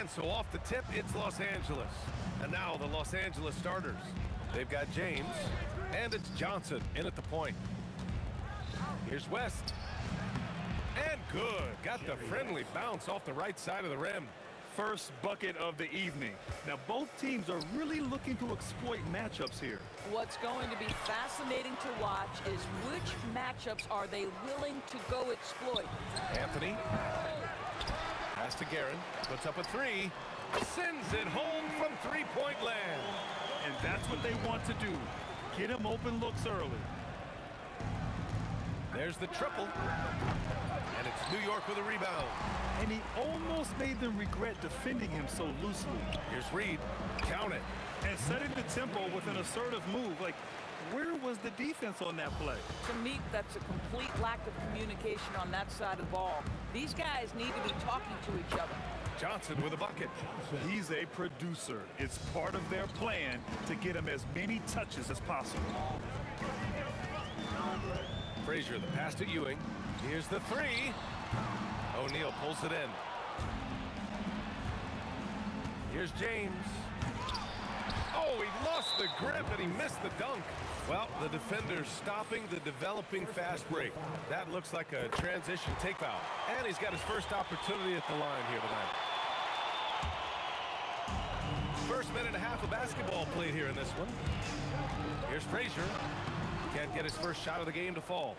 And so off the tip, it's Los Angeles. And now the Los Angeles starters. They've got James, and it's Johnson in at the point. Here's West. And good. Got the friendly bounce off the right side of the rim. First bucket of the evening. Now, both teams are really looking to exploit matchups here. What's going to be fascinating to watch is which matchups are they willing to go exploit. Anthony. Pass to Guerin. Puts up a three. Sends it home from three-point land. And that's what they want to do. Get him open looks early. There's the triple. And it's New York with a rebound. And he almost made them regret defending him so loosely. Here's Reed. Count it. And setting the tempo with an assertive move. Like, where was the defense on that play? To me, that's a complete lack of communication on that side of the ball. These guys need to be talking to each other. Johnson with a bucket. He's a producer. It's part of their plan to get him as many touches as possible. Frazier, the pass to Ewing. Here's the three. O'Neal pulls it in. Here's James. Oh, he lost the grip and he missed the dunk. Well, the defender's stopping the developing fast break. That looks like a transition take foul. And he's got his first opportunity at the line here tonight. First minute and a half of basketball played here in this one. Here's Frazier. Can't get his first shot of the game to fall.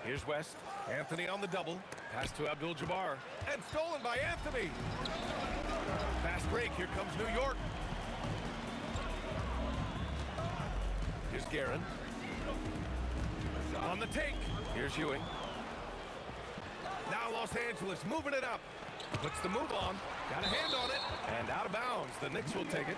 Here's West. Anthony on the double. Pass to Abdul-Jabbar. And stolen by Anthony. Fast break. Here comes New York. Here's Guerin. On the take. Here's Ewing. Now Los Angeles moving it up. Puts the move on. Got a hand on it. And out of bounds. The Knicks will take it.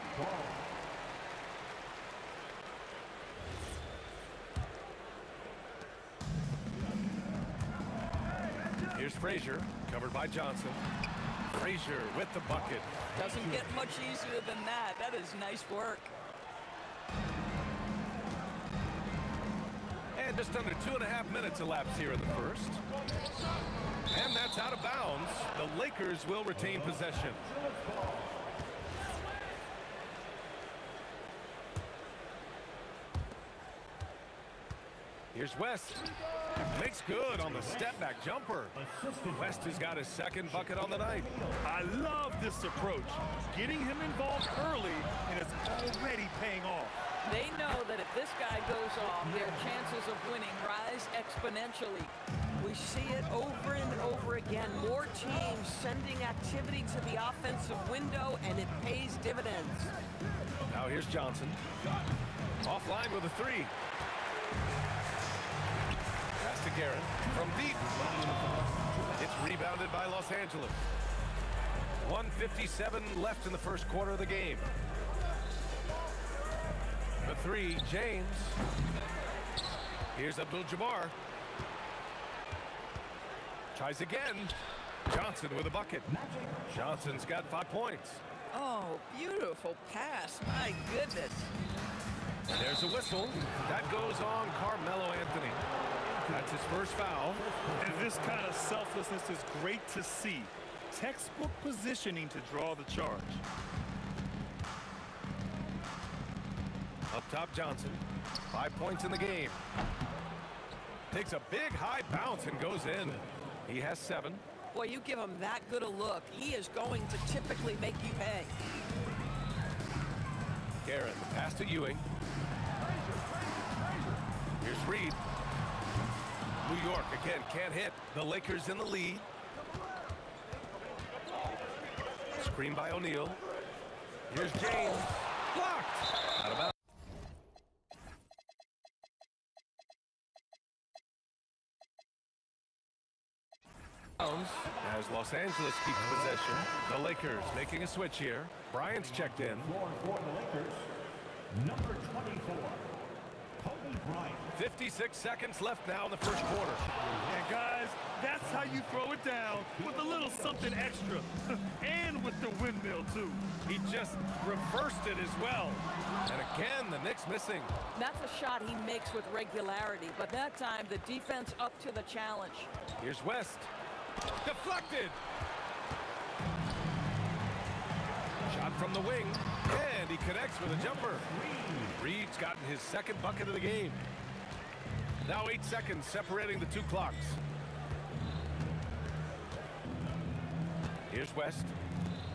Here's Frazier, covered by Johnson. Frazier with the bucket. Doesn't get much easier than that. That is nice work. And just under 2.5 minutes elapsed here in the first. And that's out of bounds. The Lakers will retain possession. Here's West. Makes good on the step-back jumper. West has got his second bucket on the night. I love this approach. Getting him involved early, and it's already paying off. They know that if this guy goes off, their chances of winning rise exponentially. We see it over and over again. More teams sending activity to the offensive window, and it pays dividends. Now here's Johnson. Offline with a three. Pass to Guerin from deep. It's rebounded by Los Angeles. 1:57 left in the first quarter of the game. The three, James. Here's Abdul-Jabbar. Tries again. Johnson with a bucket. Johnson's got 5 points. Oh, beautiful pass. My goodness. And there's a whistle. That goes on Carmelo Anthony. That's his first foul. And this kind of selflessness is great to see. Textbook positioning to draw the charge. Up top, Johnson. 5 points in the game. Takes a big high bounce and goes in. He has 7. Boy, you give him that good a look, he is going to typically make you pay. Guerin, pass to Ewing. Here's Reed. New York again can't hit. The Lakers in the lead. Screen by O'Neal. Here's James. Blocked. Out of bounds. As Los Angeles keeps possession. The Lakers making a switch here. Bryant's checked in. For the Lakers, number 24, Kobe Bryant. 56 seconds left now in the first quarter. And guys, that's how you throw it down, with a little something extra. And with the windmill, too. He just reversed it as well. And again, the Knicks missing. That's a shot he makes with regularity, but that time the defense up to the challenge. Here's West. Deflected. Shot from the wing. And he connects with a jumper. Reed's gotten his second bucket of the game. Now 8 seconds separating the two clocks. Here's West.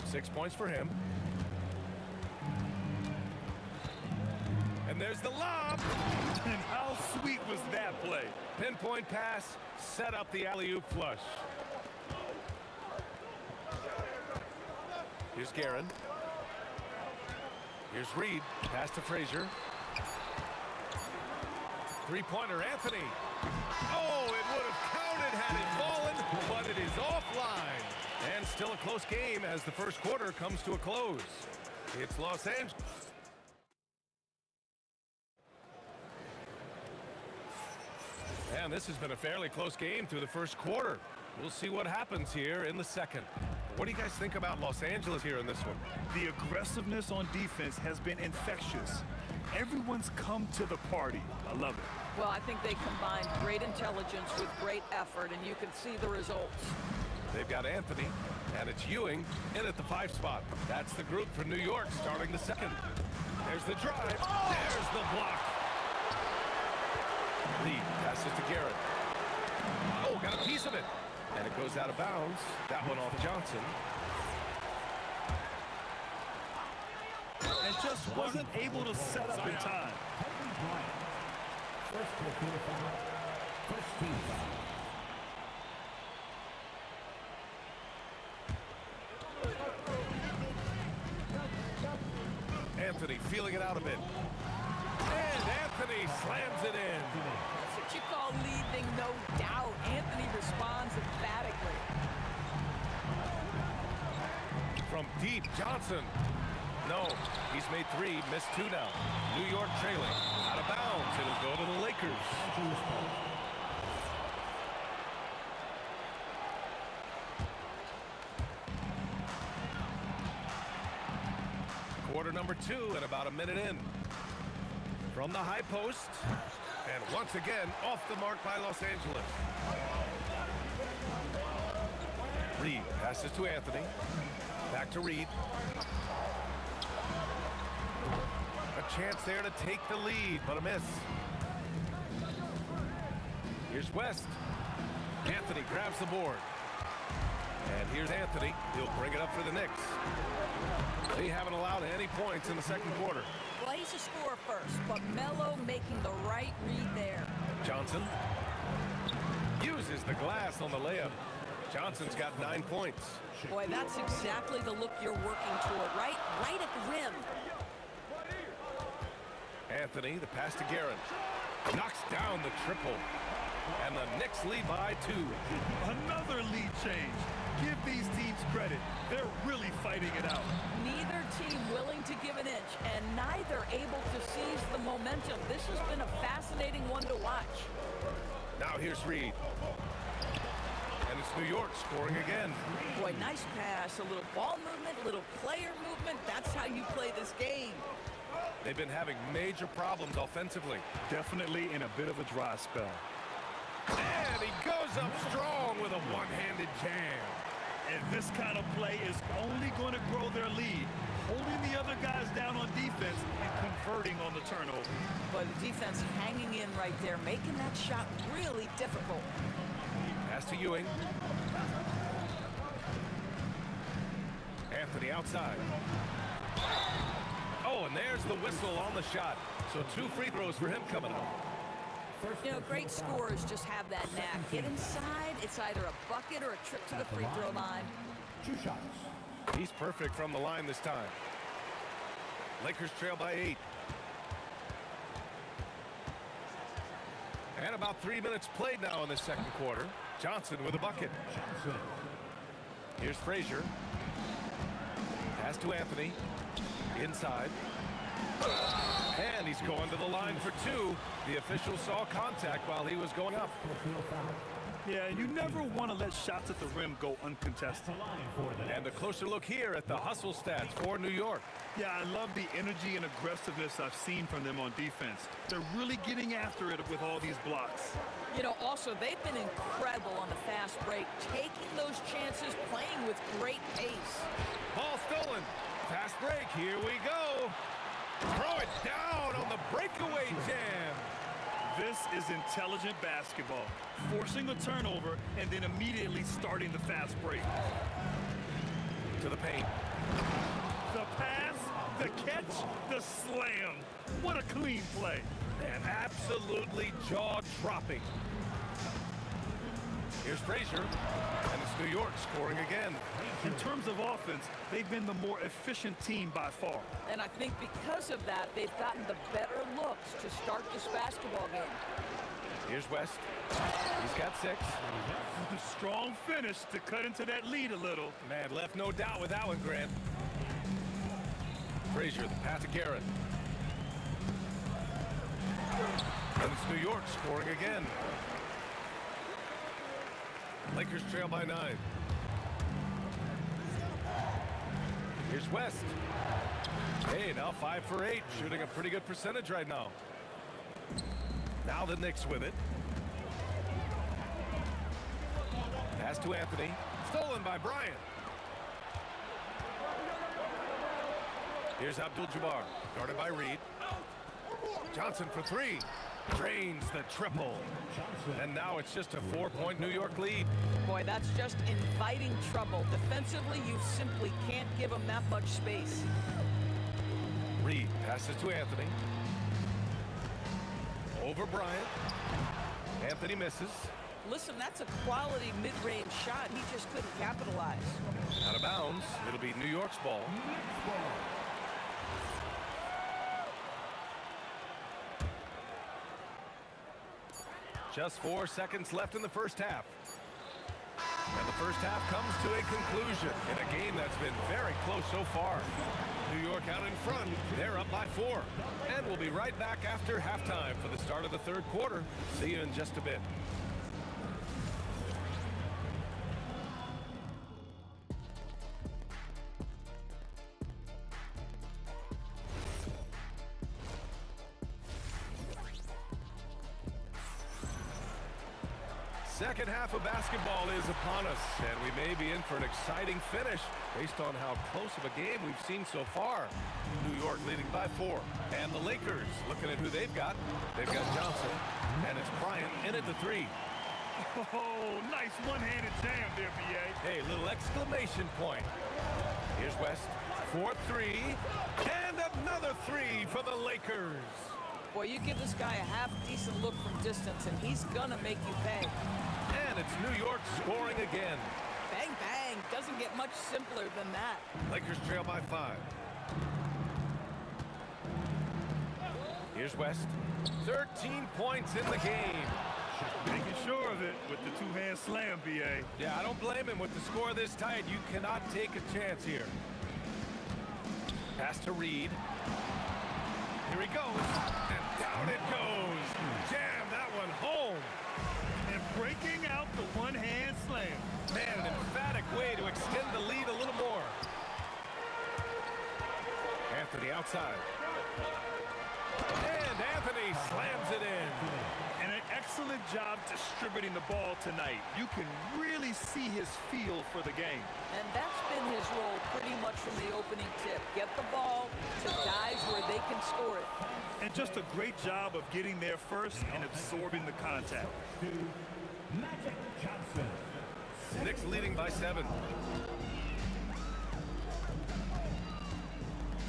6 points for him. And there's the lob. And how sweet was that play? Pinpoint pass, set up the alley-oop flush. Here's Guerin. Here's Reed. Pass to Frazier. three-pointer, Anthony. Oh, it would have counted had it fallen, but it is offline. And still a close game as the first quarter comes to a close. It's Los Angeles. And this has been a fairly close game through the first quarter. We'll see what happens here in the second. What do you guys think about Los Angeles here in this one? The aggressiveness on defense has been infectious. Everyone's come to the party. I love it. Well, I think they combined great intelligence with great effort, and you can see the results. They've got Anthony, and it's Ewing in at the 5 spot. That's the group for New York starting the second. There's the drive. There's the block. Reed passes to Garrett. Oh, got a piece of it. And it goes out of bounds. That one off Johnson. And just wasn't able to set up in time. Anthony feeling it out a bit. And Anthony slams it in. That's what you call leaving no doubt. Anthony responds emphatically. From deep, Johnson. No, he's made 3, missed 2 now. New York trailing. Out of bounds. It'll go to the Lakers. Quarter number 2 and about a minute in. From the high post. And once again, off the mark by Los Angeles. Reed passes to Anthony. Back to Reed. A chance there to take the lead, but a miss. Here's West. Anthony grabs the board. And here's Anthony. He'll bring it up for the Knicks. They haven't allowed any points in the second quarter. Well, he's a scorer first, but Melo making the right read there. Johnson uses the glass on the layup. Johnson's got 9 points. Boy, that's exactly the look you're working toward, right at the rim. Anthony, the pass to Garrett. Knocks down the triple. And the Knicks lead by 2. Another lead change. Give these teams credit. They're really fighting it out. Neither team willing to give an inch, and neither able to seize the momentum. This has been a fascinating one to watch. Now here's Reed. And it's New York scoring again. Boy, nice pass, a little ball movement, a little player movement. That's how you play this game. They've been having major problems offensively. Definitely in a bit of a dry spell. And he goes up strong with a one-handed jam. And this kind of play is only going to grow their lead, holding the other guys down on defense and converting on the turnover. But the defense hanging in right there, making that shot really difficult. Pass to Ewing. Anthony outside. Oh, and there's the whistle on the shot. So 2 free throws for him coming up. You know, great scorers just have that knack. Get inside, it's either a bucket or a trip to the free throw line. 2 shots. He's perfect from the line this time. Lakers trail by 8. And about 3 minutes played now in the second quarter. Johnson with a bucket. Here's Frazier. Pass to Anthony. Inside. And he's going to the line for 2. The official saw contact while he was going up. Yeah, you never want to let shots at the rim go uncontested. And a closer look here at the hustle stats for New York. Yeah, I love the energy and aggressiveness I've seen from them on defense. They're really getting after it with all these blocks. You know, also, they've been incredible on the fast break, taking those chances, playing with great pace. Ball stolen. Fast break. Here we go. Throw it down on the breakaway jam. This is intelligent basketball. Forcing a turnover and then immediately starting the fast break. To the paint. The pass, the catch, the slam. What a clean play. And absolutely jaw-dropping. Here's Frazier, and it's New York scoring again. In terms of offense, they've been the more efficient team by far. And I think because of that, they've gotten the better looks to start this basketball game. Here's West. He's got 6. Strong finish to cut into that lead a little. Man, left no doubt with that one, Grant. Frazier, the pass to Garrett. And it's New York scoring again. Lakers trail by 9. Here's West. Hey, now 5 for 8, shooting a pretty good percentage right now. Now the Knicks with it. Pass to Anthony. Stolen by Bryant. Here's Abdul-Jabbar, guarded by Reed. Johnson for 3. Drains the triple. And now it's just a 4-point New York lead. Boy, that's just inviting trouble. Defensively, you simply can't give them that much space. Reed passes to Anthony. Over Bryant. Anthony misses. Listen, that's a quality mid-range shot. He just couldn't capitalize. Out of bounds. It'll be New York's ball. Just 4 seconds left in the first half. And the first half comes to a conclusion in a game that's been very close so far. New York out in front. They're up by 4. And we'll be right back after halftime for the start of the third quarter. See you in just a bit. Second half of basketball is upon us, and we may be in for an exciting finish based on how close of a game we've seen so far. New York leading by 4. And the Lakers, looking at who they've got Johnson, and it's Bryant in at the 3. Oh, nice one-handed jam there, B.A. Hey, little exclamation point. Here's West for 3, and another 3 for the Lakers. Boy, you give this guy a half-decent look from distance, and he's gonna make you pay. And it's New York scoring again. Bang, bang. Doesn't get much simpler than that. Lakers trail by 5. Here's West. 13 points in the game. Making sure of it with the two-hand slam, B.A. Yeah, I don't blame him. With the score this tight, you cannot take a chance here. Pass to Reed. Here he goes. And down it goes. Jam that one home. And breaking out the one-hand slam. Man, an emphatic way to extend the lead a little more. Anthony outside. And Anthony slams it in. And an excellent job distributing the ball tonight. You can really see his feel for the game. And that's been his role pretty much from the opening tip. Get the ball to guys where they can score it. And just a great job of getting there first and absorbing the contact. Magic Johnson. Knicks leading by 7.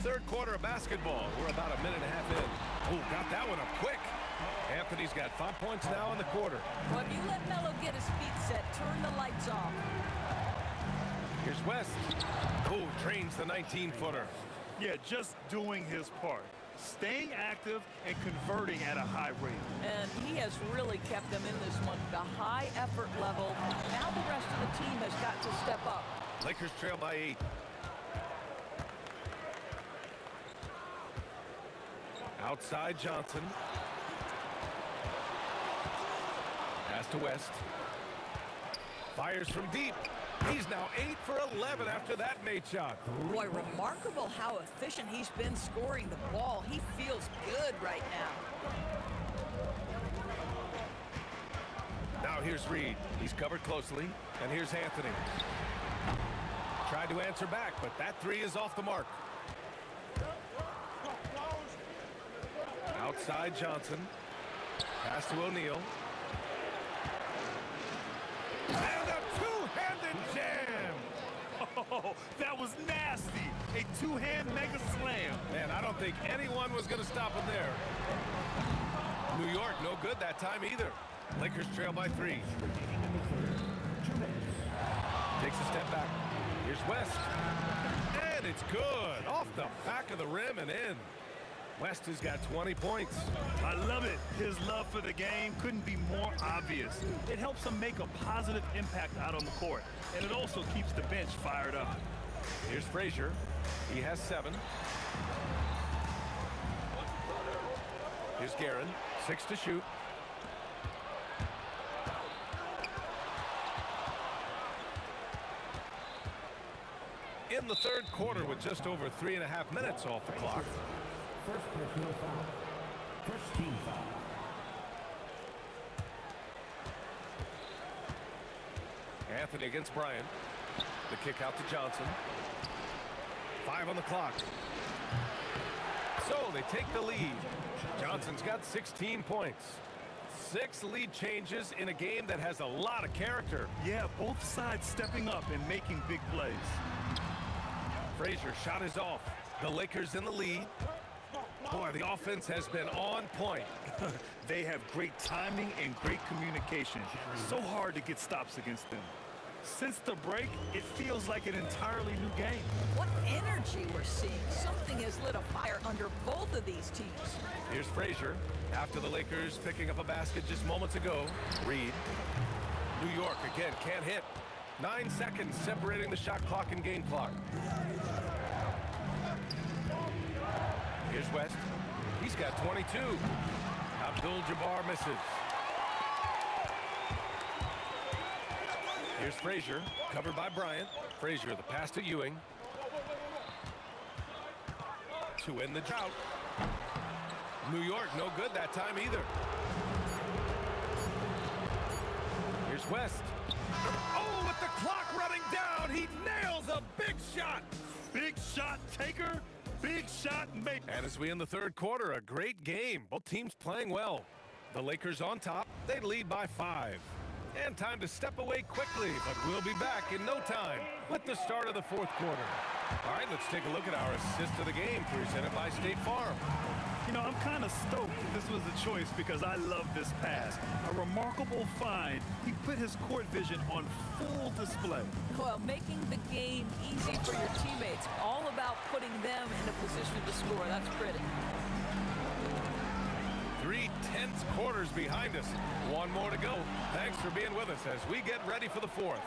Third quarter of basketball. We're about a minute and a half in. Oh, got that one up quick. Anthony's got 5 points now in the quarter. Well, if you let Melo get his feet set, turn the lights off. Here's West. Oh, drains the 19-footer. Yeah, just doing his part. Staying active and converting at a high rate. And he has really kept them in this one. The high effort level. Now the rest of the team has got to step up. Lakers trail by 8. Outside Johnson. Pass to West. Fires from deep. He's now 8 for 11 after that made shot. Boy, remarkable how efficient he's been scoring the ball. He feels good right now. Now here's Reed. He's covered closely. And here's Anthony. Tried to answer back, but that 3 is off the mark. Outside Johnson. Pass to O'Neal. And a two-handed jam! Oh, that was nasty. A two-hand mega slam. Man, I don't think anyone was going to stop him there. New York, no good that time either. Lakers trail by 3. Takes a step back. Here's West. And it's good. Off the back of the rim and in. West has got 20 points. I love it. His love for the game couldn't be more obvious. It helps him make a positive impact out on the court, and it also keeps the bench fired up. Here's Frazier. He has 7. Here's Guerin. 6 to shoot. In the third quarter with just over 3.5 minutes off the clock. First personal foul. First team foul. Anthony against Bryant. The kick out to Johnson. 5 on the clock. So they take the lead. Johnson's got 16 points. 6 lead changes in a game that has a lot of character. Yeah, both sides stepping up and making big plays. Frazier shot is off. The Lakers in the lead. Boy, the offense has been on point. They have great timing and great communication. So hard to get stops against them. Since the break, it feels like an entirely new game. What energy we're seeing. Something has lit a fire under both of these teams. Here's Frazier. After the Lakers picking up a basket just moments ago. Reed. New York again can't hit. 9 seconds separating the shot clock and game clock. Here's West. He's got 22. Abdul-Jabbar misses. Here's Frazier, covered by Bryant. Frazier, the pass to Ewing. To end the drought. New York, no good that time either. Here's West. Oh, with the clock running down, he nails a big shot. Big shot taker, big shot maker. And as we end the third quarter, a great game. Both teams playing well. The Lakers on top. They lead by 5. And time to step away quickly, but we'll be back in no time with the start of the fourth quarter. All right, let's take a look at our assist of the game presented by State Farm. You know, I'm kind of stoked this was a choice because I love this pass. A remarkable find. He put his court vision on full display. Well, making the game easy for your teammates. All about putting them in a position to score. That's pretty. 3 tense quarters behind us. 1 more to go. Thanks for being with us as we get ready for the fourth.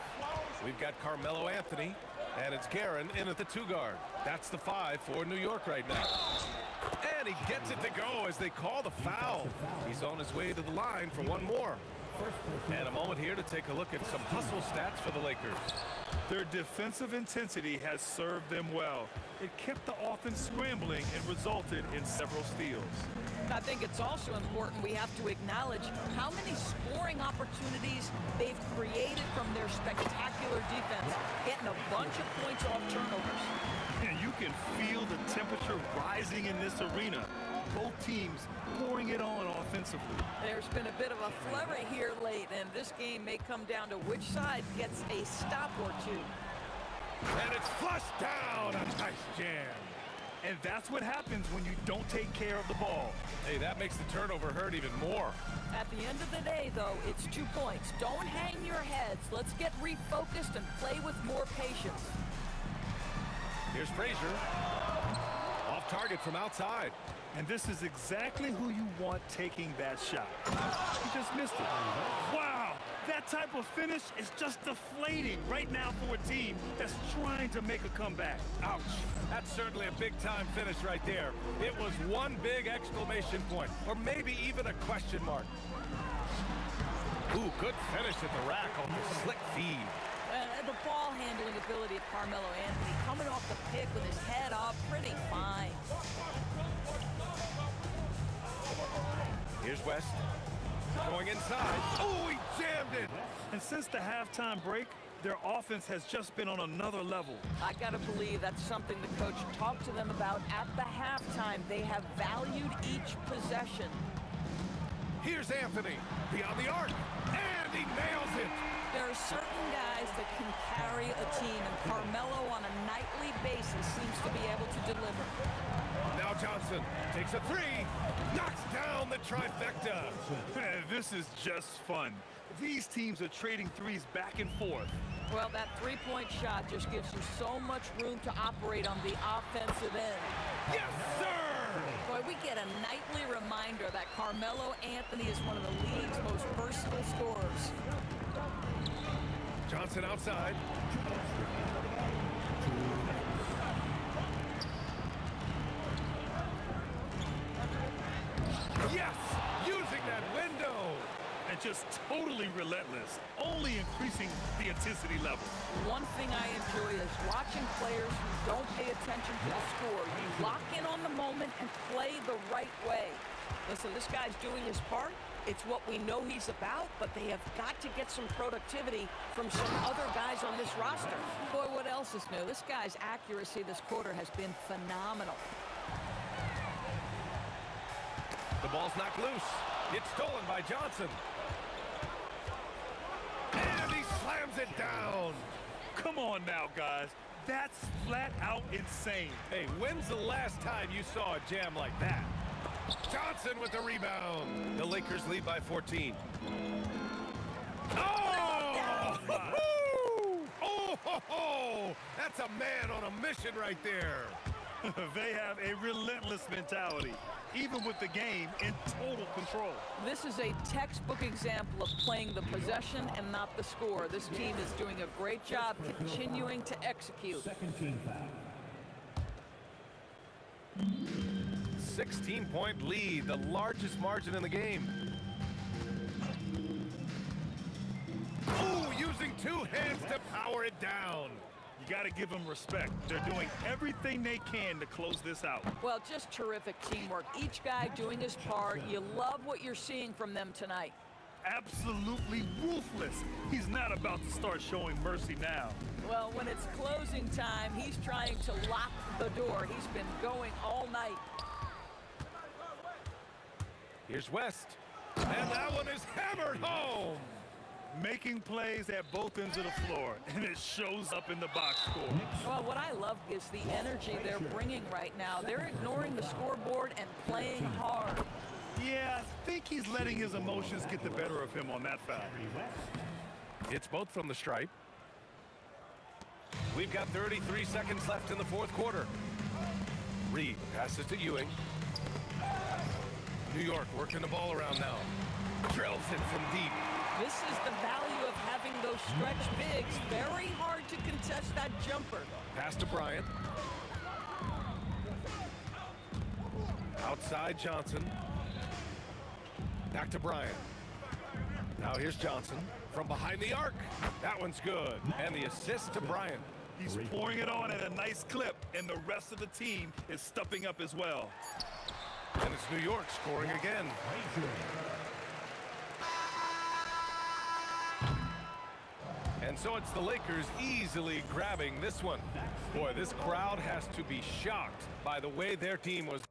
We've got Carmelo Anthony, and it's Guerin in at the 2 guard. That's the 5 for New York right now. And he gets it to go as they call the foul. He's on his way to the line for 1 more. And a moment here to take a look at some hustle stats for the Lakers. Their defensive intensity has served them well. It kept the offense scrambling and resulted in several steals. I think it's also important we have to acknowledge how many scoring opportunities they've created from their spectacular defense, getting a bunch of points off turnovers. And you can feel the temperature rising in this arena. Both teams pouring it on offensively. There's been a bit of a flurry here late, and this game may come down to which side gets a stop or 2. And it's flushed down. A nice jam. And that's what happens when you don't take care of the ball. Hey, that makes the turnover hurt even more. At the end of the day, though, it's 2 points. Don't hang your heads. Let's get refocused and play with more patience. Here's Frazier. Off target from outside. And this is exactly who you want taking that shot. He just missed it. Wow! That type of finish is just deflating right now for a team that's trying to make a comeback. Ouch. That's certainly a big-time finish right there. It was one big exclamation point, or maybe even a question mark. Ooh, good finish at the rack on the slick feed. The ball handling ability of Carmelo Anthony coming off the pick with his head up, pretty fine. Here's West. Going inside. Oh, he jammed it. And since the halftime break, their offense has just been on another level. I gotta believe that's something the coach talked to them about at the halftime. They have valued each possession. Here's Anthony. Beyond the arc. And he nails it. There are certain guys that can carry a team, and Carmelo on a nightly basis seems to be able to deliver. Now Johnson takes a three, knocks down the trifecta. Man, this is just fun. These teams are trading threes back and forth. Well, that three-point shot just gives you so much room to operate on the offensive end. Yes, sir! Boy, we get a nightly reminder that Carmelo Anthony is one of the league's most versatile scorers. Johnson outside. Yes! Using that window! And just totally relentless, only increasing the intensity level. One thing I enjoy is watching players who don't pay attention to the score. You lock in on the moment and play the right way. Listen, this guy's doing his part. It's what we know he's about, but they have got to get some productivity from some other guys on this roster. Boy, what else is new? This guy's accuracy this quarter has been phenomenal. The ball's knocked loose. It's stolen by Johnson. And he slams it down. Come on now, guys. That's flat out insane. Hey, when's the last time you saw a jam like that? Johnson with the rebound. The Lakers lead by 14. Oh! Oh! That's a man on a mission right there. They have a relentless mentality, even with the game in total control. This is a textbook example of playing the possession and not the score. This team is doing a great job continuing to execute. Second team foul. 16-point lead, the largest margin in the game. Ooh, using two hands to power it down. You got to give them respect. They're doing everything they can to close this out. Well, just terrific teamwork. Each guy doing his part. You love what you're seeing from them tonight. Absolutely ruthless. He's not about to start showing mercy now. Well, when it's closing time, he's trying to lock the door. He's been going all night. Here's West. And that one is hammered home. Making plays at both ends of the floor, and it shows up in the box score. Well, what I love is the energy they're bringing right now. They're ignoring the scoreboard and playing hard. Yeah, I think he's letting his emotions get the better of him on that foul. It's both from the stripe. We've got 33 seconds left in the fourth quarter. Reed passes to Ewing. New York working the ball around now. Drills it from deep. This is the value of having those stretch bigs. Very hard to contest that jumper. Pass to Bryant. Outside Johnson. Back to Bryant. Now here's Johnson from behind the arc. That one's good. And the assist to Bryant. He's pouring it on at a nice clip, and the rest of the team is stepping up as well. And it's New York scoring again. And so it's the Lakers easily grabbing this one. Boy, this crowd has to be shocked by the way their team was.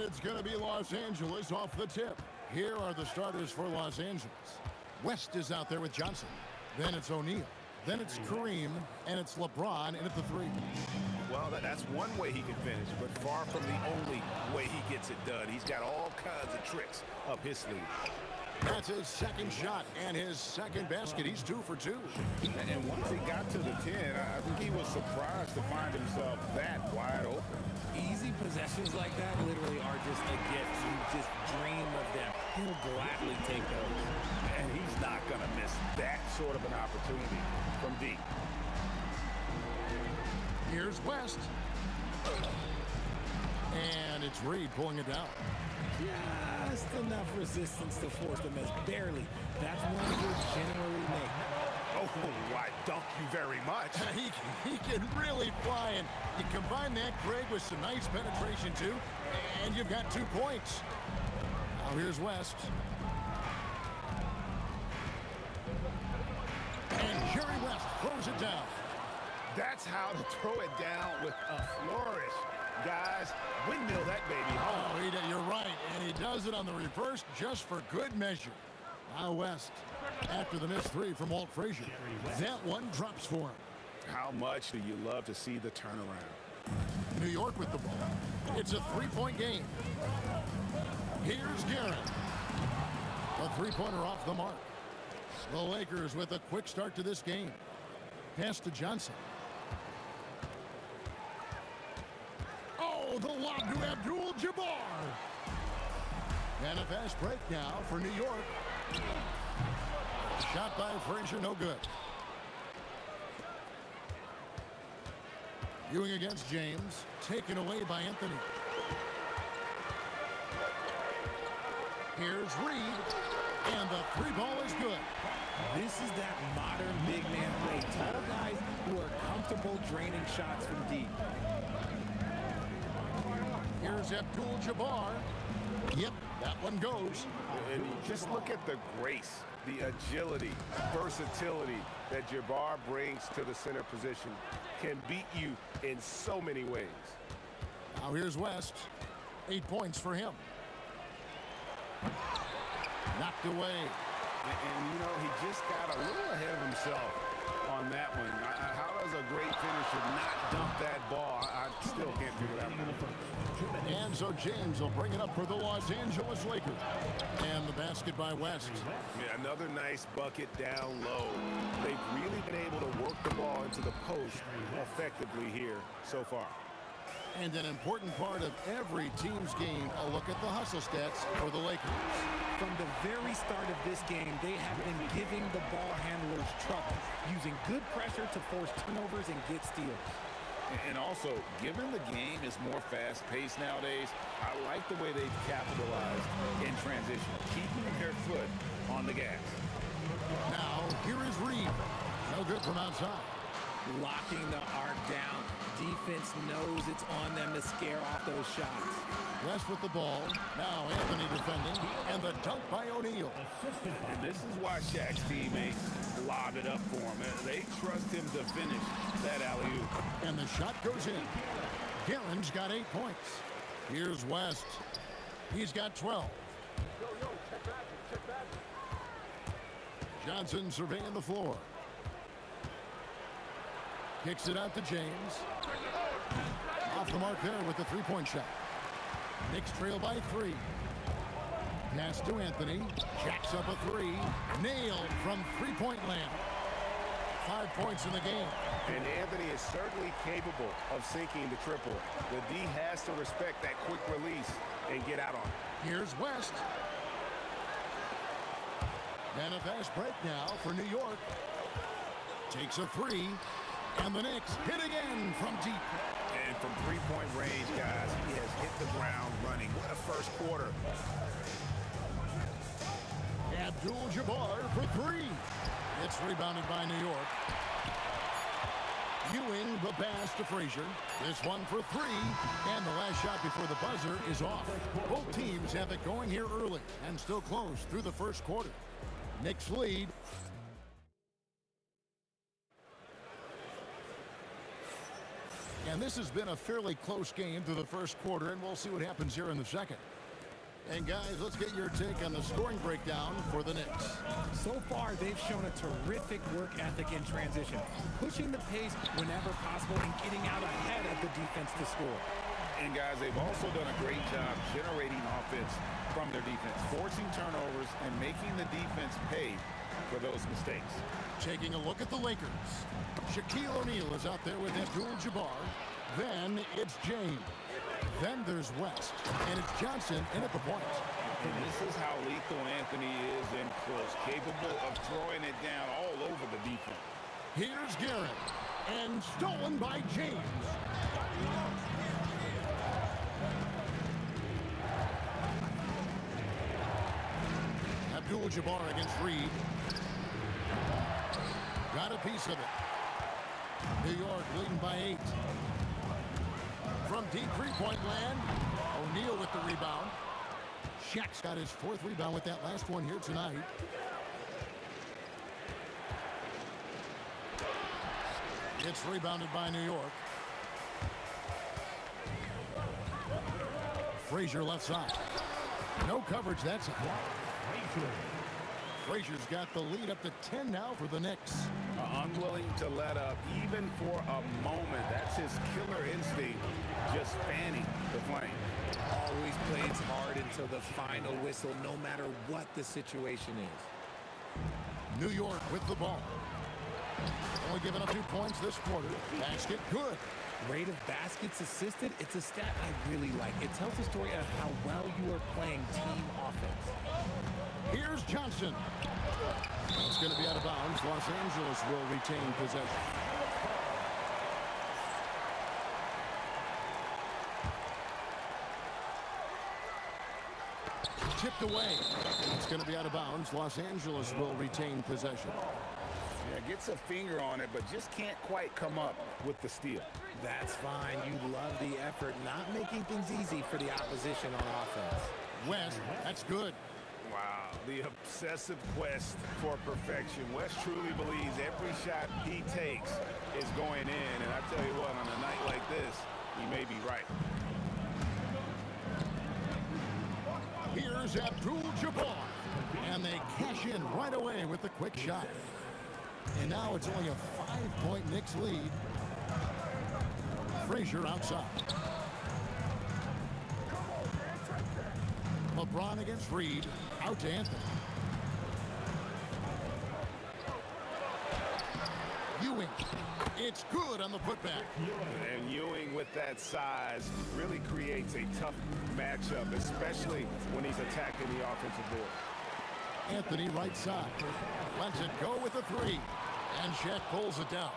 And it's going to be Los Angeles off the tip. Here are the starters for Los Angeles. West is out there with Johnson. Then it's O'Neal. Then it's Kareem, and it's LeBron in at the 3. Well, that's one way he can finish, but far from the only way he gets it done. He's got all kinds of tricks up his sleeve. That's his second shot and his second basket. He's 2 for 2. And once he got to the 10, I think he was surprised to find himself that wide open. Easy possessions like that literally are just a gift. You just dream of them. He'll gladly take those. And he's not going to miss that sort of an opportunity from deep. Here's West. And it's Reed pulling it down. Just enough resistance to force the miss. Barely. That's one you generally make. Oh, why, thank you very much. He can really fly, and you combine that, Greg, with some nice penetration, too, and you've got 2 points. Now here's West. And Jerry West throws it down. That's how to throw it down with a flourish. Guys, windmill that baby home. Oh, you're right, and he does it on the reverse just for good measure. Now West, after the missed 3 from Walt Frazier. That one drops for him. How much do you love to see the turnaround? New York with the ball. It's a 3-point game. Here's Garrett. A 3-pointer off the mark. The Lakers with a quick start to this game. Pass to Johnson. Oh, the lob to Abdul-Jabbar. And a fast break now for New York. Shot by Frazier, no good. Ewing against James, taken away by Anthony. Here's Reed, and the 3 ball is good. This is that modern big man play. Tall guys who are comfortable draining shots from deep. Here's Abdul-Jabbar. Yep, that one goes. And just look at the grace, the agility, versatility that Jabbar brings to the center position. Can beat you in so many ways. Now here's West. 8 points for him. Knocked away. And you know, he just got a little ahead of himself on that one. How does a great finisher not dump that ball? I still can't figure that one out. And so James will bring it up for the Los Angeles Lakers. And the basket by West. Yeah, another nice bucket down low. They've really been able to work the ball into the post effectively here so far. And an important part of every team's game, a look at the hustle stats for the Lakers. From the very start of this game, they have been giving the ball handlers trouble, using good pressure to force turnovers and get steals. And also, given the game is more fast-paced nowadays, I like the way they've capitalized in transition, keeping their foot on the gas. Now, here is Reed. No good from outside. Locking the arc down. Defense knows it's on them to scare off those shots. West with the ball. Now Anthony defending. And the dunk by O'Neal. And this is why Shaq's teammates lob it up for him. They trust him to finish that alley-oop. And the shot goes in. Guerin's got 8 points. Here's West. He's got 12. Johnson surveying the floor. Kicks it out to James. Off the mark there with the 3-point shot. Knicks trail by 3. Pass to Anthony. Jacks up a 3. Nailed from 3-point land. 5 points in the game. And Anthony is certainly capable of sinking the triple. The D has to respect that quick release and get out on it. Here's West. And a fast break now for New York. Takes a 3. And the Knicks hit again from deep. And from 3-point range, guys, he has hit the ground running. What a first quarter. Abdul-Jabbar for 3. It's rebounded by New York. Ewing the pass to Frazier. This one for 3. And the last shot before the buzzer is off. Both teams have it going here early and still close through the first quarter. Knicks lead. And this has been a fairly close game through the first quarter, and we'll see what happens here in the second. And guys, let's get your take on the scoring breakdown for the Knicks. So far, they've shown a terrific work ethic in transition, pushing the pace whenever possible and getting out ahead of the defense to score. And guys, they've also done a great job generating offense from their defense, forcing turnovers and making the defense pay for those mistakes. Taking a look at the Lakers. Shaquille O'Neal is out there with Abdul-Jabbar. Then it's James. Then there's West, and it's Johnson in at the point. And this is how lethal Anthony is in close, capable of throwing it down all over the defense. Here's Garrett, and stolen by James. Abdul-Jabbar against Reed. Got a piece of it. New York leading by 8. From deep three-point land, O'Neal with the rebound. Shaq's got his 4th rebound with that last one here tonight. It's rebounded by New York. Frazier left side. No coverage that side. Frazier's got the lead up to 10 now for the Knicks. Unwilling to let up even for a moment. That's his killer instinct, just fanning the flame. Always plays hard until the final whistle, no matter what the situation is. New York with the ball. Only giving up 2 points this quarter. Basket good. Rate of baskets assisted, it's a stat I really like. It tells the story of how well you are playing team offense. Here's Johnson. It's going to be out of bounds. Los Angeles will retain possession. Tipped away. It's going to be out of bounds. Los Angeles will retain possession. Yeah, gets a finger on it, but just can't quite come up with the steal. That's fine. You love the effort, not making things easy for the opposition on offense. West, that's good. Wow, the obsessive quest for perfection. West truly believes every shot he takes is going in, and I tell you what, on a night like this, he may be right. Here's Abdul-Jabbar, and they cash in right away with the quick shot. And now it's only a 5-point Knicks lead. Frazier outside. LeBron against Reed. Out to Anthony. Ewing. It's good on the putback. And Ewing with that size really creates a tough matchup, especially when he's attacking the offensive board. Anthony right side. Lets it go with a 3. And Shaq pulls it down.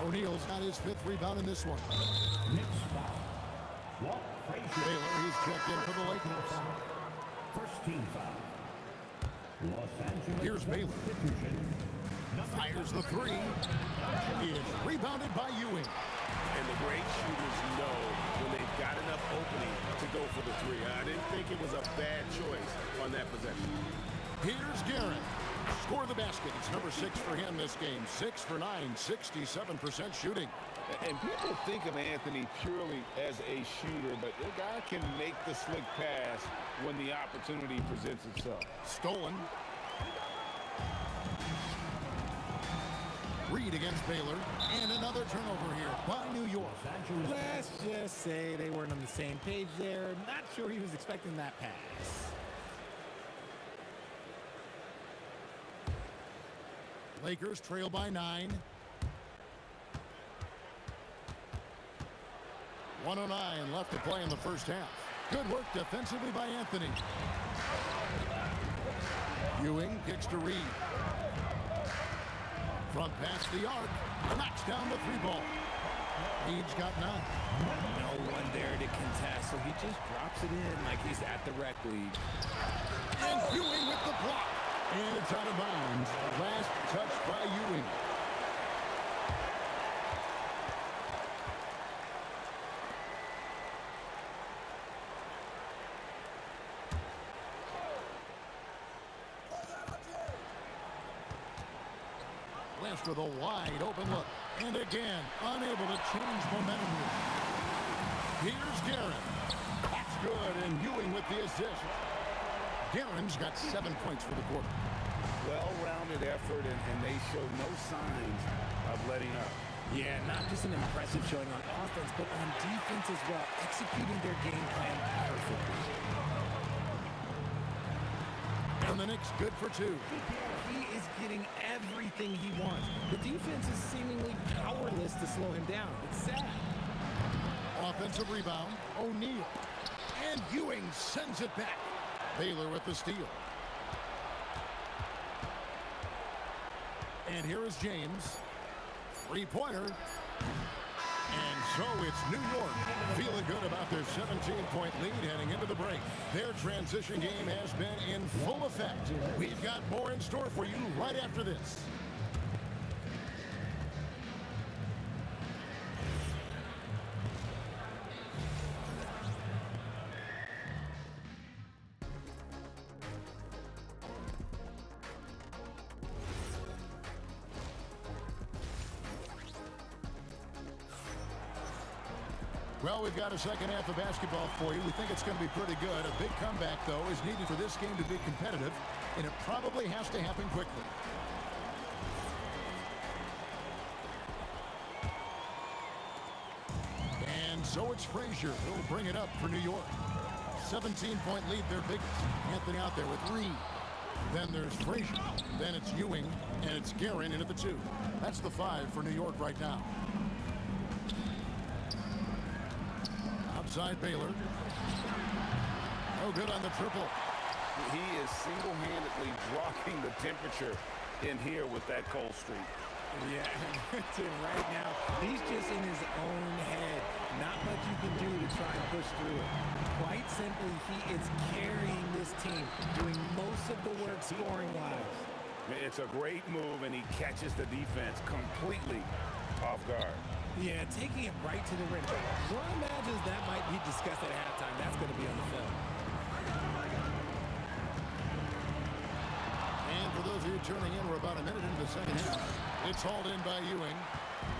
O'Neal's got his 5th rebound in this one. Knicks foul. Walt Frazier. Baylor, he's checked in for the Lakers. First team foul. Los Angeles. Here's Baylor. Substitution. Fires the 3. Is rebounded by Ewing. And the great shooters know when they've got enough opening to go for the 3. I didn't think it was a bad choice on that possession. Here's Garrett. Score the basket. It's number 6 for him this game. 6 for 9, 67% shooting. And people think of Anthony purely as a shooter, but the guy can make the slick pass when the opportunity presents itself. Stolen. Reed against Baylor. And another turnover here by New York. Let's just say they weren't on the same page there. Not sure he was expecting that pass. Lakers trail by 9. 1:09 left to play in the first half. Good work defensively by Anthony. Ewing kicks to Reed. Front past the arc. Knocks down the 3 ball. Reed's got 9. No one there to contest, so he just drops it in like he's at the rec league. And Ewing with the block. And it's out of bounds. Last touch by Ewing. pass with a wide open look. And again, unable to change momentum here. Here's Guerin. That's good, and Ewing with the assist. Guerin's got 7 points for the quarter. Well-rounded effort, and they show no signs of letting up. Yeah, not just an impressive showing on offense, but on defense as well, executing their game plan perfectly. And the Knicks good for 2. He is getting everything he wants. The defense is seemingly powerless to slow him down. It's sad. Offensive rebound, O'Neal. And Ewing sends it back. Baylor with the steal. And here is James. Three-pointer. And so it's New York feeling good about their 17-point lead heading into the break. Their transition game has been in full effect. We've got more in store for you right after this. Well, we've got a second half of basketball for you. We think it's going to be pretty good. A big comeback, though, is needed for this game to be competitive, and it probably has to happen quickly. And so it's Frazier who'll bring it up for New York. 17-point lead, their biggest. Anthony out there with Reed. Then there's Frazier. Then it's Ewing, and it's Guerin in at the 2. That's the 5 for New York right now. Outside Baylor. No good on the triple. He is single-handedly dropping the temperature in here with that cold streak. Yeah, Tim, right now, he's just in his own head. Not much you can do to try and push through it. Quite simply, he is carrying this team, doing most of the work scoring-wise. It's a great move, and he catches the defense completely off guard. Yeah, taking it right to the rim. One imagines that might be discussed at halftime. That's going to be on the film. And for those of you tuning in, we're about a minute into the second half. It's hauled in by Ewing.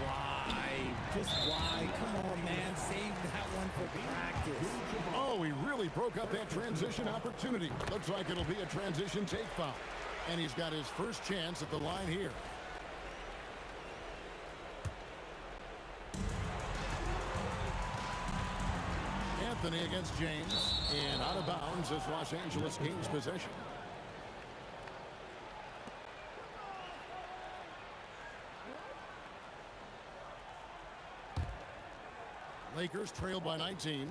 Why? Just why? Come on, man. Save that one for practice. Oh, he really broke up that transition opportunity. Looks like it'll be a transition take foul. And he's got his first chance at the line here. Anthony against James, and out of bounds as Los Angeles gains possession. Lakers trail by 19.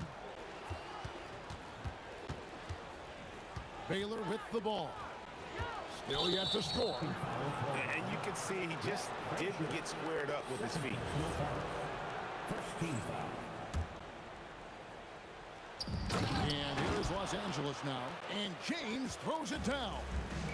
Baylor with the ball. Still yet to score. And you can see he just didn't get squared up with his feet. First team foul. And here's Los Angeles now. And James throws it down.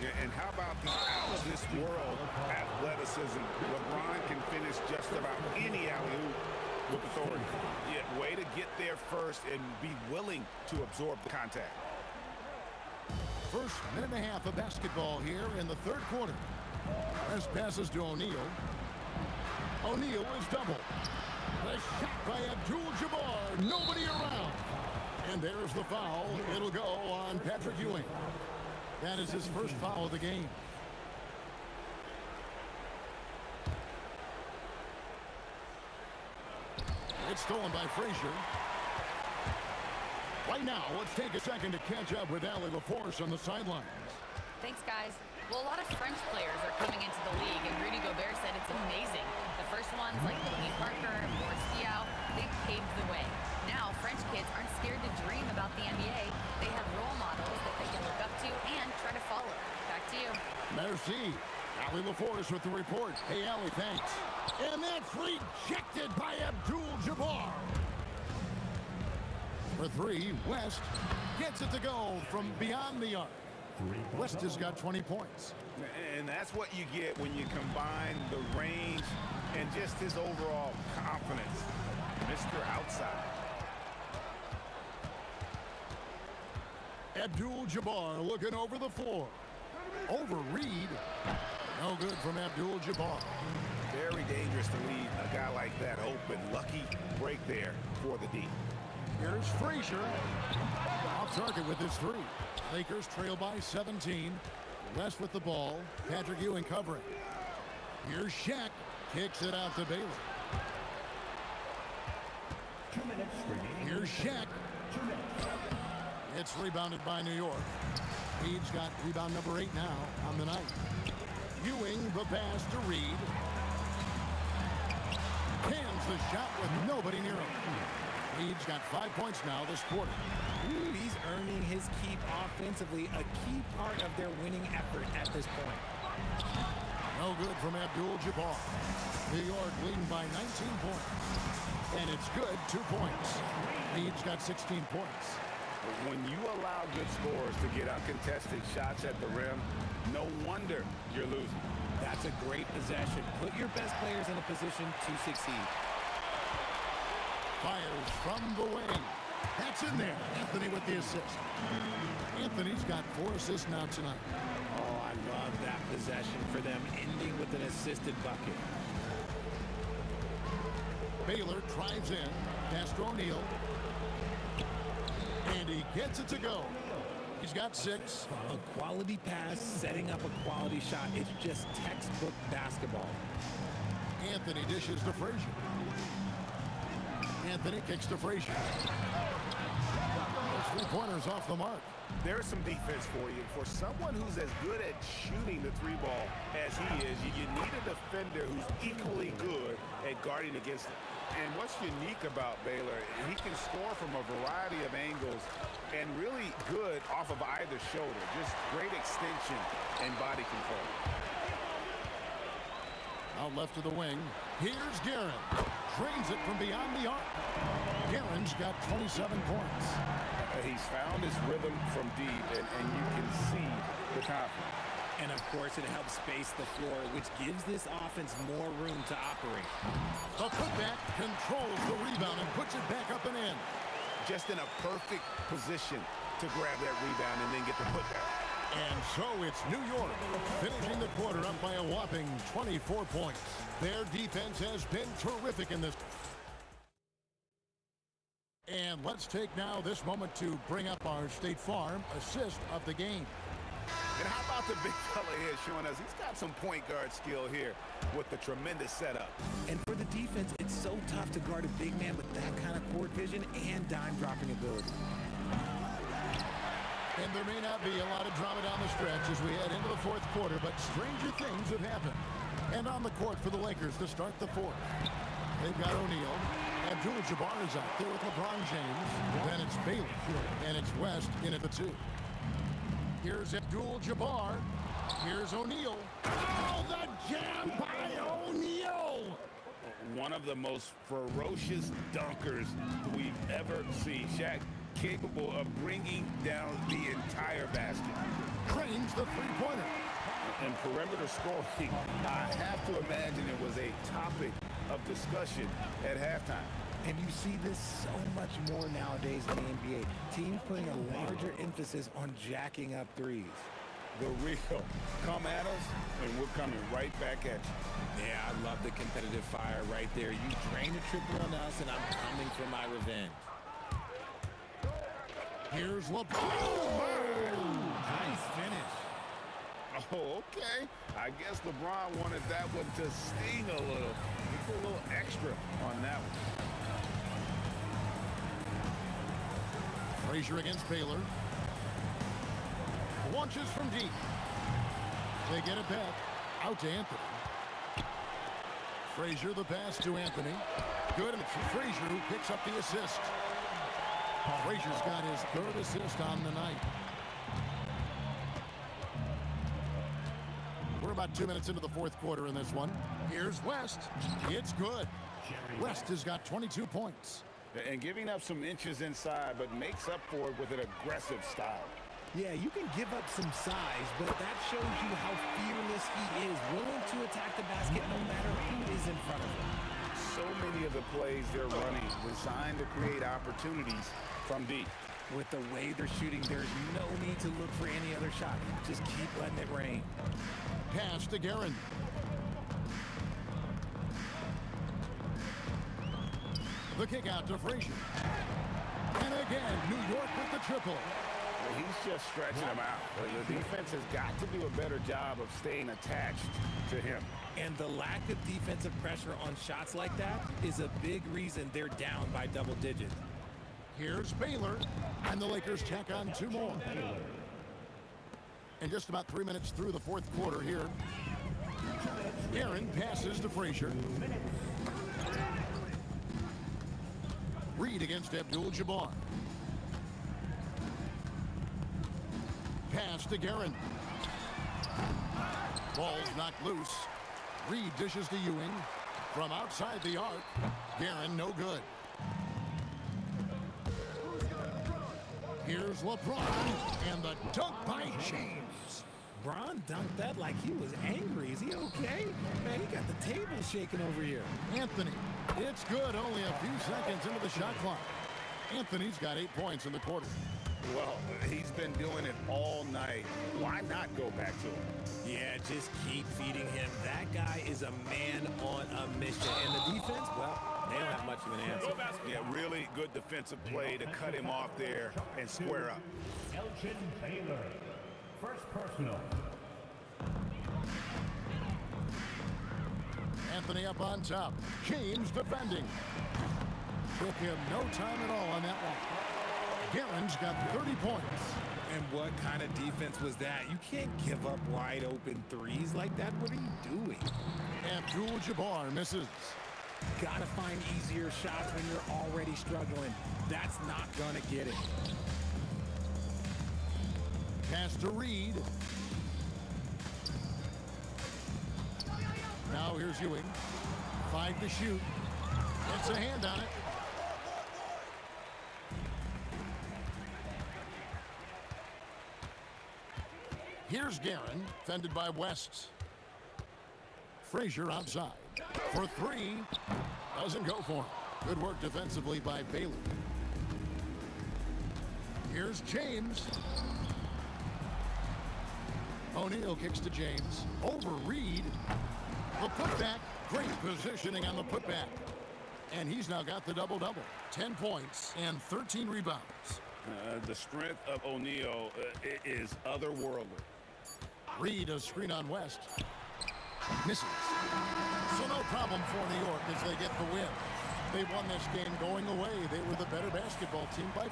Yeah, and how about the out of this world athleticism? LeBron can finish just about any alley-oop with authority. Yeah, way to get there first and be willing to absorb the contact. First minute and a half of basketball here in the third quarter. As passes to O'Neal. O'Neal is double. The shot by Abdul-Jabbar. Nobody around. And there's the foul. It'll go on Patrick Ewing. That is his first foul of the game. It's stolen by Frazier. Right now, let's take a second to catch up with Allie LaForce on the sidelines. Thanks, guys. Well, a lot of French players are coming into the league, and Rudy Gobert said it's amazing. The first ones, like Tony Parker and Boris Diaw, they paved the way. Now, French kids aren't scared to dream about the NBA. They have role models that they can look up to and try to follow. Back to you. Merci. Allie LaForce with the report. Hey, Allie, thanks. And that's rejected by Abdul-Jabbar. For three, West gets it to go from beyond the arc. West has got 20 points. And that's what you get when you combine the range and just his overall confidence. Mr. Outside. Abdul-Jabbar looking over the floor. Over Reed. No good from Abdul-Jabbar. Very dangerous to leave a guy like that open. Lucky break there for the D. Here's Frazier. Off target with his three. Lakers trail by 17. West with the ball. Patrick Ewing covering. Here's Shaq. Kicks it out to Baylor. 2 minutes remaining. Here's Shaq. 2 minutes. It's rebounded by New York. Reed's got rebound number 8 now on the night. Ewing the pass to Reed. Cans the shot with nobody near him. Reed's got 5 points now this quarter. Ooh, he's earning his keep offensively, a key part of their winning effort at this point. No good from Abdul-Jabbar. New York leading by 19 points. And it's good, 2 points. Reed's got 16 points. When you allow good scores to get uncontested shots at the rim, no wonder you're losing. That's a great possession. Put your best players in a position to succeed. Fires from the wing. That's in there. Anthony with the assist. Anthony's got 4 assists now tonight. Oh, I love that possession for them, ending with an assisted bucket. Baylor drives in. Pass to O'Neal. And he gets it to go. He's got 6. A quality pass, setting up a quality shot. It's just textbook basketball. Anthony dishes to Frazier. Anthony kicks to Frazier. Those 3-pointers off the mark. There's some defense for you. For someone who's as good at shooting the 3 ball as he is, you need a defender who's equally good at guarding against it. And what's unique about Baylor, he can score from a variety of angles and really good off of either shoulder. Just great extension and body control. Out left to the wing. Here's Guerin. Drains it from beyond the arc. Guerin's got 27 points. He's found his rhythm from deep, and you can see the confidence. And, of course, it helps space the floor, which gives this offense more room to operate. The putback controls the rebound and puts it back up and in. Just in a perfect position to grab that rebound and then get the putback. And so it's New York finishing the quarter up by a whopping 24 points. Their defense has been terrific in this. And let's take now this moment to bring up our State Farm assist of the game. And how about the big fella here showing us he's got some point guard skill here with the tremendous setup. And for the defense, it's so tough to guard a big man with that kind of court vision and dime dropping ability. And there may not be a lot of drama down the stretch as we head into the 4th quarter, but stranger things have happened. And on the court for the Lakers to start the 4th. They've got O'Neal. Abdul-Jabbar is out there with LeBron James. Then it's Baylor. And it's West in at the 2. Here's Abdul-Jabbar. Here's O'Neal. Oh, the jam by O'Neal! One of the most ferocious dunkers we've ever seen. Shaq capable of bringing down the entire basket. Cranes the 3-pointer. And perimeter scoring, I have to imagine it was a topic of discussion at halftime. And you see this so much more nowadays in the NBA. Teams putting a larger emphasis on jacking up threes. The real. Come at us, and we're coming right back at you. Yeah, I love the competitive fire right there. You drain a triple on us, and I'm coming for my revenge. Here's LeBron. Nice finish. Oh, okay. I guess LeBron wanted that one to sting a little. He put a little extra on that one. Frazier against Baylor. Launches from deep. They get it back. Out to Anthony. Frazier the pass to Anthony. Good. And it's Frazier who picks up the assist. Frazier's got his 3rd assist on the night. We're about 2 minutes into the 4th quarter in this one. Here's West. It's good. West has got 22 points. And giving up some inches inside, but makes up for it with an aggressive style. Yeah, you can give up some size, but that shows you how fearless he is, willing to attack the basket no matter who is in front of him. So many of the plays they're running designed to create opportunities from deep. With the way they're shooting, there's no need to look for any other shot. Just keep letting it rain. Pass to Guerin. The kick out to Frazier. And again, New York with the triple. He's just stretching him out. The defense has got to do a better job of staying attached to him. And the lack of defensive pressure on shots like that is a big reason they're down by double digits. Here's Baylor, and the Lakers tack on 2 more. And just about 3 minutes through the fourth quarter here. Aaron passes to Frazier. Reed against Abdul-Jabbar. Pass to Guerin. Ball's knocked loose. Reed dishes to Ewing. From outside the arc, Guerin no good. Here's LeBron, and the dunk by James. Bron dunked that like he was angry. Is he okay? Man, he got the table shaking over here. Anthony, it's good, only a few seconds into the shot clock. Anthony's got 8 points in the quarter. Well, he's been doing it all night. Why not go back to him? Yeah, just keep feeding him. That guy is a man on a mission. And the defense, well, they don't have much of an answer. Yeah, really good defensive play to cut him off there and square up. Elgin Baylor. First personal. Anthony up on top. James defending. Took him no time at all on that one. Guerin's got 30 points. And what kind of defense was that? You can't give up wide open threes like that. What are you doing? Abdul-Jabbar misses. Gotta find easier shots when you're already struggling. That's not gonna get it. Pass to Reed. Now here's Ewing. 5 to shoot. Gets a hand on it. Here's Guerin, fended by West. Frazier outside. For 3. Doesn't go for him. Good work defensively by Baylor. Here's James. O'Neal kicks to James. Over Reed. The putback. Great positioning on the putback. And he's now got the double-double. 10 points and 13 rebounds. The strength of O'Neal is otherworldly. Reed, a screen on West. Misses. So no problem for New York as they get the win. They won this game going away. They were the better basketball team by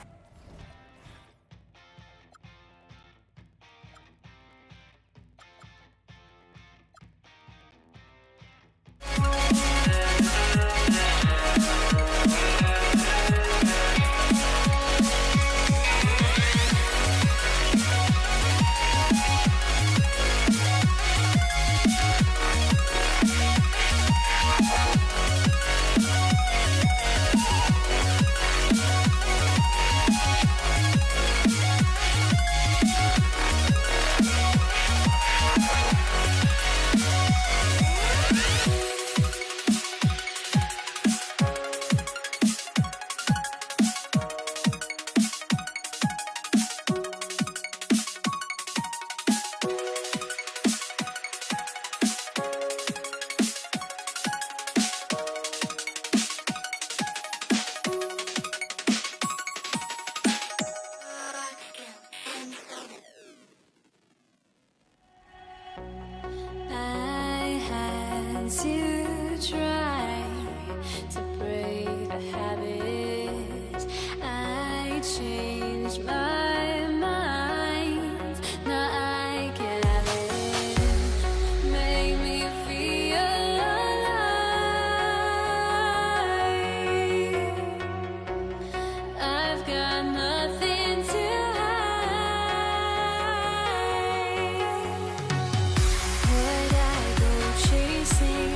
Would I go chasing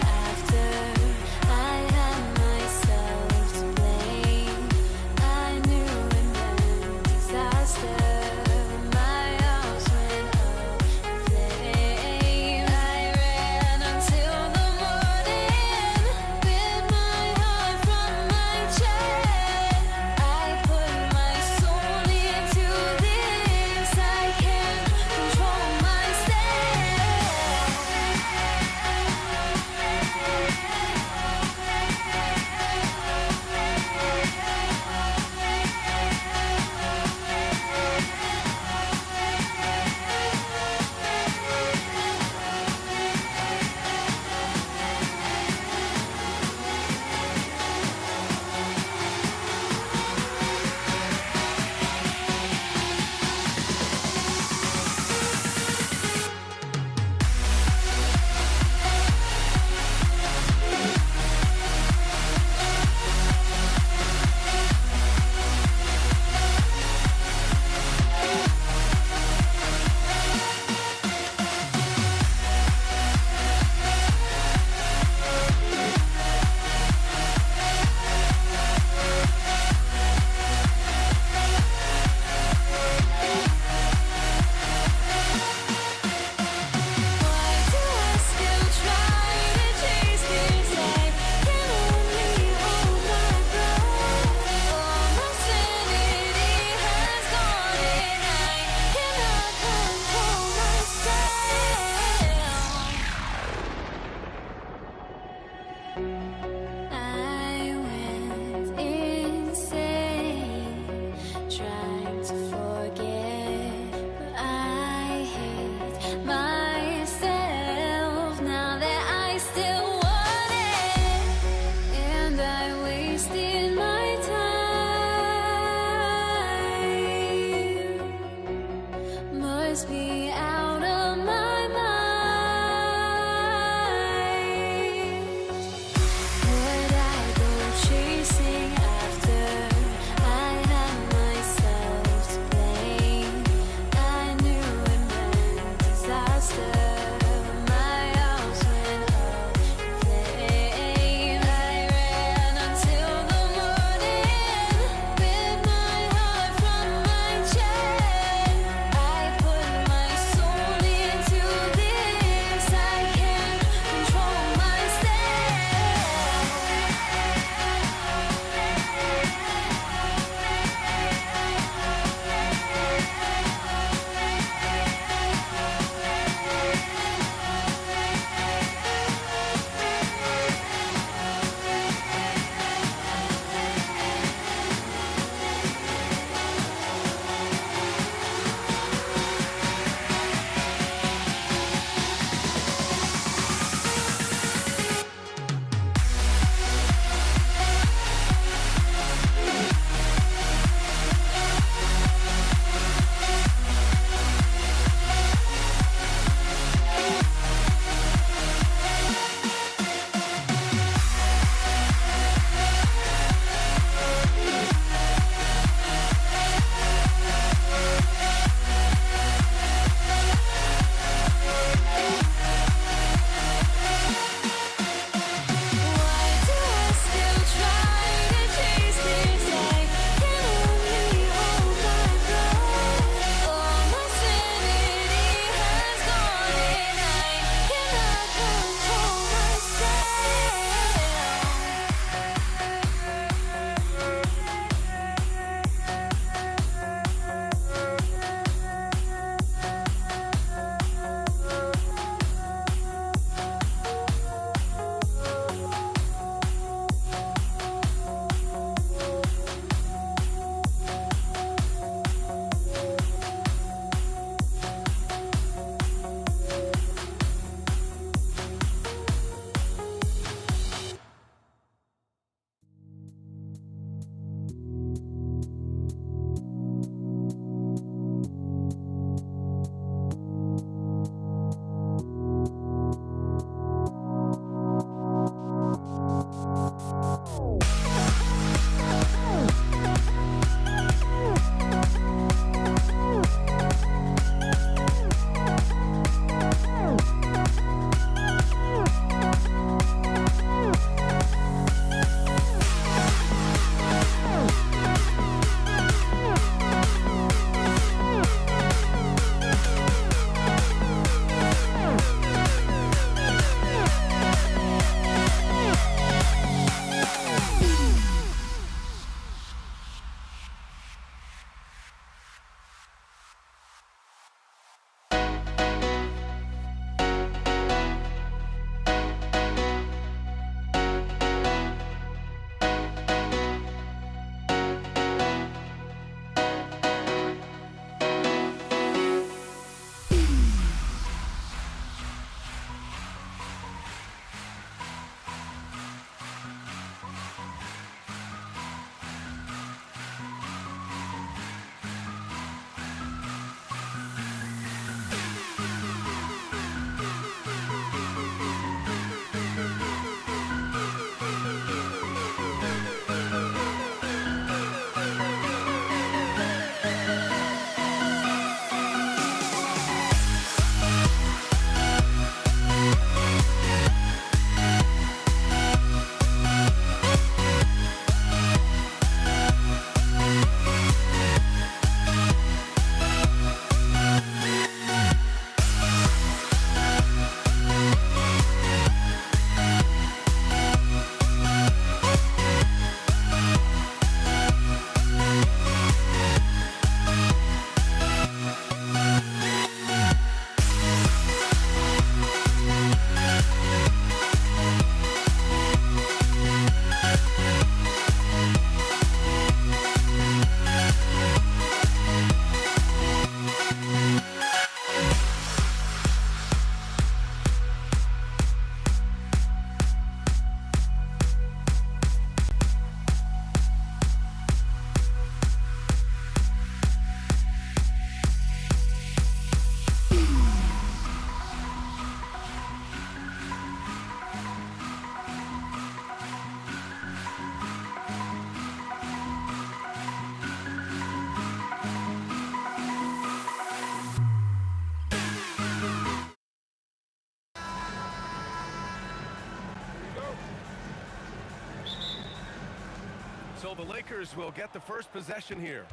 So the Lakers will get the first possession here.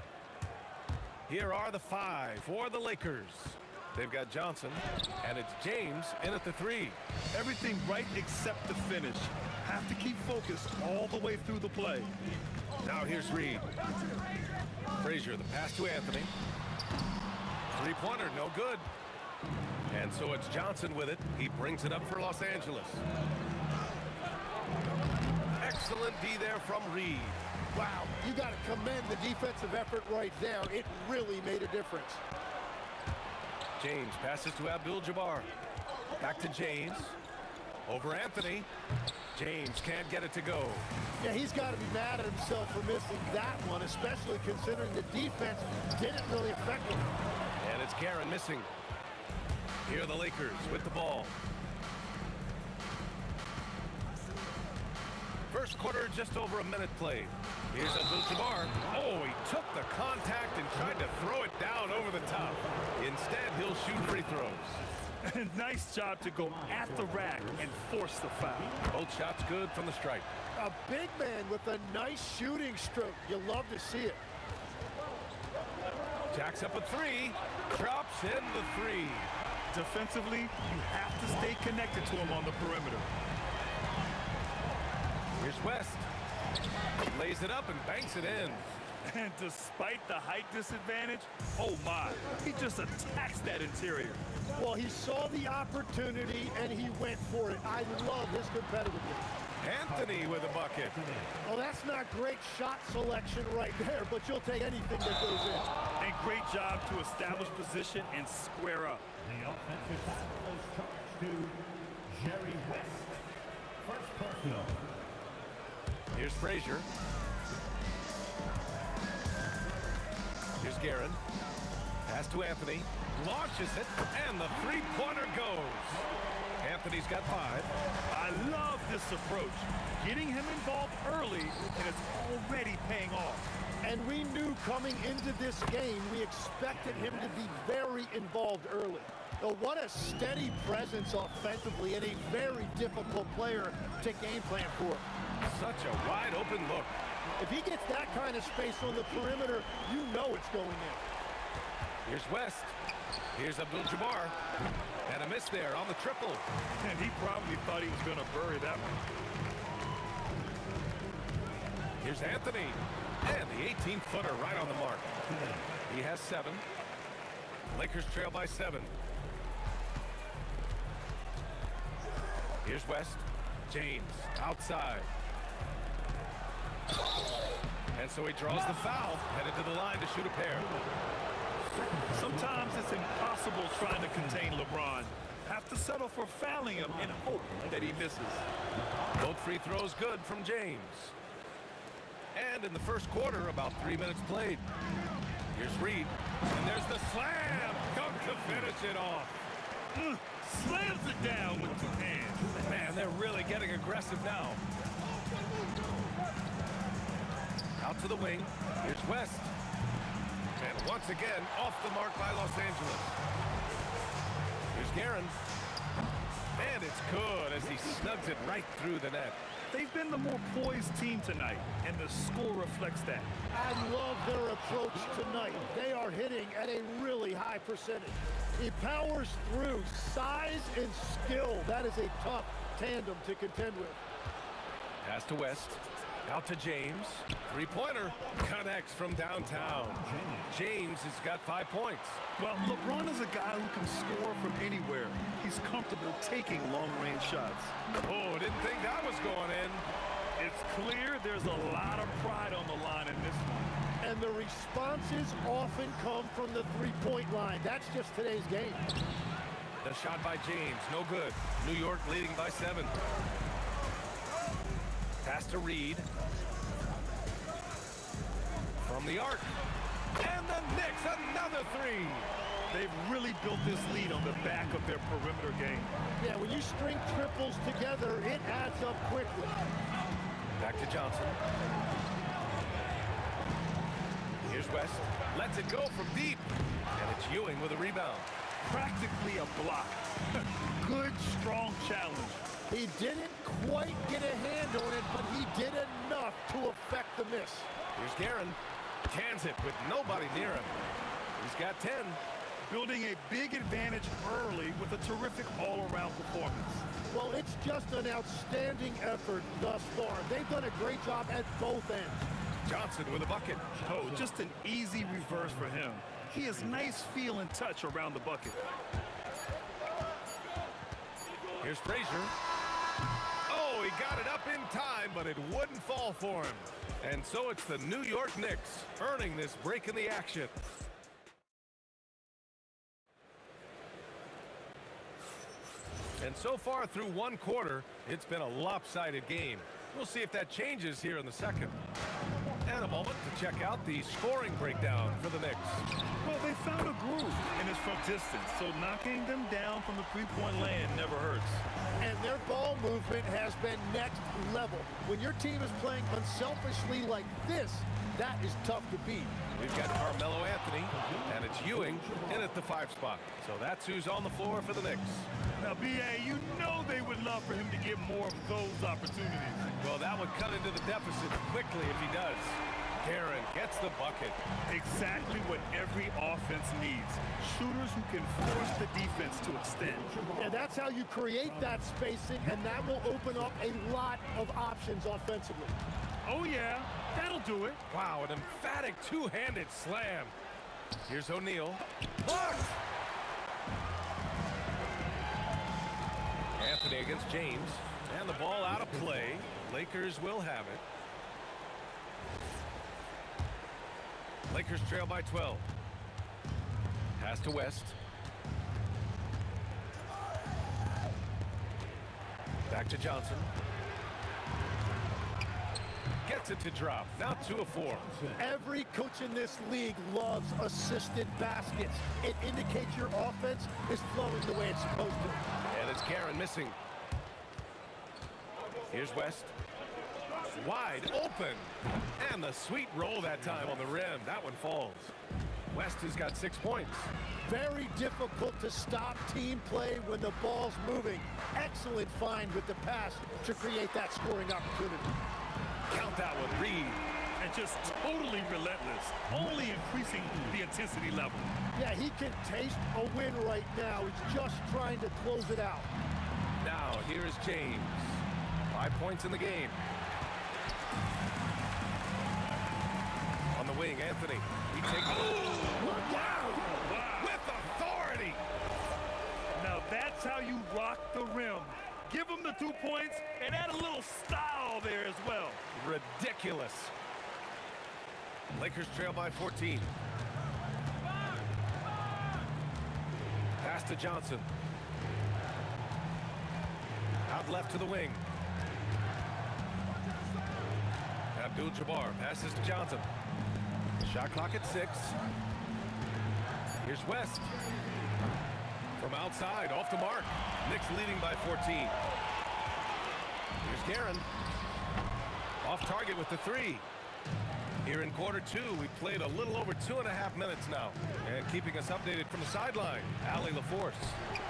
Here are the 5 for the Lakers. They've got Johnson, and it's James in at the 3. Everything right except the finish. Have to keep focused all the way through the play. Now here's Reed. Frazier, the pass to Anthony. Three-pointer, no good. And so it's Johnson with it. He brings it up for Los Angeles. Excellent D there from Reed. Wow, you got to commend the defensive effort right there. It really made a difference. James passes to Abdul-Jabbar. Back to James. Over Anthony. James can't get it to go. Yeah, he's got to be mad at himself for missing that one, especially considering the defense didn't really affect him. And it's Guerin missing. Here are the Lakers with the ball. First quarter, just over a minute played. Here's Abdul-Jabbar. Oh, he took the contact and tried to throw it down over the top. Instead, he'll shoot free throws. Nice job to go at the rack and force the foul. Both shots good from the stripe. A big man with a nice shooting stroke. You love to see it. Jacks up a 3. Drops in the 3. Defensively, you have to stay connected to him on the perimeter. Here's West. He lays it up and banks it in. And despite the height disadvantage, oh my, he just attacks that interior. Well, he saw the opportunity and he went for it. I love his competitiveness. Anthony with a bucket. Oh, that's not great shot selection right there, but you'll take anything that goes in. And great job to establish position and square up. The offensive foul is charged to Jerry West. First personal. Here's Frazier. Here's Guerin. Pass to Anthony. Launches it, and the three-pointer goes. Anthony's got 5. I love this approach. Getting him involved early, and it's already paying off. And we knew coming into this game, we expected him to be very involved early. So what a steady presence offensively and a very difficult player to game plan for. Such a wide-open look. If he gets that kind of space on the perimeter, you know it's going in. Here's West. Here's Abdul-Jabbar. And a miss there on the triple. And he probably thought he was going to bury that one. Here's Anthony. And the 18-footer right on the mark. He has 7. Lakers trail by 7. Here's West. James outside. And so he draws the foul, headed to the line to shoot a pair. Sometimes it's impossible trying to contain LeBron. Have to settle for fouling him and hope that he misses. Both free throws good from James. And in the first quarter, about 3 minutes played. Here's Reed. And there's the slam. Come to finish it off. Slams it down with 2 hands. Man, they're really getting aggressive now. Out to the wing. Here's West. And once again, off the mark by Los Angeles. Here's Guerin. And it's good as he snugs it right through the net. They've been the more poised team tonight, and the score reflects that. I love their approach tonight. They are hitting at a really high percentage. He powers through. Size and skill. That is a tough tandem to contend with. Pass to West. Out to James. Three-pointer. Connects from downtown. James has got 5 points. Well, LeBron is a guy who can score from anywhere. He's comfortable taking long-range shots. Oh, didn't think that was going in. It's clear there's a lot of pride on the line in this one. And the responses often come from the three-point line. That's just today's game. The shot by James, no good. New York leading by 7. Pass to Reed. From the arc. And the Knicks, another 3. They've really built this lead on the back of their perimeter game. Yeah, when you string triples together, it adds up quickly. Back to Johnson. Here's West. Lets it go from deep. And it's Ewing with a rebound. Practically a block. Good, strong challenge. He didn't quite get a hand on it, but he did enough to affect the miss. Here's Guerin. Cans it with nobody near him. He's got 10. Building a big advantage early with a terrific all-around performance. Well, it's just an outstanding effort thus far. They've done a great job at both ends. Johnson with a bucket. Oh, just an easy reverse for him. He has nice feel and touch around the bucket. Here's Frazier. Oh, he got it up in time, but it wouldn't fall for him. And so it's the New York Knicks earning this break in the action. And so far through one quarter, it's been a lopsided game. We'll see if that changes here in the second. And a moment to check out the scoring breakdown for the Knicks. Well, they found a groove in his from distance, so knocking them down from the three-point land never hurts. And their ball movement has been next level. When your team is playing unselfishly like this, that is tough to beat. We've got Carmelo Anthony, and it's Ewing in at the 5 spot. So that's who's on the floor for the Knicks. Now, B.A., you know they would love for him to get more of those opportunities. Well, that would cut into the deficit quickly if he does. Guerin gets the bucket. Exactly what every offense needs. Shooters who can force the defense to extend. And that's how you create that spacing, and that will open up a lot of options offensively. Oh, yeah, that'll do it. Wow, an emphatic two-handed slam. Here's O'Neal. Blocked! Anthony against James. And the ball out of play. Lakers will have it. Lakers trail by 12. Pass to West. Back to Johnson. Gets it to drop. Now 2 of 4. Every coach in this league loves assisted baskets. It indicates your offense is flowing the way it's supposed to. And it's Guerin missing. Here's West. Wide open. And the sweet roll that time on the rim. That one falls. West has got 6 points. Very difficult to stop team play when the ball's moving. Excellent find with the pass to create that scoring opportunity. Count that one, Reed. And just totally relentless, only increasing the intensity level. Yeah, he can taste a win right now. He's just trying to close it out. Now, here is James. 5 points in the game. On the wing, Anthony. He takes... Wow! With authority! Now that's how you rock the rim. Give him the 2 points and add a little style there as well. Ridiculous. Lakers trail by 14. Pass to Johnson. Out left to the wing. Abdul-Jabbar passes to Johnson. Shot clock at 6. Here's West. From outside, off the mark. Knicks leading by 14. Here's Guerin. Off target with the 3. Here in quarter 2, we've played a little over 2.5 minutes now. And keeping us updated from the sideline, Allie LaForce.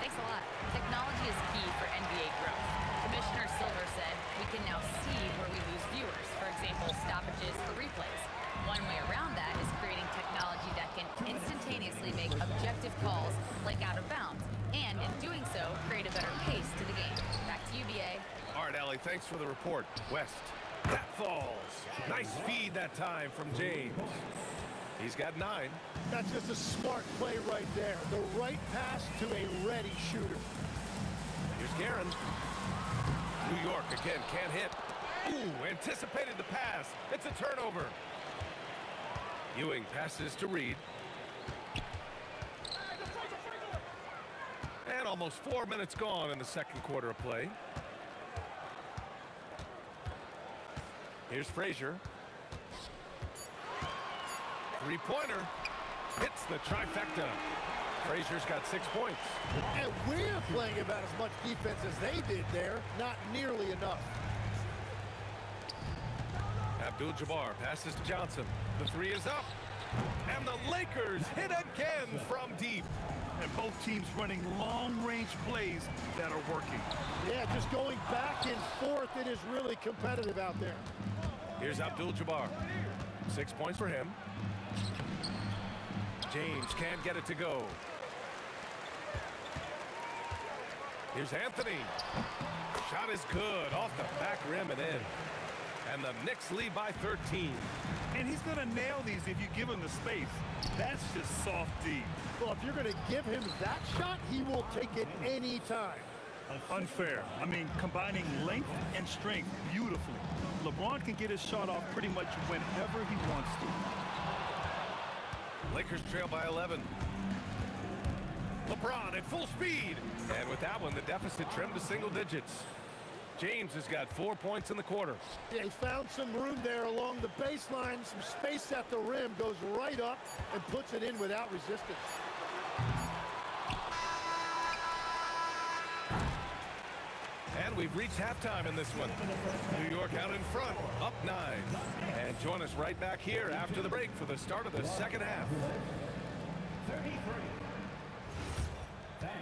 Thanks a lot. Technology is key for NBA growth. Commissioner Silver said we can now see where we lose viewers. For example, stoppages for replays. One way around that is creating technology that can instantaneously make objective calls like out of bounds. And in doing so, create a better pace to the game. Back to you, BA. All right, Allie, thanks for the report. West. That falls. Nice feed that time from James. He's got 9. That's just a smart play right there. The right pass to a ready shooter. Here's Guerin. New York again can't hit. Ooh, anticipated the pass. It's a turnover. Ewing passes to Reed. And almost 4 minutes gone in the second quarter of play. Here's Frazier. Three-pointer. Hits the trifecta. Frazier's got 6 points. And we're playing about as much defense as they did there. Not nearly enough. Abdul-Jabbar passes to Johnson. The 3 is up. And the Lakers hit again from deep. And both teams running long-range plays that are working. Yeah, just going back and forth. It is really competitive out there. Here's Abdul-Jabbar. 6 points for him. James can't get it to go. Here's Anthony. Shot is good. Off the back rim and in. And the Knicks lead by 13. And he's going to nail these if you give him the space. That's just soft D. Well, if you're going to give him that shot, he will take it any time. Unfair. I mean, combining length and strength beautifully. LeBron can get his shot off pretty much whenever he wants to. Lakers trail by 11. LeBron at full speed. And with that one, the deficit trimmed to single digits. James has got 4 points in the quarter. Yeah, he found some room there along the baseline, some space at the rim, goes right up and puts it in without resistance. And we've reached halftime in this one. New York out in front, up 9. And join us right back here after the break for the start of the second half. 33. Fans,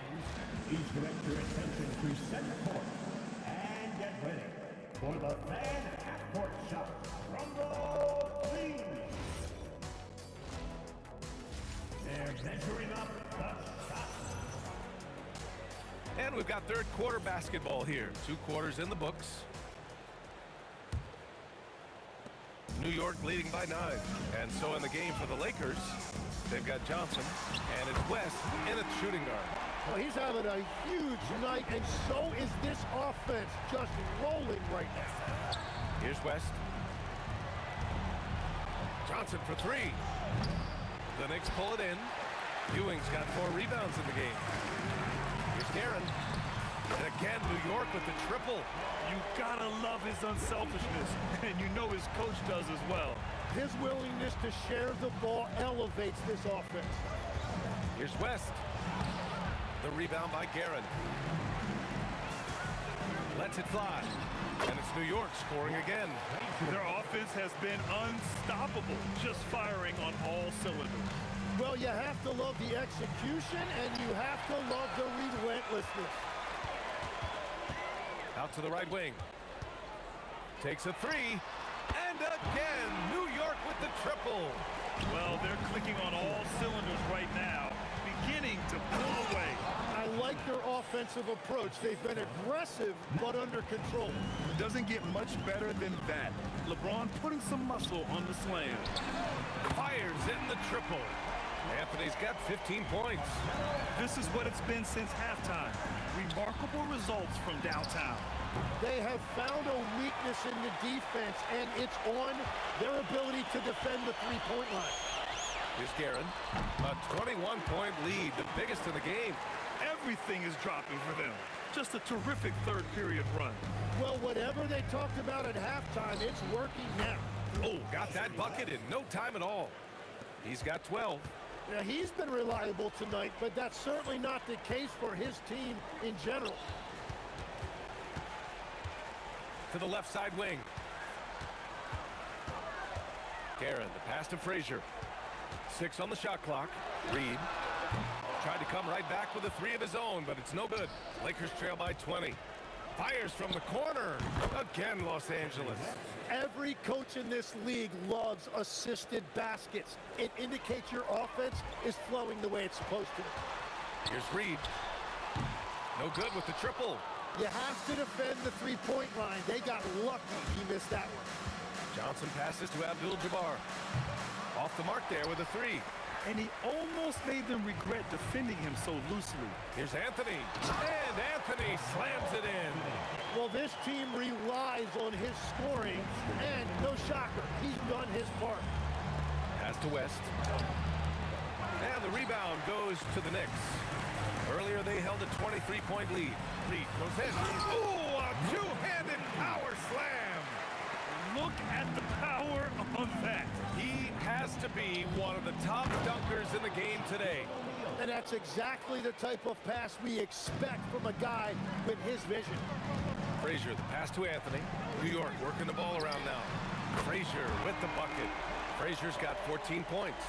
please direct your attention to center court and get ready for the fan half-court shot. Rumble, please. They're measuring up the shot. And we've got third quarter basketball here. 2 quarters in the books. New York leading by 9. And so in the game for the Lakers, they've got Johnson, and it's West in at shooting guard. Well, he's having a huge night, and so is this offense, just rolling right now. Here's West. Johnson for 3. The Knicks pull it in. Ewing's got 4 rebounds in the game. Here's Guerin. And again, New York with the triple. You gotta love his unselfishness, and you know his coach does as well. His willingness to share the ball elevates this offense. Here's West. The rebound by Guerin. Lets it fly. And it's New York scoring again. Their offense has been unstoppable, just firing on all cylinders. Well, you have to love the execution, and you have to love the relentlessness. Out to the right wing. Takes a 3. And again, New York with the triple. Well, they're clicking on all cylinders right now, beginning to pull away. I like their offensive approach. They've been aggressive, but under control. It doesn't get much better than that. LeBron putting some muscle on the slam. Fires in the triple. Anthony's got 15 points. This is what it's been since halftime. Remarkable results from downtown. They have found a weakness in the defense, and it's on their ability to defend the three-point line. Here's Guerin. A 21-point lead, the biggest in the game. Everything is dropping for them. Just a terrific third period run. Well, whatever they talked about at halftime, it's working now. Oh, got that bucket in no time at all. He's got 12. Now, he's been reliable tonight, but that's certainly not the case for his team in general. To the left side wing. Guerin, the pass to Frazier. 6 on the shot clock. Reed tried to come right back with a 3 of his own, but it's no good. Lakers trail by 20. Fires from the corner. Again, Los Angeles. Every coach in this league loves assisted baskets. It indicates your offense is flowing the way it's supposed to. Here's Reed. No good with the triple. You have to defend the three-point line. They got lucky he missed that one. Johnson passes to Abdul-Jabbar. Off the mark there with a 3. And he almost made them regret defending him so loosely. Here's Anthony. And Anthony slams it in. Well, this team relies on his scoring, and no shocker, he's done his part. Pass to West. And the rebound goes to the Knicks. Earlier, they held a 23-point lead. Reed goes in. Ooh, a two-handed power slam. Look at the power on that. He has to be one of the top dunkers in the game today. And that's exactly the type of pass we expect from a guy with his vision. Frazier, the pass to Anthony. New York working the ball around now. Frazier with the bucket. Frazier's got 14 points.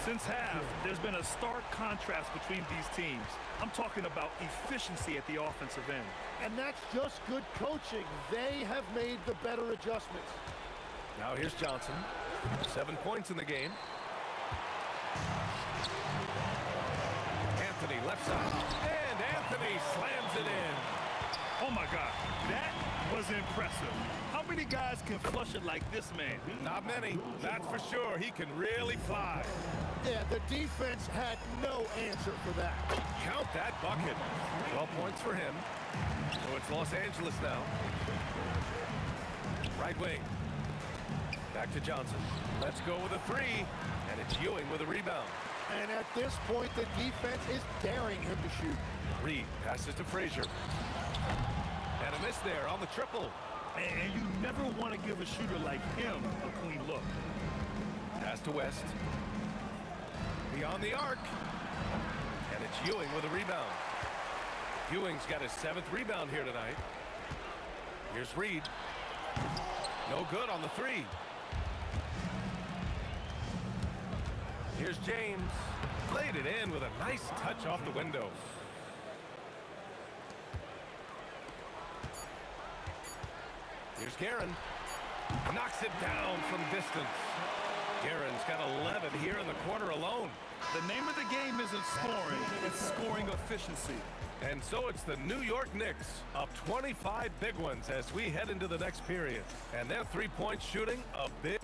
Since half, there's been a stark contrast between these teams. I'm talking about efficiency at the offensive end. And that's just good coaching. They have made the better adjustments. Now here's Johnson. 7 points in the game. Anthony left side. And Anthony slams it in. Oh my God, that was impressive. How many guys can flush it like this man? Not many, that's for sure. He can really fly. Yeah, the defense had no answer for that. Count that bucket. 12 points for him. So it's Los Angeles now. Right wing. Back to Johnson. Let's go with a three. And it's Ewing with a rebound. And at this point, the defense is daring him to shoot. Reed passes to Frazier. And a miss there on the triple. And you never want to give a shooter like him a clean look. Pass to West. Beyond the arc. And it's Ewing with a rebound. Ewing's got his 7th rebound here tonight. Here's Reed. No good on the three. Here's James. Laid it in with a nice touch off the window. Here's Guerin. Knocks it down from distance. Guerin's got 11 here in the quarter alone. The name of the game isn't scoring, it's scoring efficiency. And so it's the New York Knicks up 25 big ones as we head into the next period. And their three-point shooting a bit.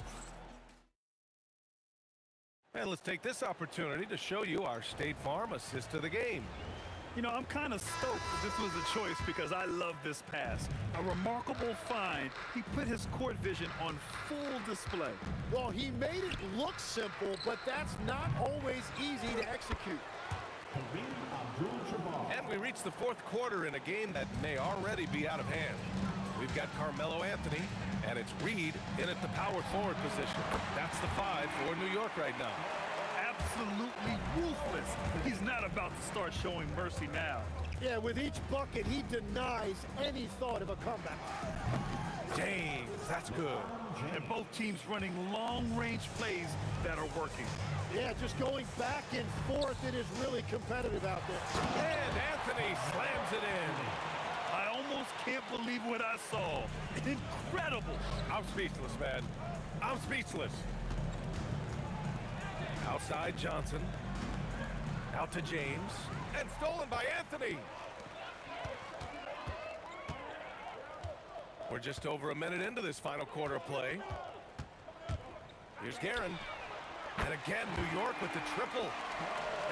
And let's take this opportunity to show you our State Farm assist of the game. You know, I'm kind of stoked that this was a choice because I love this pass. A remarkable find. He put his court vision on full display. Well, he made it look simple, but that's not always easy to execute. And we reach the fourth quarter in a game that may already be out of hand. We've got Carmelo Anthony, and it's Reed in at the power forward position. That's the 5 for New York right now. Absolutely ruthless. He's not about to start showing mercy now. Yeah, with each bucket, he denies any thought of a comeback. James, that's good. And both teams running long-range plays that are working. Yeah, just going back and forth, it is really competitive out there. And Anthony slams it in. I almost can't believe what I saw. Incredible. I'm speechless, man. I'm speechless. Outside Johnson. Out to James. And stolen by Anthony. We're just over a minute into this final quarter of play. Here's Guerin. And again, New York with the triple.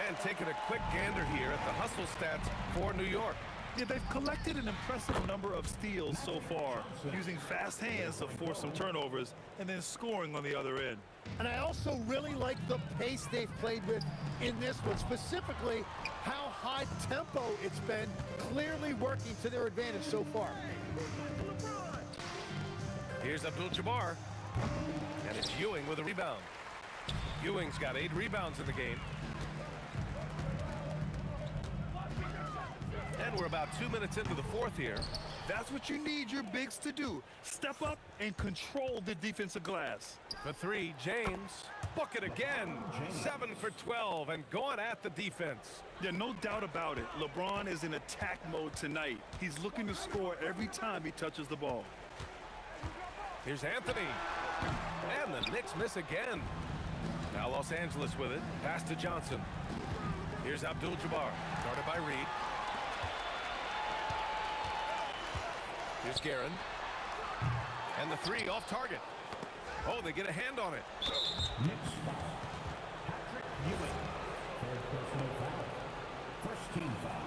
And taking a quick gander here at the hustle stats for New York. Yeah, they've collected an impressive number of steals so far, using fast hands to force some turnovers and then scoring on the other end. And I also really like the pace they've played with in this one, specifically how high tempo it's been, clearly working to their advantage so far. Here's Abdul-Jabbar. And it's Ewing with a rebound. Ewing's got 8 rebounds in the game. And we're about 2 minutes into the fourth here. That's what you need your bigs to do. Step up and control the defensive glass. For 3, James. Bucket again. 7 for 12 and going at the defense. Yeah, no doubt about it. LeBron is in attack mode tonight. He's looking to score every time he touches the ball. Here's Anthony. And the Knicks miss again. Now Los Angeles with it. Pass to Johnson. Here's Abdul-Jabbar. Guarded by Reed. Here's Guerin. And the 3 off target. Oh, they get a hand on it. Next spot, Patrick Ewing. Third personal foul. First team foul.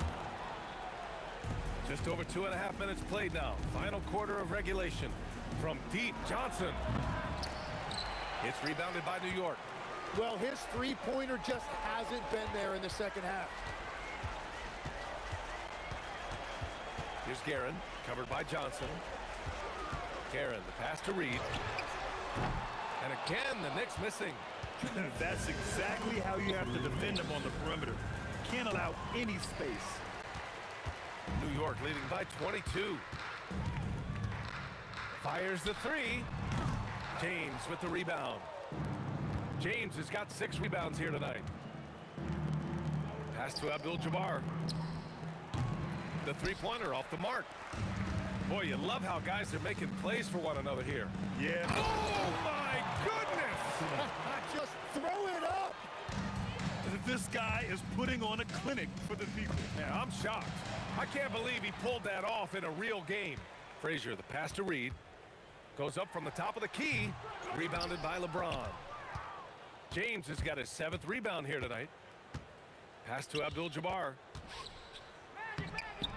Just over 2.5 minutes played now. Final quarter of regulation. From deep, Johnson. It's rebounded by New York. Well, his three-pointer just hasn't been there in the second half. Here's Guerin, covered by Johnson. Guerin, the pass to Reed. And again, the Knicks missing. That's exactly how you have to defend them on the perimeter. Can't allow any space. New York leading by 22. Fires the 3. James with the rebound. James has got 6 rebounds here tonight. Pass to Abdul-Jabbar. The three-pointer off the mark. Boy, you love how guys are making plays for one another here. Yeah. Oh, my goodness! Just throw it up. This guy is putting on a clinic for the people. Yeah, I'm shocked. I can't believe he pulled that off in a real game. Frazier, the pass to Reed. Goes up from the top of the key. Rebounded by LeBron. James has got his 7th rebound here tonight. Pass to Abdul-Jabbar.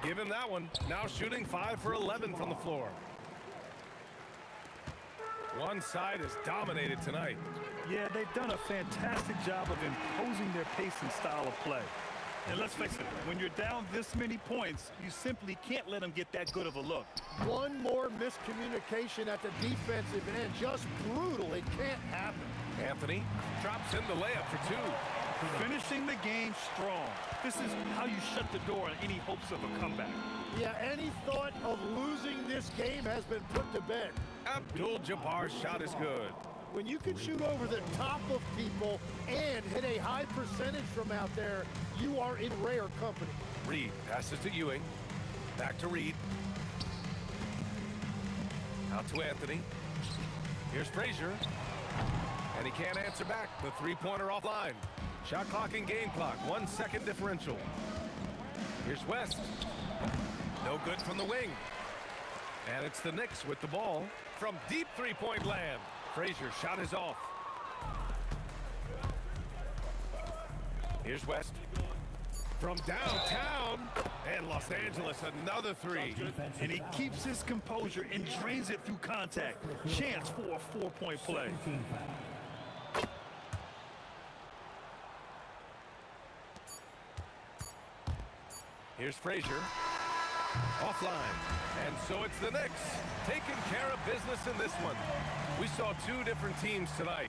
Give him that one. Now shooting 5 for 11 from the floor. One side is dominated tonight. Yeah, they've done a fantastic job of imposing their pace and style of play. And let's face it, when you're down this many points, you simply can't let them get that good of a look. One more miscommunication at the defensive end. Just brutal. It can't happen. Anthony drops in the layup for 2. Finishing the game strong. This is how you shut the door on any hopes of a comeback. Yeah, any thought of losing this game has been put to bed. Abdul-Jabbar's shot is good. When you can shoot over the top of people and hit a high percentage from out there, you are in rare company. Reed passes to Ewing. Back to Reed. Out to Anthony. Here's Frazier. And he can't answer back. The three-pointer offline. Shot clock and game clock. 1 second differential. Here's West. No good from the wing. And it's the Knicks with the ball from deep three-point land. Frazier shot is off. Here's West. From downtown. And Los Angeles, another 3. And he keeps his composure and drains it through contact. Chance for a 4-point play. Here's Frazier. Offline. And so it's the Knicks taking care of business in this one. We saw 2 different teams tonight.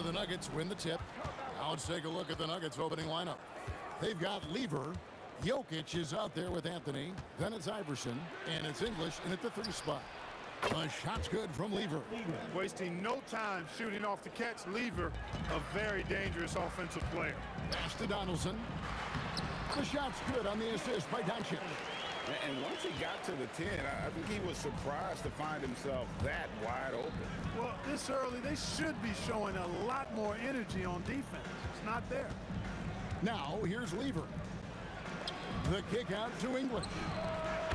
the Nuggets win the tip. Now let's take a look at the Nuggets opening lineup. They've got Lever. Jokic is out there with Anthony. Then it's Iverson. And it's English in at the 3 spot. The shot's good from Lever. Wasting no time shooting off the catch. Lever, a very dangerous offensive player. Pass to Donaldson. The shot's good on the assist by Doncic. And once he got to the 10, I think he was surprised to find himself that wide open. Well, this early, they should be showing a lot more energy on defense. It's not there. Now, here's Lever. The kick out to English.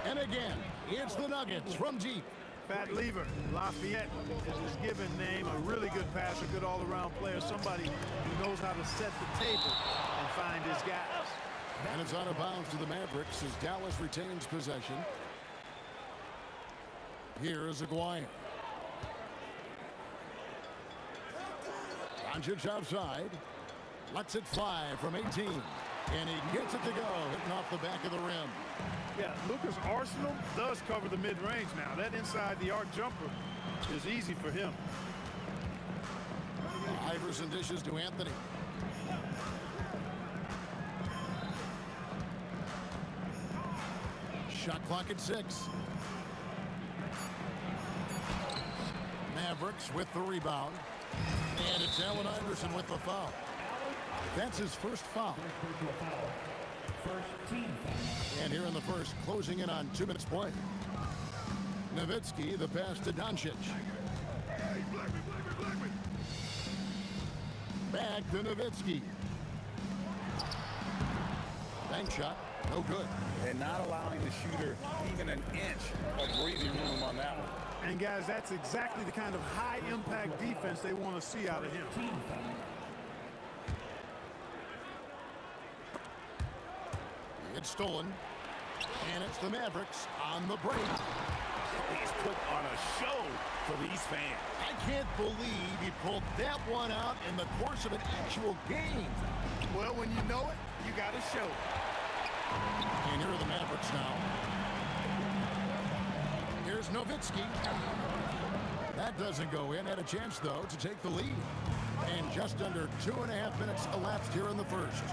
And again, it's the Nuggets from deep. Pat Lever, Lafayette is his given name. A really good passer, good all-around player. Somebody who knows how to set the table and find his guys. And it's out of bounds to the Mavericks as Dallas retains possession. Here is Aguirre. Doncic outside. Lets it fly from 18. And he gets it to go, hitting off the back of the rim. Yeah, Lucas Arsenal does cover the mid-range now. That inside the arc jumper is easy for him. Iverson dishes to Anthony. Shot clock at 6. Mavericks with the rebound. And it's Allen Iverson with the foul. That's his first foul. First team foul. And here in the first, closing in on 2 minutes play. Nowitzki, the pass to Doncic. Back to Nowitzki. Bank shot, no good. And not allowing the shooter even an inch of breathing room on that one. And guys, that's exactly the kind of high-impact defense they want to see out of him. It's stolen. And it's the Mavericks on the break. He's put on a show for these fans. I can't believe he pulled that one out in the course of an actual game. Well, when you know it, you got to show it. And here are the Mavericks now. Here's Nowitzki. That doesn't go in. Had a chance, though, to take the lead. And just under 2.5 minutes elapsed here in the first.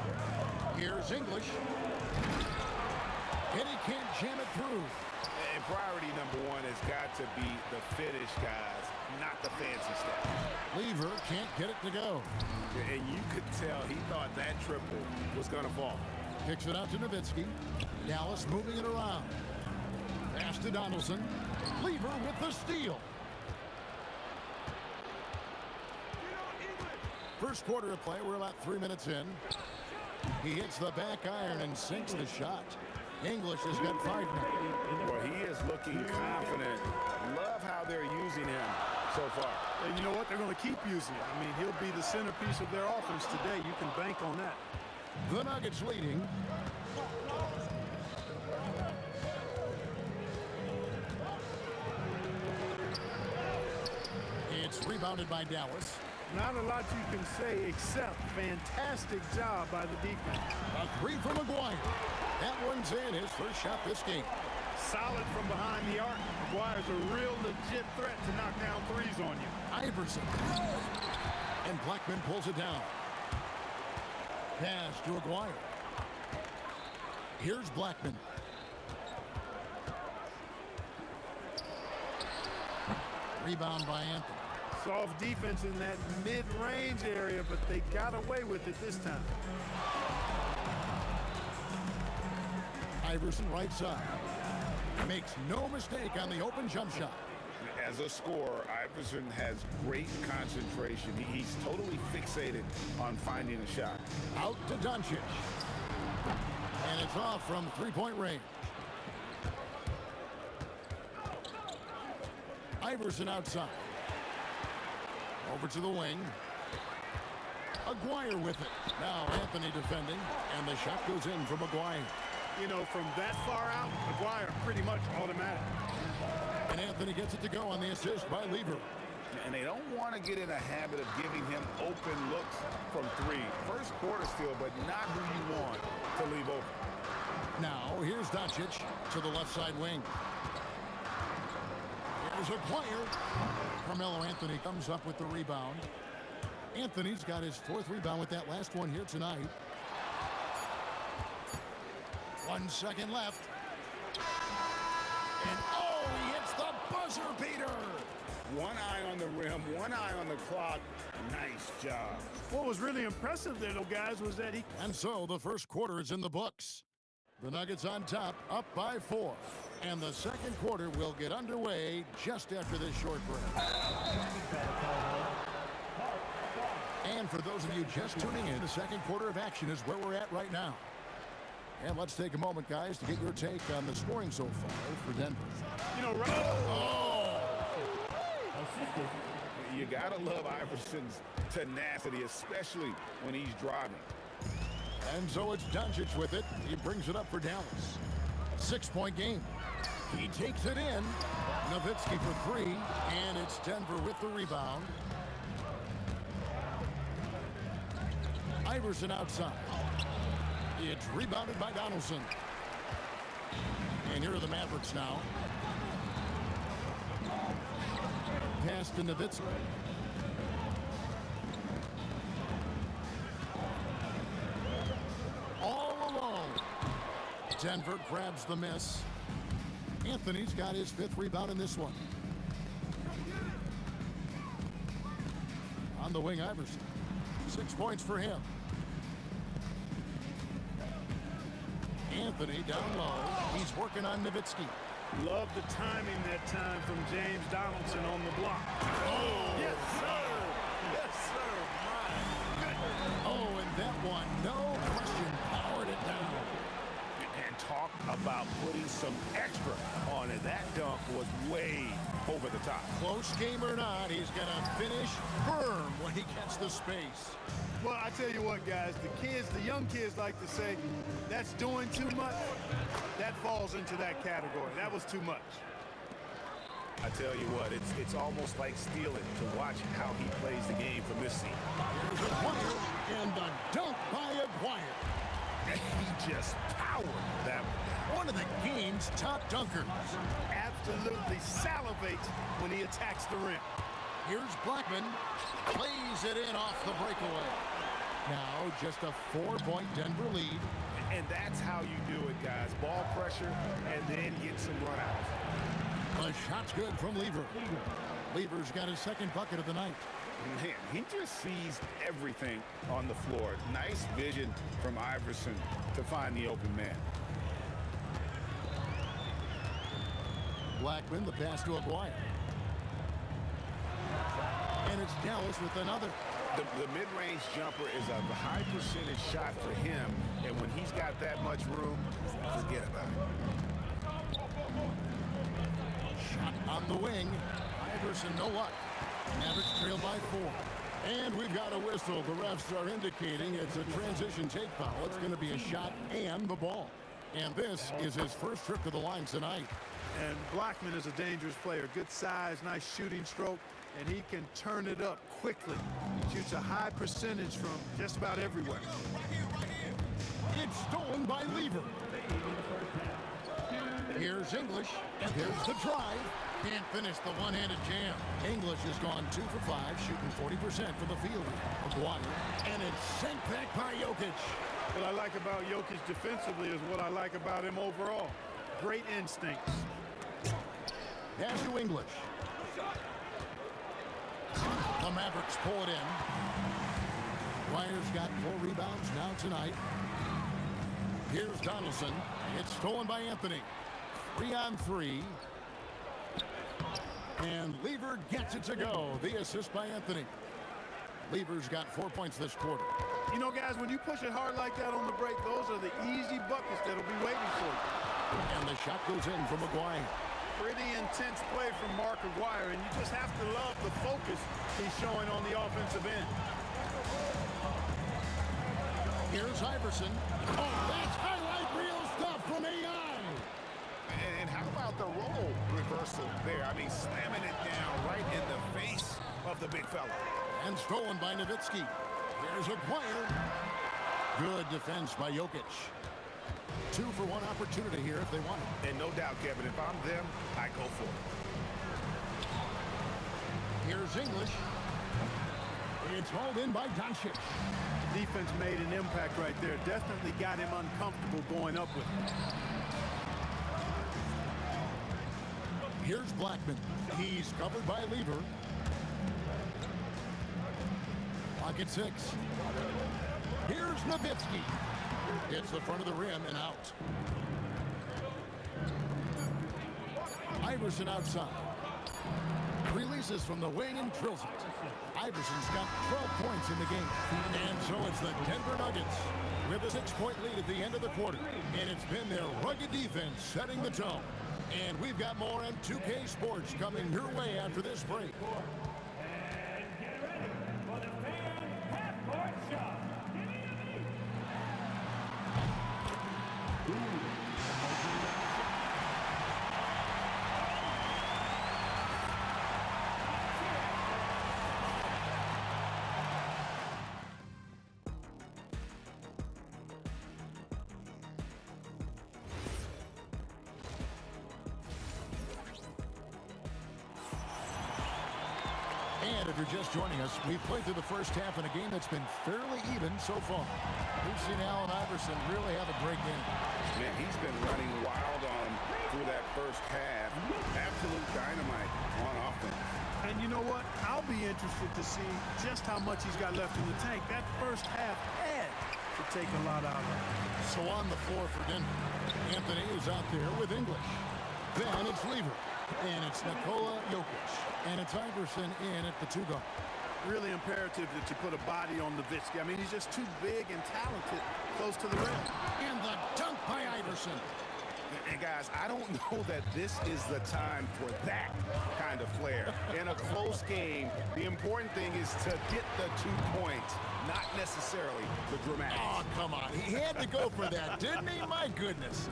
Here's English. And he can't jam it through. And priority number 1 has got to be the finish, guys, not the fancy stuff. Lever can't get it to go. And you could tell he thought that triple was going to fall. Kicks it out to Nowitzki. Dallas moving it around. Pass to Donaldson. Lever with the steal. First quarter of play, we're about 3 minutes in. He hits the back iron and sinks the shot. English has got 5 now. Well, he is looking confident. Love how they're using him so far. And you know what? They're going to keep using it. I mean, he'll be the centerpiece of their offense today. You can bank on that. The Nuggets leading. It's rebounded by Dallas. Not a lot you can say except fantastic job by the defense. A 3 from Aguirre. That one's in, his first shot this game. Solid from behind the arc. Aguirre's a real legit threat to knock down threes on you. Iverson. And Blackman pulls it down. Pass to Aguirre. Here's Blackman. Rebound by Anthony. Soft defense in that mid-range area, but they got away with it this time. Iverson right side. Makes no mistake on the open jump shot. As a scorer, Iverson has great concentration. He's totally fixated on finding a shot. Out to Doncic. And it's off from 3-point range. Iverson outside. Over to the wing. Aguirre with it. Now Anthony defending. And the shot goes in from Aguirre. You know, from that far out, Aguirre pretty much automatic. And Anthony gets it to go on the assist by Lever. And they don't want to get in a habit of giving him open looks from 3. First quarter still, but not who you want to leave open. Now here's Doncic to the left side wing. Here's Aguirre. Carmelo Anthony comes up with the rebound. Anthony's got his 4th rebound with that last one here tonight. 1 second left. And oh, he hits the buzzer beater. One eye on the rim, one eye on the clock. Nice job. What was really impressive there, though, guys, was that he... And so the first quarter is in the books. The Nuggets on top, up by 4. And the second quarter will get underway just after this short break. And for those of you just tuning in, the second quarter of action is where we're at right now. And let's take a moment, guys, to get your take on the scoring so far for Denver. You know, right... You gotta love Iverson's tenacity, especially when he's driving. And so it's Doncic with it. He brings it up for Dallas. 6-point game. He takes it in. Nowitzki for 3, and it's Denver with the rebound. Iverson outside. It's rebounded by Donaldson. And here are the Mavericks now. Pass to Nowitzki. All alone. Denver grabs the miss. Anthony's got his 5th rebound in this one. On the wing, Iverson. 6 points for him. Anthony down low. He's working on Nowitzki. Love the timing that time from James Donaldson on the block. Oh, yes, sir. Yes, sir. My goodness. Oh, and that one, no question, powered it down. And talk about putting some extra on it. That dunk was way over the top. Close game or not, he's going to finish firm when he gets the space. Well, I tell you what, guys, the young kids like to say, that's doing too much. That falls into that category. That was too much. I tell you what, it's almost like stealing to watch how he plays the game from this seat. Here's Aguirre, and the dunk by Aguirre. He just powered that one of the game's top dunkers. Absolutely salivates when he attacks the rim. Here's Blackman, plays it in off the breakaway. Now just a 4-point Denver lead. And that's how you do it, guys. Ball pressure and then get some runouts. The shot's good from Lever. Lever's got his 2nd bucket of the night. Man, he just sees everything on the floor. Nice vision from Iverson to find the open man. Blackman, the pass to Aguirre. And it's Dallas with another. The mid-range jumper is a high percentage shot for him, and when he's got that much room, forget about it. Shot on the wing. Iverson, no luck. Mavericks trail by 4. And we've got a whistle. The refs are indicating it's a transition take foul. It's going to be a shot and the ball. And this is his first trip to the line tonight. And Blackman is a dangerous player. Good size, nice shooting stroke, and he can turn it up quickly. He shoots a high percentage from just about everywhere. It's stolen by Lever. Here's English, and there's the drive. Can't finish the one-handed jam. English has gone 2 for 5, shooting 40% from the field. Aguirre, and it's sent back by Jokic. What I like about Jokic defensively is what I like about him overall. Great instincts. Pass to English. The Mavericks pull it in. Ryer's got 4 rebounds now tonight. Here's Donaldson. It's stolen by Anthony. 3-on-3. And Lever gets it to go. The assist by Anthony. Lever's got 4 points this quarter. You know, guys, when you push it hard like that on the break, those are the easy buckets that'll be waiting for you. And the shot goes in from Aguirre. Pretty intense play from Mark Aguirre, and you just have to love the focus he's showing on the offensive end. Here's Iverson. Oh, that's highlight reel stuff from AI. And how about the role reversal there? I mean, slamming it down right in the face of the big fella. And stolen by Nowitzki. Here's Aguirre. Good defense by Jokic. 2 for 1 opportunity here if they want it. And no doubt, Kevin, if I'm them, I go for it. Here's English. It's hauled in by Doncic. Defense made an impact right there. Definitely got him uncomfortable going up with it. Here's Blackman. He's covered by Lever. Pocket 6. Here's Nowitzki. Hits the front of the rim and out. Iverson outside. Releases from the wing and drills it. Iverson's got 12 points in the game. And so it's the Denver Nuggets with a 6-point lead at the end of the quarter. And it's been their rugged defense setting the tone. And we've got more on 2K Sports coming your way after this break. And get ready for the fan half-court shot. And if you're just joining us, we've played through the first half in a game that's been fairly even so far. We've seen Allen Iverson really have a great game. Man, he's been running wild on him through that first half. Absolute dynamite on offense. And you know what? I'll be interested to see just how much he's got left in the tank. That first half had to take a lot out of him. So on the floor for Denver, Anthony is out there with English. Then it's Lever. And it's Nikola Jokic. And it's Iverson in at the 2 guard. Really imperative that you put a body on Nowitzki. I mean, he's just too big and talented close to the rim. And the dunk by Iverson. And guys, I don't know that this is the time for that kind of flair. In a close game, the important thing is to get the 2 points, not necessarily the dramatics. Oh, come on. He had to go for that, didn't he? My goodness.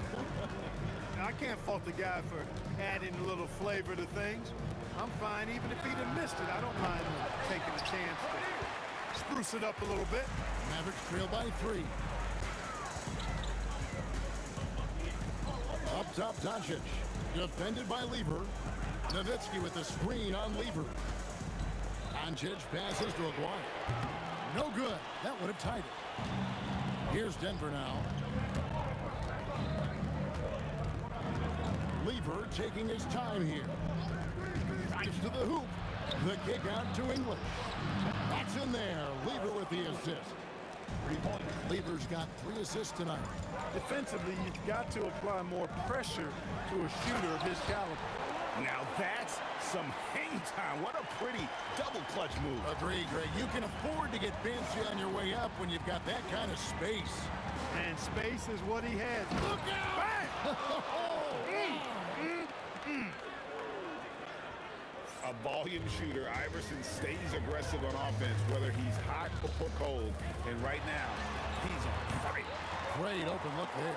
I can't fault the guy for adding a little flavor to things. I'm fine even if he'd have missed it. I don't mind taking a chance to spruce it up a little bit. Mavericks trail by 3. Up top, Doncic. Defended by Lever. Nowitzki with the screen on Lever. Doncic passes to Aguirre. No good. That would have tied it. Here's Denver now. Lever taking his time here. Drives to the hoop. The kick out to English. That's in there. Lever with the assist. 3 points. Lever's got 3 assists tonight. Defensively, you've got to apply more pressure to a shooter of his caliber. Now that's some hang time. What a pretty double clutch move. Agree, Greg. You can afford to get fancy on your way up when you've got that kind of space. And space is what he has. Look out! A volume shooter, Iverson stays aggressive on offense, whether he's hot or cold. And right now, he's on fire. Great open look there.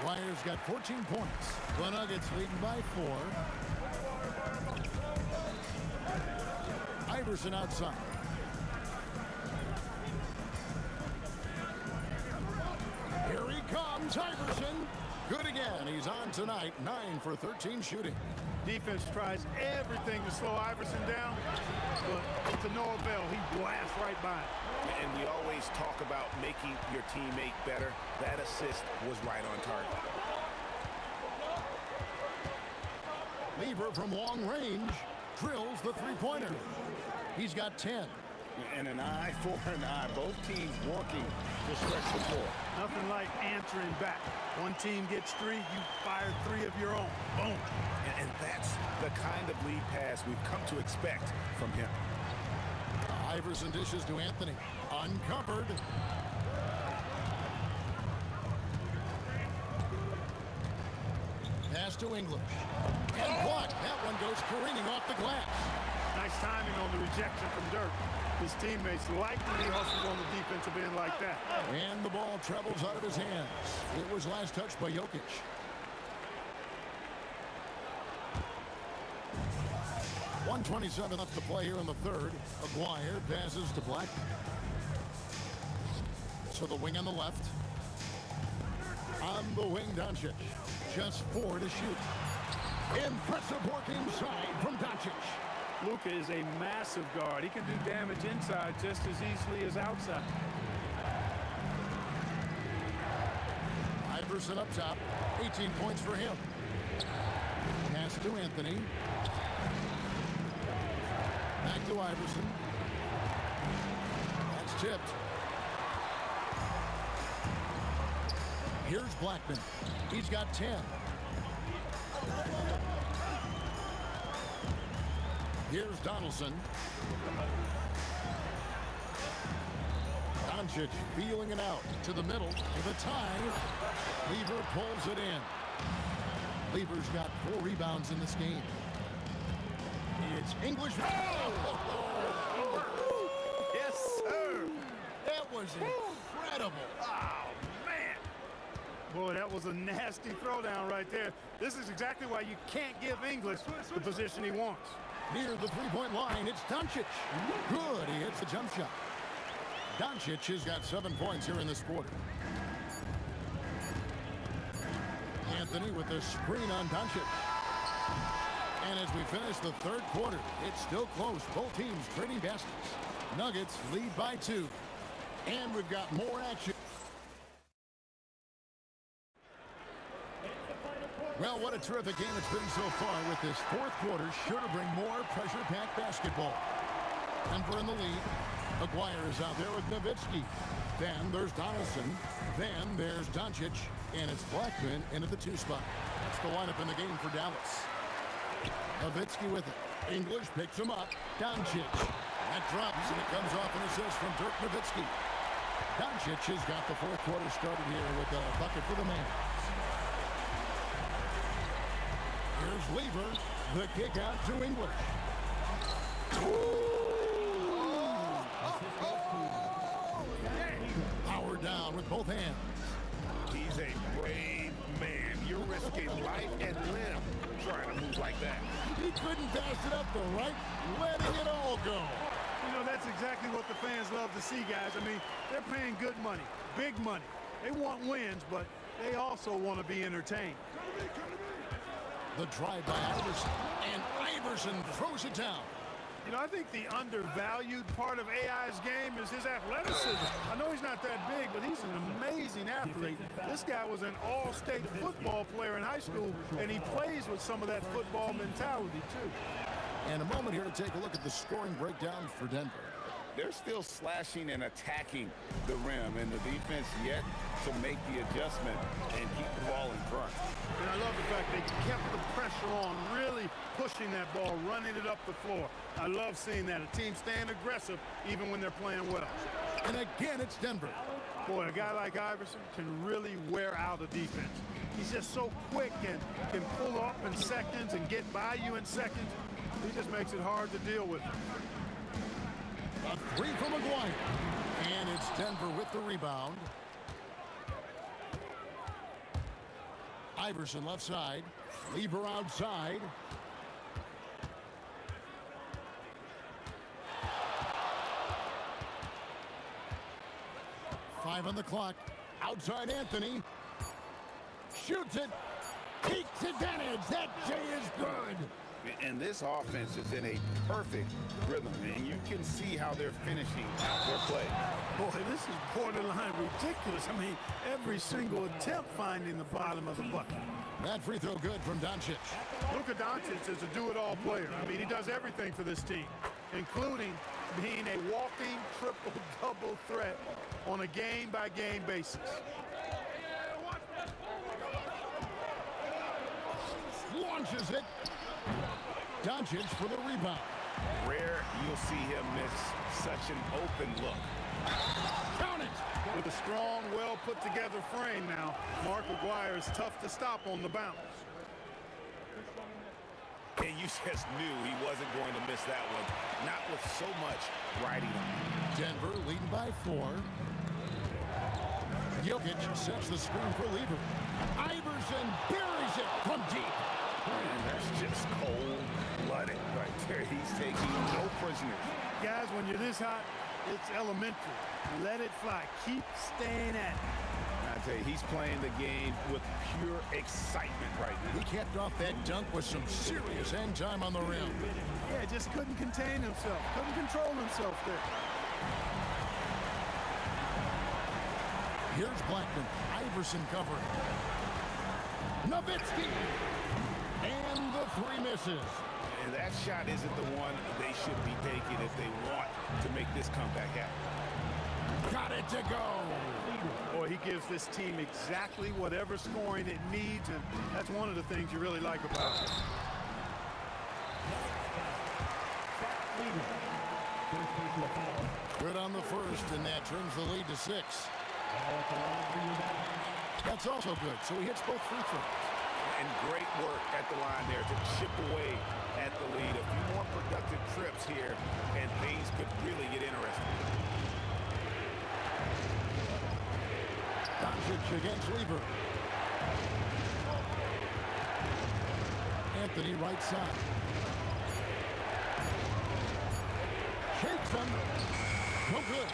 Flyers got 14 points. The Nuggets leading by 4. Iverson outside. Here he comes, Iverson. Good again. He's on tonight, 9 for 13 shooting. Defense tries everything to slow Iverson down, but to no avail. He blasts right by him. And we always talk about making your teammate better. That assist was right on target. Lever from long range drills the 3-pointer. He's got 10. And an eye for an eye. Both teams working to stretch the floor. Nothing like answering back. One team gets 3, you fire 3 of your own. Boom. And that's the kind of lead pass we've come to expect from him. Iverson dishes to Anthony. Uncovered. Pass to English. And blocked. That one goes careening off the glass. Nice timing on the rejection from Dirk. His teammates like to be hustled on the defensive end like that. And the ball travels out of his hands. It was last touched by Jokic. .127 left to play here in the third. Aguirre passes to Black. So the wing on the left. On the wing, Doncic. Just 4 to shoot. Impressive work inside from Doncic. Luka is a massive guard. He can do damage inside just as easily as outside. Iverson up top, 18 points for him. Pass to Anthony. Back to Iverson. That's tipped. Here's Blackman. He's got 10. Here's Donaldson. Doncic feeling it out to the middle for the tie. Lever pulls it in. Lever's got 4 rebounds in this game. It's English. Oh! Yes, sir. That was incredible. Oh, man. Boy, that was a nasty throwdown right there. This is exactly why you can't give English the position he wants. Near the three-point line, it's Doncic. Good, he hits the jump shot. Doncic has got 7 points here in this quarter. Anthony with the screen on Doncic. And as we finish the third quarter, it's still close. Both teams trading baskets. Nuggets lead by 2. And we've got more action. Well, what a terrific game it's been so far with this fourth quarter. Sure to bring more pressure-packed basketball. Denver in the lead. Aguirre is out there with Nowitzki. Then there's Donaldson. Then there's Doncic. And it's Blackman in at the 2 spot. That's the lineup in the game for Dallas. Nowitzki with it. English picks him up. Doncic. That drops, and it comes off an assist from Dirk Nowitzki. Doncic has got the fourth quarter started here with a bucket for the man. Here's Lever. The kick out to English. Power down with both hands. He's a brave man. You're risking life and limb trying to move like that. He couldn't pass it up the right, letting it all go. You know, that's exactly what the fans love to see, guys. I mean, they're paying good money, big money. They want wins, but they also want to be entertained. The drive by Iverson, and Iverson throws it down. You know, I think the undervalued part of AI's game is his athleticism. I know he's not that big, but he's an amazing athlete. This guy was an all-state football player in high school, and he plays with some of that football mentality, too. And a moment here to take a look at the scoring breakdown for Denver. They're still slashing and attacking the rim, and the defense yet to make the adjustment and keep the ball in front. And I love the fact they kept the pressure on, really pushing that ball, running it up the floor. I love seeing that. A team staying aggressive even when they're playing well. And again, it's Denver. Boy, a guy like Iverson can really wear out a defense. He's just so quick and can pull up in seconds and get by you in seconds. He just makes it hard to deal with. A 3 from Aguirre. And it's Denver with the rebound. Iverson left side. Lever outside. Five on the clock. Outside Anthony. Shoots it. Takes advantage. That J is good. And this offense is in a perfect rhythm, and you can see how they're finishing out their play. Boy, this is borderline ridiculous. I mean, every single attempt finding the bottom of the bucket. That free throw good from Doncic. Luka Doncic is a do-it-all player. I mean, he does everything for this team, including being a walking triple-double threat on a game-by-game basis. Launches it. Doncic for the rebound. Rare you'll see him miss such an open look. Count it. With a strong, well-put-together frame now, Mark Aguirre is tough to stop on the bounce. And you just knew he wasn't going to miss that one, not with so much riding on him. Denver leading by 4. Jokic sets the screen for Lever. Iverson buries it from deep. And that's just cold-blooded right there. He's taking no prisoners. Guys, when you're this hot, it's elementary. Let it fly. Keep staying at it. Now Dante. He's playing the game with pure excitement right now. He capped off that dunk with some serious end time on the rim. Yeah, just couldn't contain himself. Couldn't control himself there. Here's Blackman. Iverson covering. Nowitzki. And the three misses. And that shot isn't the one they should be taking if they want to make this comeback happen. Got it to go. Boy, he gives this team exactly whatever scoring it needs, and that's one of the things you really like about it. Good on the first, and that turns the lead to 6. That's also good, so he hits both free throws. And great work at the line there to chip away at the lead. A few more productive trips here, and things could really get interesting. Doncic against Lever. Anthony right side. Shakes him. No good. A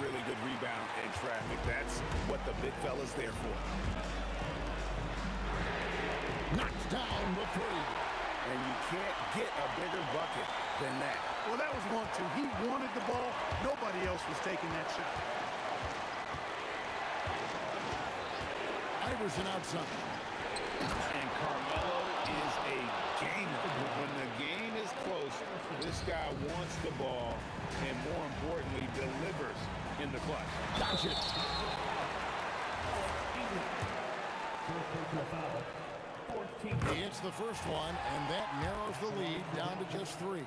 really good rebound in traffic. That's what the big fella's there for. Knocks down the three. And you can't get a bigger bucket than that. Well, that was 1-2. He wanted the ball. Nobody else was taking that shot. Iverson outside. And Carmelo is a gamer. When the game is close, this guy wants the ball and, more importantly, delivers in the clutch. Doncic. He hits the first one, and that narrows the lead down to just 3. The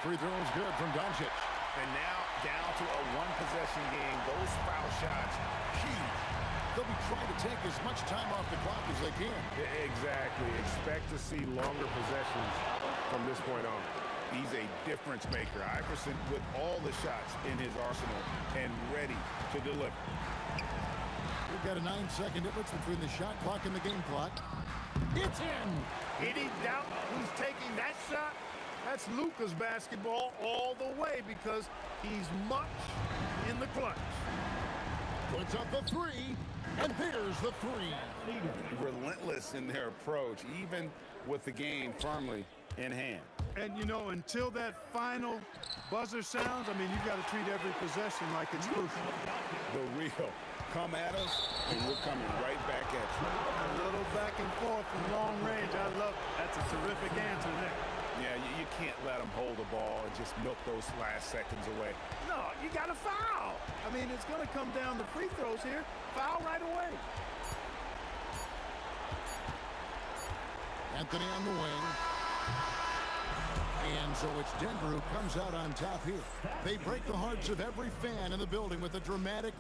free throw is good from Doncic. And now down to a one-possession game. Those foul shots, huge. They'll be trying to take as much time off the clock as they can. Exactly. Expect to see longer possessions from this point on. He's a difference maker. Iverson with all the shots in his arsenal and ready to deliver. We've got a 9-second difference between the shot clock and the game clock. It's in. Any doubt who's taking that shot? That's Luka's basketball all the way because he's much in the clutch. Puts up the 3, and there's the 3. Relentless in their approach, even with the game firmly in hand. And, you know, until that final buzzer sounds, I mean, you've got to treat every possession like it's crucial. The real. Come at us, and we're coming right back at you. A little back and forth from long range. I love it. That's a terrific answer there. Yeah, you can't let them hold the ball and just milk those last seconds away. No, you got to foul. I mean, it's going to come down to free throws here. Foul right away. Anthony on the wing. And so it's Denver who comes out on top here. They break the hearts of every fan in the building with a dramatic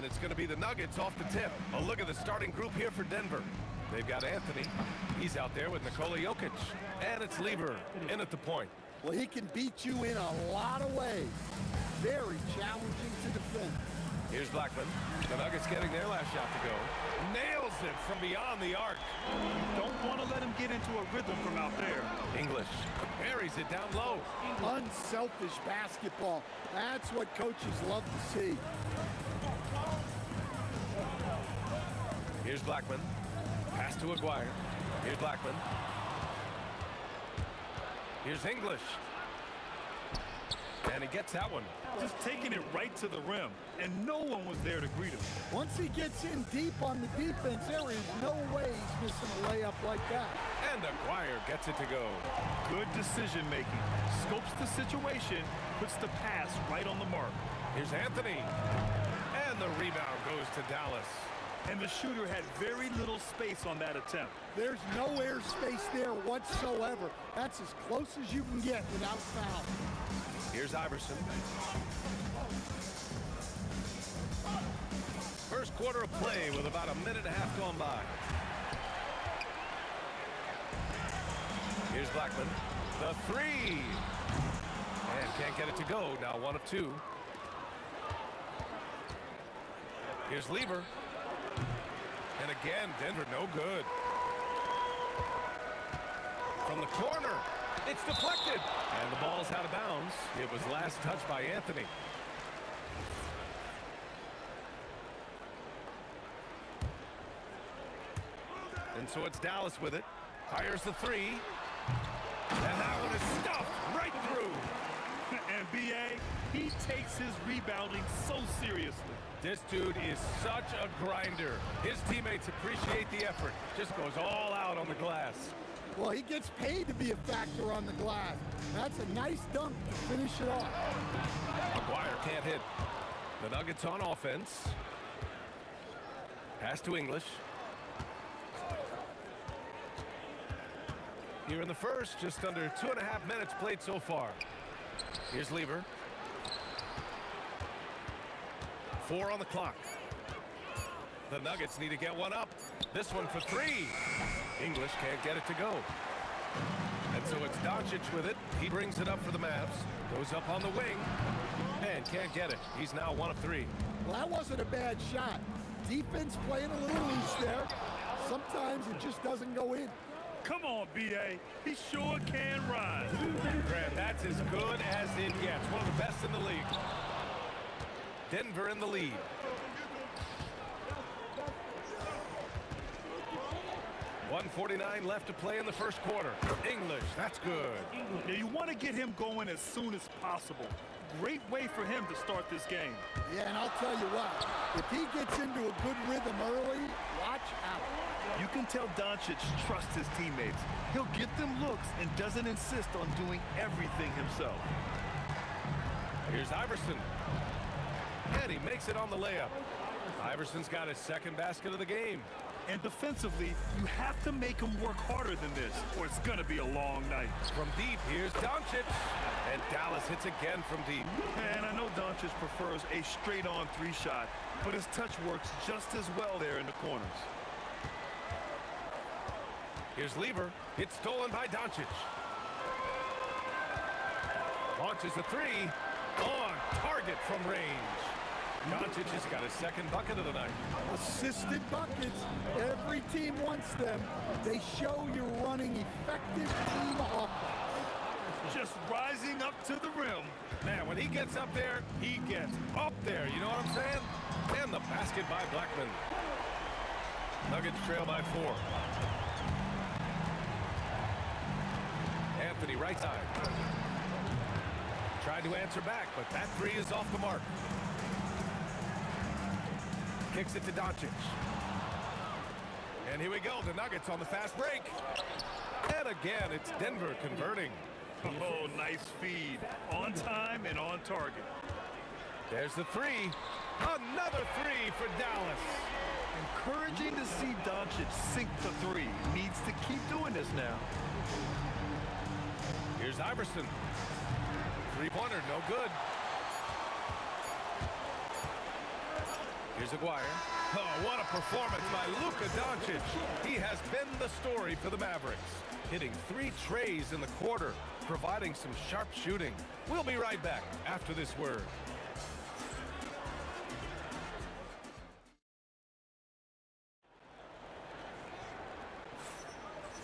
And it's going to be the Nuggets off the tip. A look at the starting group here for Denver. They've got Anthony. He's out there with Nikola Jokic. And it's Lever in at the point. Well, he can beat you in a lot of ways. Very challenging to defend. Here's Blackman. The Nuggets getting their last shot to go. Nails it from beyond the arc. Don't want to let him get into a rhythm from out there. English buries it down low. Unselfish basketball. That's what coaches love to see. Here's Blackman. Pass to Aguirre. Here's Blackman. Here's English. And he gets that one. Just taking it right to the rim, and no one was there to greet him. Once he gets in deep on the defense, there is no way he's missing a layup like that. And Aguirre gets it to go. Good decision making. Scopes the situation, puts the pass right on the mark. Here's Anthony. And the rebound goes to Dallas. And the shooter had very little space on that attempt. There's no air space there whatsoever. That's as close as you can get without foul. Here's Iverson. First quarter of play with about a minute and a half gone by. Here's Blackman. The three. And can't get it to go. Now 1 of 2. Here's Lever. And again, Denver no good. From the corner. It's deflected. And the ball's out of bounds. It was last touched by Anthony. And so it's Dallas with it. Fires the three. And that one is stuffed right through. And B.A., he takes his rebounding so seriously. This dude is such a grinder. His teammates appreciate the effort. Just goes all out on the glass. Well, he gets paid to be a factor on the glass. That's a nice dunk to finish it off. McGuire can't hit. The Nuggets on offense. Pass to English. Here in the first, just under 2.5 minutes played so far. Here's Lever. 4 on the clock. The Nuggets need to get one up. This one for 3. English can't get it to go. And so it's Doncic with it. He brings it up for the Mavs. Goes up on the wing. And can't get it. He's now 1 of 3. Well, that wasn't a bad shot. Defense playing a little loose there. Sometimes it just doesn't go in. Come on, B.A. He sure can rise. Grant, that's as good as it gets. One of the best in the league. Denver in the lead. .149 left to play in the first quarter. English, that's good. Yeah, you want to get him going as soon as possible. Great way for him to start this game. Yeah, and I'll tell you what, if he gets into a good rhythm early, watch out. You can tell Doncic trusts his teammates. He'll get them looks and doesn't insist on doing everything himself. Here's Iverson. And he makes it on the layup. Iverson's got his second basket of the game. And defensively, you have to make him work harder than this, or it's going to be a long night. From deep, here's Doncic. And Dallas hits again from deep. And I know Doncic prefers a straight-on 3-shot, but his touch works just as well there in the corners. Here's Lever. It's stolen by Doncic. Launches a 3. On target from range. Doncic has got his second bucket of the night. Assisted buckets. Every team wants them. They show you're running effective team offense. Just rising up to the rim. Man, when he gets up there, he gets up there. You know what I'm saying? And the basket by Blackman. Nuggets trail by 4. Anthony right side. Tried to answer back, but that 3 is off the mark. Kicks it to Doncic. And here we go, the Nuggets on the fast break. And again, it's Denver converting. Oh, nice feed. On time and on target. There's the 3. Another 3 for Dallas. Encouraging to see Doncic sink the 3. Needs to keep doing this now. Here's Iverson. 3-pointer, no good. Here's Aguirre. Oh, what a performance by Luka Doncic. He has been the story for the Mavericks. Hitting 3 trays in the quarter, providing some sharp shooting. We'll be right back after this word.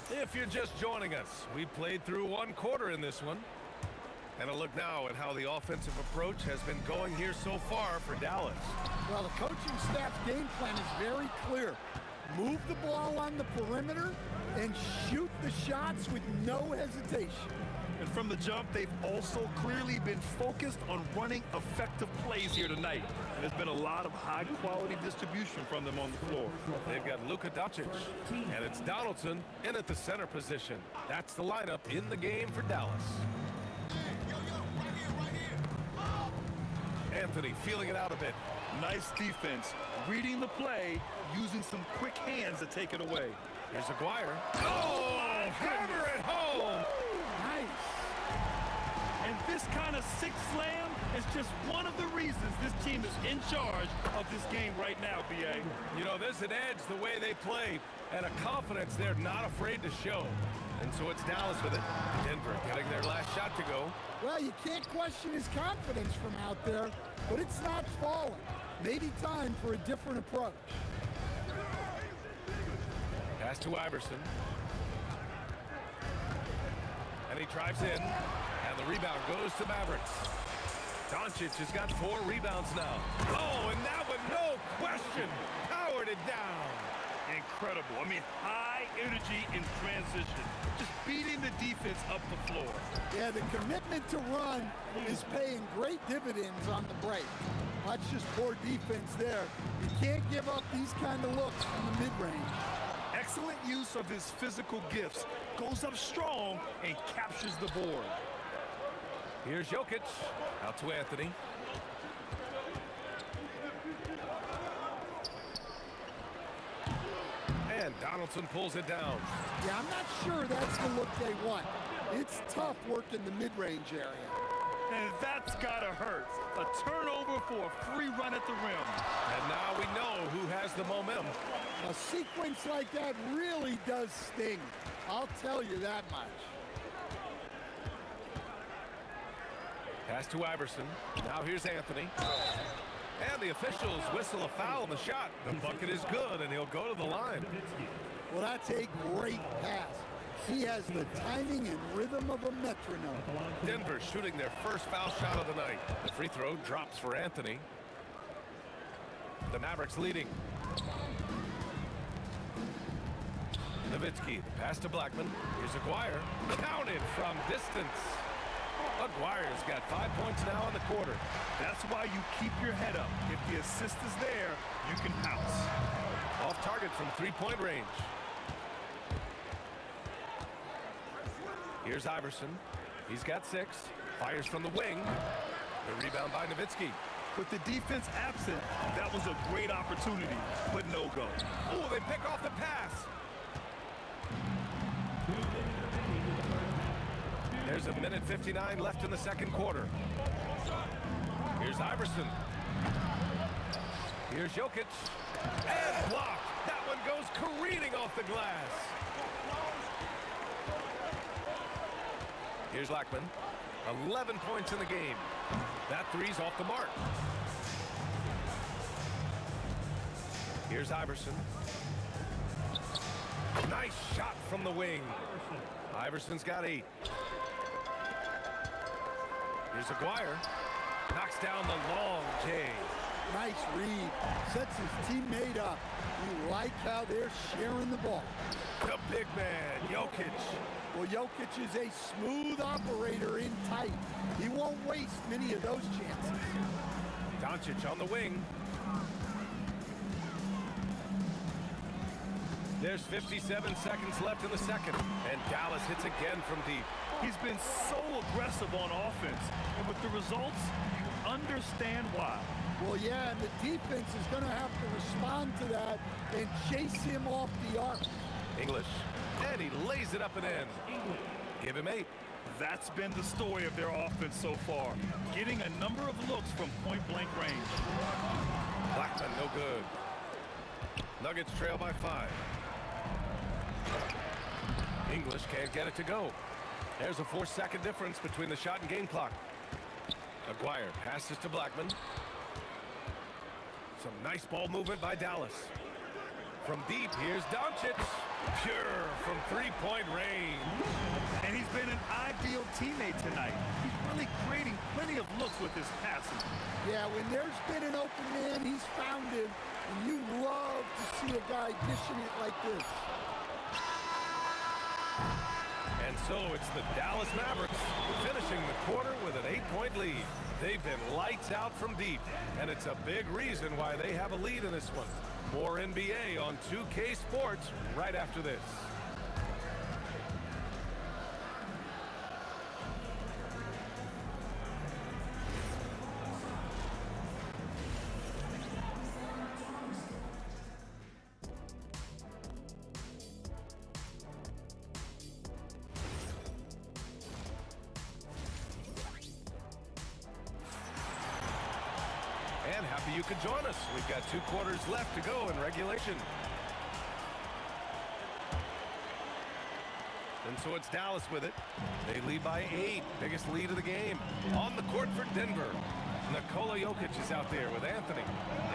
If you're just joining us, we played through 1 quarter in this one. And a look now at how the offensive approach has been going here so far for Dallas. Well, the coaching staff's game plan is very clear. Move the ball on the perimeter and shoot the shots with no hesitation. And from the jump, they've also clearly been focused on running effective plays here tonight. And there's been a lot of high-quality distribution from them on the floor. They've got Luka Doncic, and it's Donaldson in at the center position. That's the lineup in the game for Dallas. Anthony feeling it out a bit. Nice defense, reading the play, using some quick hands to take it away. Here's Aguirre. Oh, hammer it home! Nice. And this kind of six slam is just one of the reasons this team is in charge of this game right now, B.A. You know, there's an edge the way they play and a confidence they're not afraid to show. And so it's Dallas with it. Denver getting their last shot to go. Well, you can't question his confidence from out there, but it's not falling. Maybe time for a different approach. Pass to Iverson. And he drives in. And the rebound goes to Mavericks. Doncic has got 4 rebounds now. Oh, and that one, no question, powered it down. Incredible. I mean, high energy in transition. Just beating the defense up the floor. Yeah, the commitment to run is paying great dividends on the break. That's just poor defense there. You can't give up these kind of looks from the mid-range. Excellent use of his physical gifts. Goes up strong and captures the board. Here's Jokic. Out to Anthony. And Donaldson pulls it down. Yeah, I'm not sure that's the look they want. It's tough working the mid-range area. And that's gotta hurt. A turnover for a free run at the rim. And now we know who has the momentum. A sequence like that really does sting. I'll tell you that much. Pass to Iverson. Now here's Anthony. And the officials whistle a foul on the shot. The bucket is good, and he'll go to the line. Well, that's a great pass. He has the timing and rhythm of a metronome. Denver shooting their first foul shot of the night. The free throw drops for Anthony. The Mavericks leading. Nowitzki, pass to Blackman. Here's Aguirre. Counted from distance. Aguirre's got 5 points now in the quarter. That's why you keep your head up. If the assist is there, you can pounce. Off target from three-point range. Here's Iverson. He's got 6. Fires from the wing. The rebound by Nowitzki. With the defense absent, that was a great opportunity, but no go. Oh, they pick off the pass. There's a minute 59 left in the second quarter. Here's Iverson. Here's Jokic. And blocked. That one goes careening off the glass. Here's Lackman. 11 points in the game. That three's off the mark. Here's Iverson. Nice shot from the wing. Iverson's got 8. Here's Aguirre. Knocks down the long J. Nice read. Sets his teammate up. You like how they're sharing the ball. The big man, Jokic. Well, Jokic is a smooth operator in tight. He won't waste many of those chances. Doncic on the wing. There's 57 seconds left in the second, and Dallas hits again from deep. He's been so aggressive on offense, and with the results, you understand why. Well, yeah, and the defense is going to have to respond to that and chase him off the arc. English, and he lays it up and in. Give him 8. That's been the story of their offense so far, getting a number of looks from point-blank range. Blackman, no good. Nuggets trail by 5. English can't get it to go. There's a 4-second difference between the shot and game clock. Aguirre passes to Blackman. Some nice ball movement by Dallas. From deep, here's Doncic. Pure from three-point range. And he's been an ideal teammate tonight. He's really creating plenty of looks with his passing. Yeah, when there's been an open man, he's found him. And you love to see a guy dishing it like this. And so it's the Dallas Mavericks finishing the quarter with an 8-point lead. They've been lights out from deep, and it's a big reason why they have a lead in this one. More NBA on 2K Sports right after this. happy you could join us. We've got 2 quarters left to go in regulation. And so it's Dallas with it. They lead by 8. Biggest lead of the game. On the court for Denver. Nikola Jokic is out there with Anthony.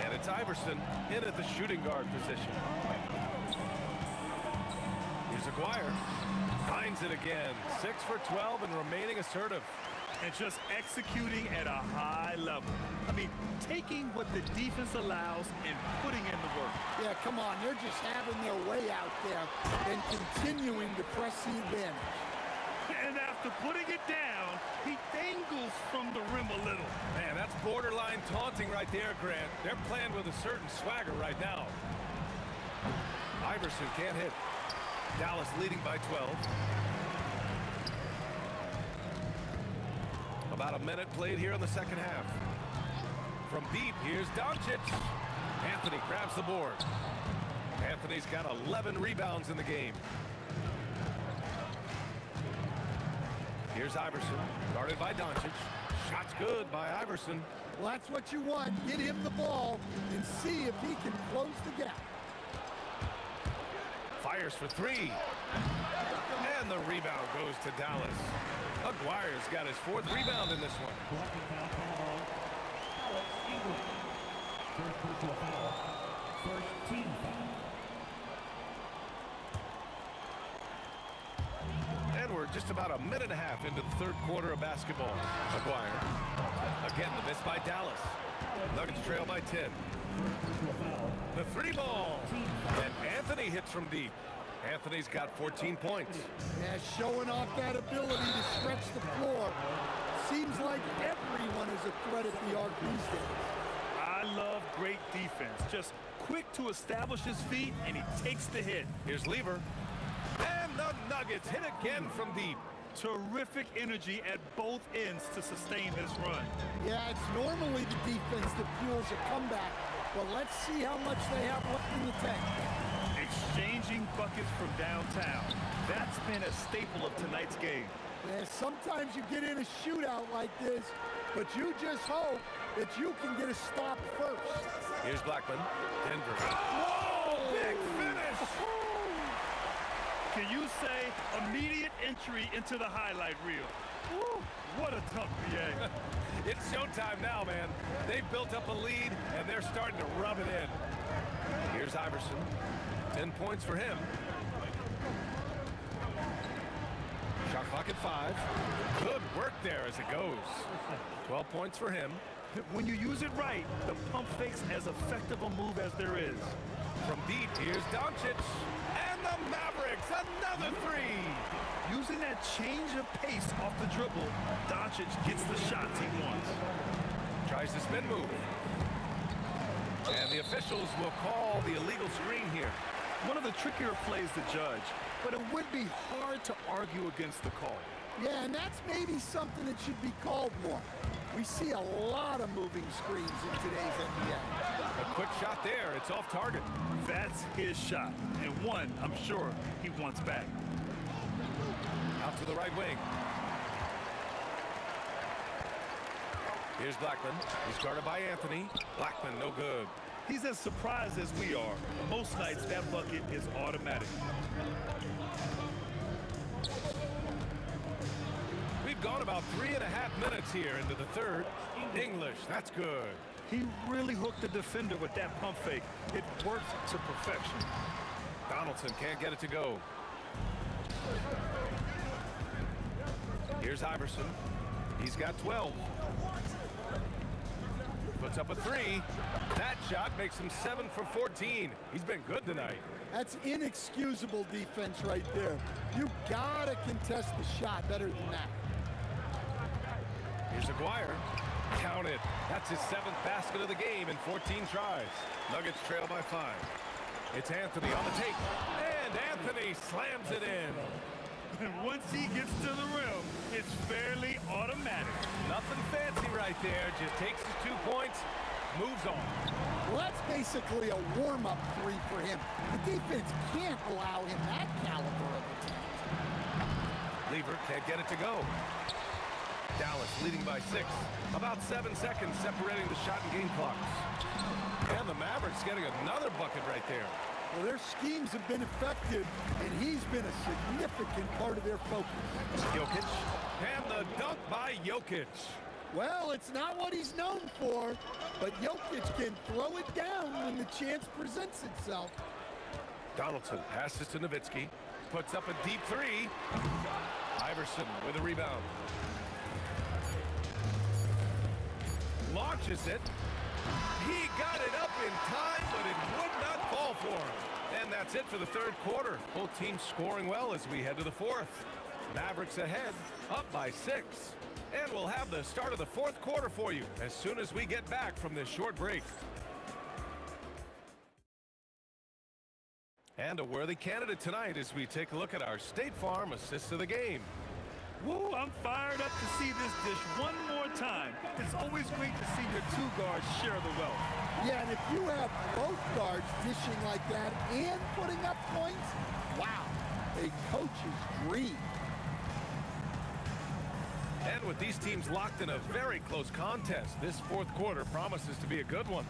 And it's Iverson in at the shooting guard position. Here's Aguirre. Finds it again. 6 for 12 and remaining assertive. And just executing at a high level. I mean, taking what the defense allows and putting in the work. Yeah, come on. They're just having their way out there and continuing to press the advantage. And after putting it down, he dangles from the rim a little. Man, that's borderline taunting right there, Grant. They're playing with a certain swagger right now. Iverson can't hit. Dallas leading by 12. About a minute played here in the second half. From deep, here's Doncic. Anthony grabs the board. Anthony's got 11 rebounds in the game. Here's Iverson, guarded by Doncic. Shot's good by Iverson. Well, that's what you want. Get him the ball and see if he can close the gap. Fires for 3. And the rebound goes to Dallas. Aguirre's got his 4th rebound in this one. First personal foul. First team foul. And we're just about a minute and a half into the 3rd quarter of basketball. Aguirre. Again, the miss by Dallas. Nuggets trail by 10. The 3 ball. And Anthony hits from deep. Anthony's got 14 points. Yeah, showing off that ability to stretch the floor. Seems like everyone is a threat at the arc these days. I love great defense. Just quick to establish his feet, and he takes the hit. Here's Lever. And the Nuggets hit again from deep. Terrific energy at both ends to sustain this run. Yeah, it's normally the defense that fuels a comeback, but let's see how much they have left in the tank. Exchanging buckets from downtown. That's been a staple of tonight's game. Yeah, sometimes you get in a shootout like this, but you just hope that you can get a stop first. Here's Blackman. Denver. Whoa! Big finish! Can you say immediate entry into the highlight reel? Woo, what a tough PA. It's showtime now, man. They've built up a lead, and they're starting to rub it in. Here's Iverson. 10 points for him. Shot clock at 5. Good work there as it goes. 12 points for him. When you use it right, the pump fake's as effective a move as there is. From deep, here's Doncic. And the Mavericks, another 3. Using that change of pace off the dribble, Doncic gets the shots he wants. Tries the spin move. And the officials will call the illegal screen here. One of the trickier plays to judge, but it would be hard to argue against the call. Yeah, and that's maybe something that should be called more. We see a lot of moving screens in today's NBA. A quick shot there. It's off target. That's his shot, and one I'm sure he wants back. Out to the right wing. Here's Blackman. He's guarded by Anthony. Blackman, no good. He's as surprised as we are. Most nights, that bucket is automatic. We've gone about 3.5 minutes here into the 3rd. English, that's good. He really hooked the defender with that pump fake. It worked to perfection. Donaldson can't get it to go. Here's Iverson. He's got 12. Puts up a 3. That shot makes him 7 for 14. He's been good tonight. That's inexcusable defense right there. You gotta contest the shot better than that. Here's Aguirre. Count it. That's his 7th basket of the game in 14 tries. Nuggets trail by 5. It's Anthony on the tape. And Anthony slams it in. And once he gets to the rim, it's fairly automatic. Nothing fancy right there. Just takes his 2 points, moves on. Well, that's basically a warm-up 3 for him. The defense can't allow him that caliber of attack. Lever can't get it to go. Dallas leading by 6. About 7 seconds separating the shot and game clocks. And the Mavericks getting another bucket right there. Well, their schemes have been effective, and he's been a significant part of their focus. Jokic. And the dunk by Jokic. Well, it's not what he's known for, but Jokic can throw it down when the chance presents itself. Donaldson passes to Nowitzki. Puts up a deep 3. Iverson with a rebound. Launches it. He got it up in time, but it would not fall for him. And that's it for the third quarter. Both teams scoring well as we head to the fourth. Mavericks ahead, up by 6. And we'll have the start of the fourth quarter for you as soon as we get back from this short break. And a worthy candidate tonight as we take a look at our State Farm assist of the game. Woo, I'm fired up to see this dish one more time. It's always great to see your two guards share the wealth. Yeah, and if you have both guards dishing like that and putting up points, wow, a coach's dream. And with these teams locked in a very close contest, this fourth quarter promises to be a good one.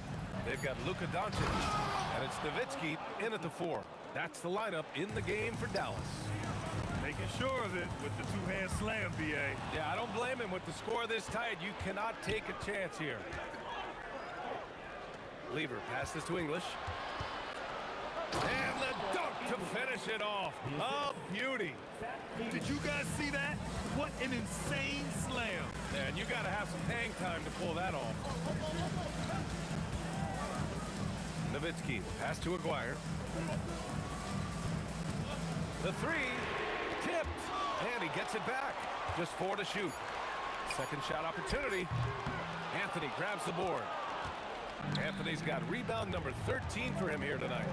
They've got Luka Doncic, and it's Nowitzki in at the 4. That's the lineup in the game for Dallas. Making sure of it with the two-hand slam, B.A. Yeah, I don't blame him. With the score this tight, you cannot take a chance here. Lever passes to English. And the dunk to finish it off. A beauty. Did you guys see that? What an insane slam. Yeah, and you got to have some hang time to pull that off. Nowitzki, pass to Aguirre. The 3, tipped, and he gets it back. Just 4 to shoot. Second shot opportunity. Anthony grabs the board. Anthony's got rebound number 13 for him here tonight.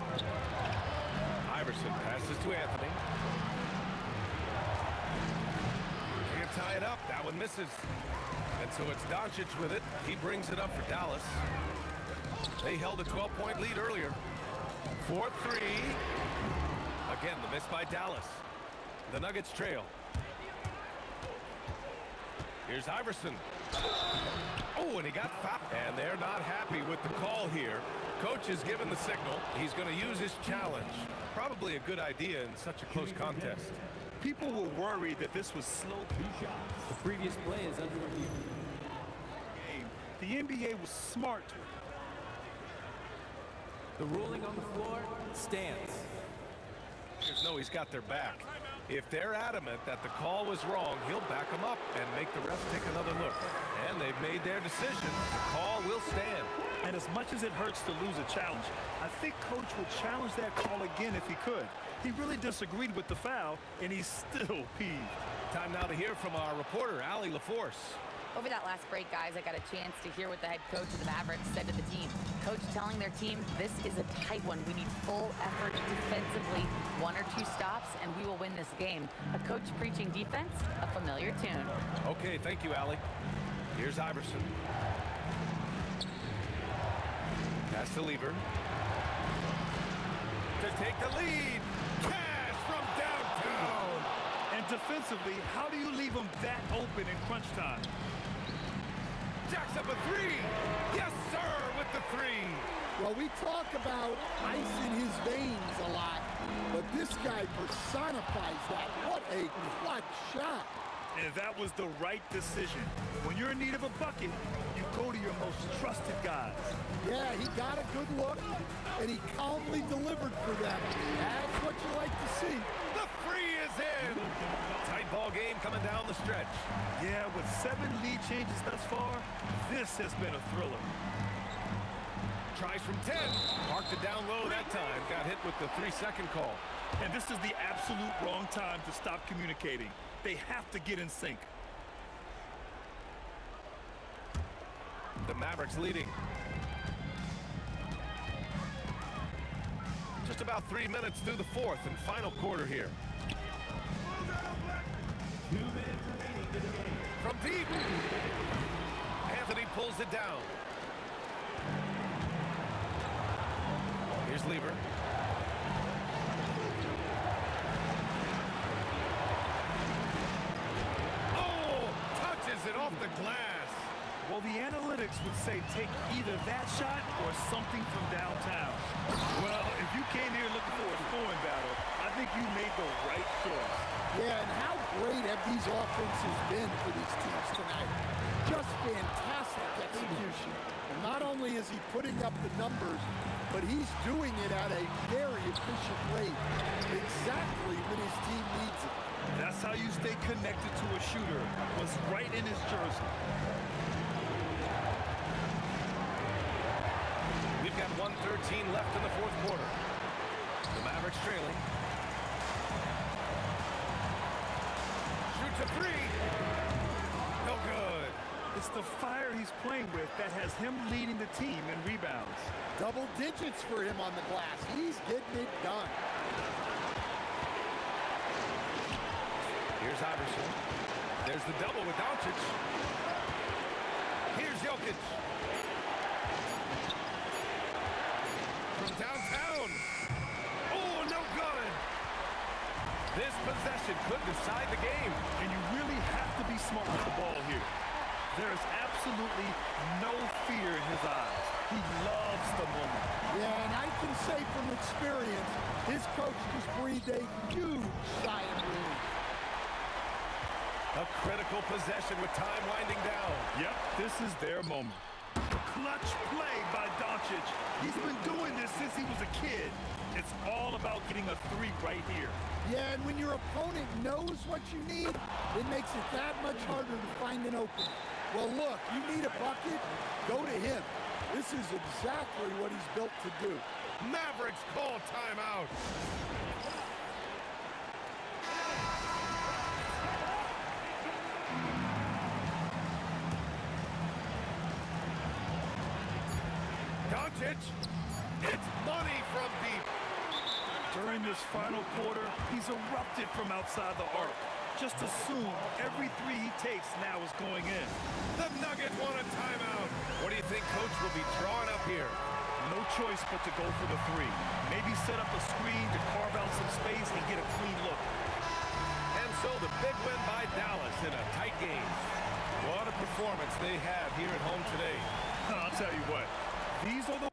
Iverson passes to Anthony. Can't tie it up. That one misses. And so it's Doncic with it. He brings it up for Dallas. They held a 12-point lead earlier. 4-3. Again, the miss by Dallas. The Nuggets trail. Here's Iverson. Oh, and he got fouled. And they're not happy with the call here. Coach has given the signal. He's going to use his challenge. Probably a good idea in such a close contest. People were worried that this was slow. The previous play is under review. The NBA was smart. The ruling on the floor stands. No, he's got their back. If they're adamant that the call was wrong, he'll back them up and make the refs take another look. And they've made their decision. The call will stand. And as much as it hurts to lose a challenge, I think Coach would challenge that call again if he could. He really disagreed with the foul, and he's still peeved. Time now to hear from our reporter, Allie LaForce. Over that last break, guys, I got a chance to hear what the head coach of the Mavericks said to the team. Coach telling their team, this is a tight one. We need full effort defensively, 1 or 2 stops, and we will win this game. A coach preaching defense, a familiar tune. Okay, thank you, Allie. Here's Iverson. Pass to Lever. To take the lead. Cash from downtown. And defensively, how do you leave them that open in crunch time? Jacks up a 3. Yes, sir, with the 3. Well, we talk about ice in his veins a lot, but this guy personifies that. What a clutch shot. And that was the right decision. When you're in need of a bucket, you go to your most trusted guys. Yeah, he got a good look, and he calmly delivered for them. That's what you like to see. The 3 is in. Tight ball game coming down the stretch. Yeah, with 7 lead changes thus far, this has been a thriller. Tries from 10. Marked it down low that time. Got hit with the 3-second call. And this is the absolute wrong time to stop communicating. They have to get in sync. The Mavericks leading. Just about 3 minutes through the fourth and final quarter here. 2 minutes remaining to the game. From deep. Anthony pulls it down. Here's Lever. Oh, touches it glass. Well, the analytics would say take either that shot or something from downtown. Well, if you came here looking for a scoring battle, I think you made the right choice. Yeah, and how great have these offenses been for these teams tonight? Just fantastic execution. And not only is he putting up the numbers, but he's doing it at a very efficient rate, exactly when his team needs it. That's how you stay connected to a shooter, was right in his jersey. We've got 1:13 left in the fourth quarter. The Mavericks trailing. Shoots a three. No good. It's the fire he's playing with that has him leading the team in rebounds. Double digits for him on the glass. He's getting it done. Here's Iverson. There's the double with Doncic. Here's Jokic. From downtown. Oh, no good. This possession could decide the game. And you really have to be smart with the ball here. There is absolutely no fear in his eyes. He loves the moment. Yeah, and I can say from experience, his coach just breathed a huge sigh of relief. A critical possession with time winding down. Yep, this is their moment. Clutch play by Doncic. He's been doing this since he was a kid. It's all about getting a three right here. Yeah, and when your opponent knows what you need, it makes it that much harder to find an opening. Well, look, you need a bucket, go to him. This is exactly what he's built to do. Mavericks call timeout. Doncic, it's money from deep. During this final quarter, he's erupted from outside the arc. Just assume every three he takes now is going in. The Nuggets want a timeout. What do you think Coach will be drawing up here? No choice but to go for the three. Maybe set up a screen to carve out some space and get a clean look. And so the big win by Dallas in a tight game. What a performance they have here at home today. I'll tell you what, these are the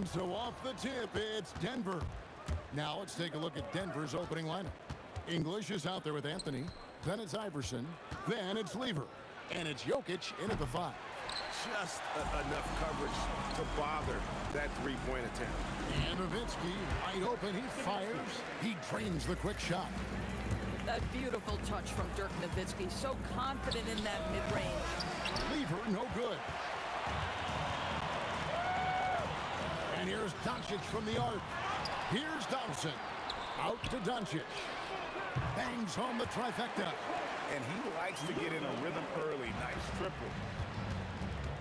And so off the tip, it's Denver. Now let's take a look at Denver's opening lineup. English is out there with Anthony. Then it's Iverson. Then it's Lever. And it's Jokic in at the 5. Just enough coverage to bother that three-point attempt. And Nowitzki, wide open, he fires. He drains the quick shot. That beautiful touch from Dirk Nowitzki. So confident in that mid-range. Lever, no good. And here's Doncic from the arc. Here's Thompson. Out to Doncic. Bangs home the trifecta. And he likes to get in a rhythm early. Nice triple.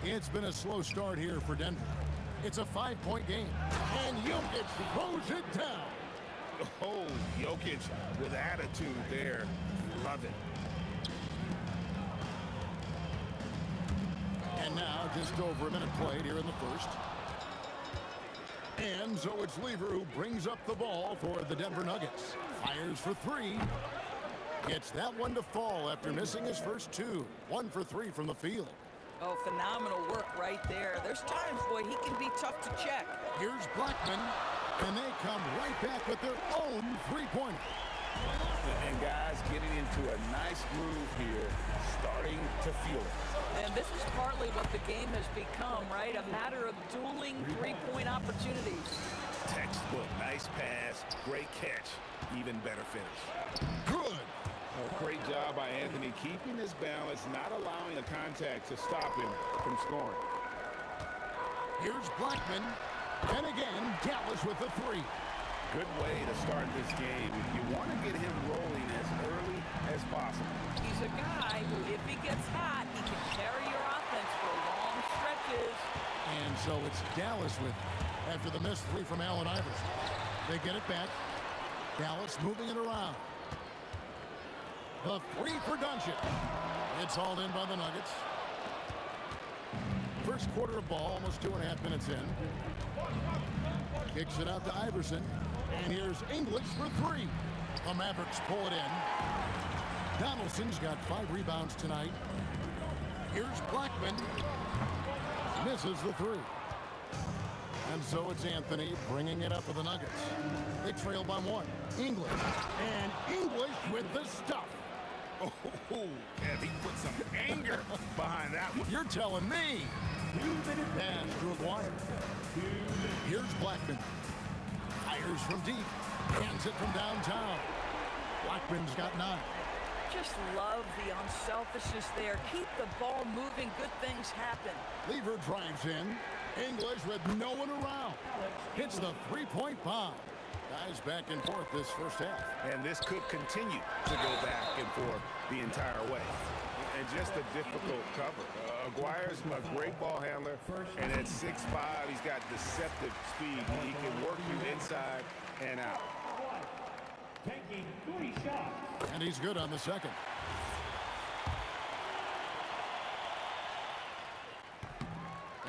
It's been a slow start here for Denver. It's a 5-point game. And Jokic throws it down. Oh, Jokic with attitude there. Love it. And now just over a minute played here in the first. And so it's Lever who brings up the ball for the Denver Nuggets. Fires for 3. Gets that one to fall after missing his first 2. 1 for 3 from the field. Oh, phenomenal work right there. There's times, boy, he can be tough to check. Here's Blackman, and they come right back with their own 3-pointer. And guys getting into a nice groove here, starting to feel it. And this is partly what the game has become, right? A matter of dueling 3-point opportunities. Textbook, nice pass, great catch, even better finish. Good. A great job by Anthony keeping his balance, not allowing the contact to stop him from scoring. Here's Blackman, and again, Dallas with the 3. Good way to start this game. You want to get him rolling as early as possible. He's a guy who, if he gets hot, he can carry your offense for long stretches. And so it's Dallas with, after the missed 3 from Allen Iverson. They get it back. Dallas moving it around. The 3 for Doncic. It's hauled in by the Nuggets. First quarter of ball, almost 2.5 minutes in. Kicks it out to Iverson. And here's English for 3. The Mavericks pull it in. Donaldson's got 5 rebounds tonight. Here's Blackman. Misses the 3. And so it's Anthony bringing it up for the Nuggets. They trail by 1. English. And English with the stuff. Oh, yeah, he put some anger behind that one. You're telling me. Pass to Aguirre. Here's Blackman. Fires from deep. Hands it from downtown. Blackman's got 9. Just love the unselfishness there. Keep the ball moving. Good things happen. Lever drives in. English with no one around. Hits the 3-point bomb. Guys back and forth this first half. And this could continue to go back and forth the entire way. And just a difficult cover. Aguirre's a great ball handler, and at 6'5", he's got deceptive speed. He can work you inside and out. Taking 3 shots. And he's good on the second.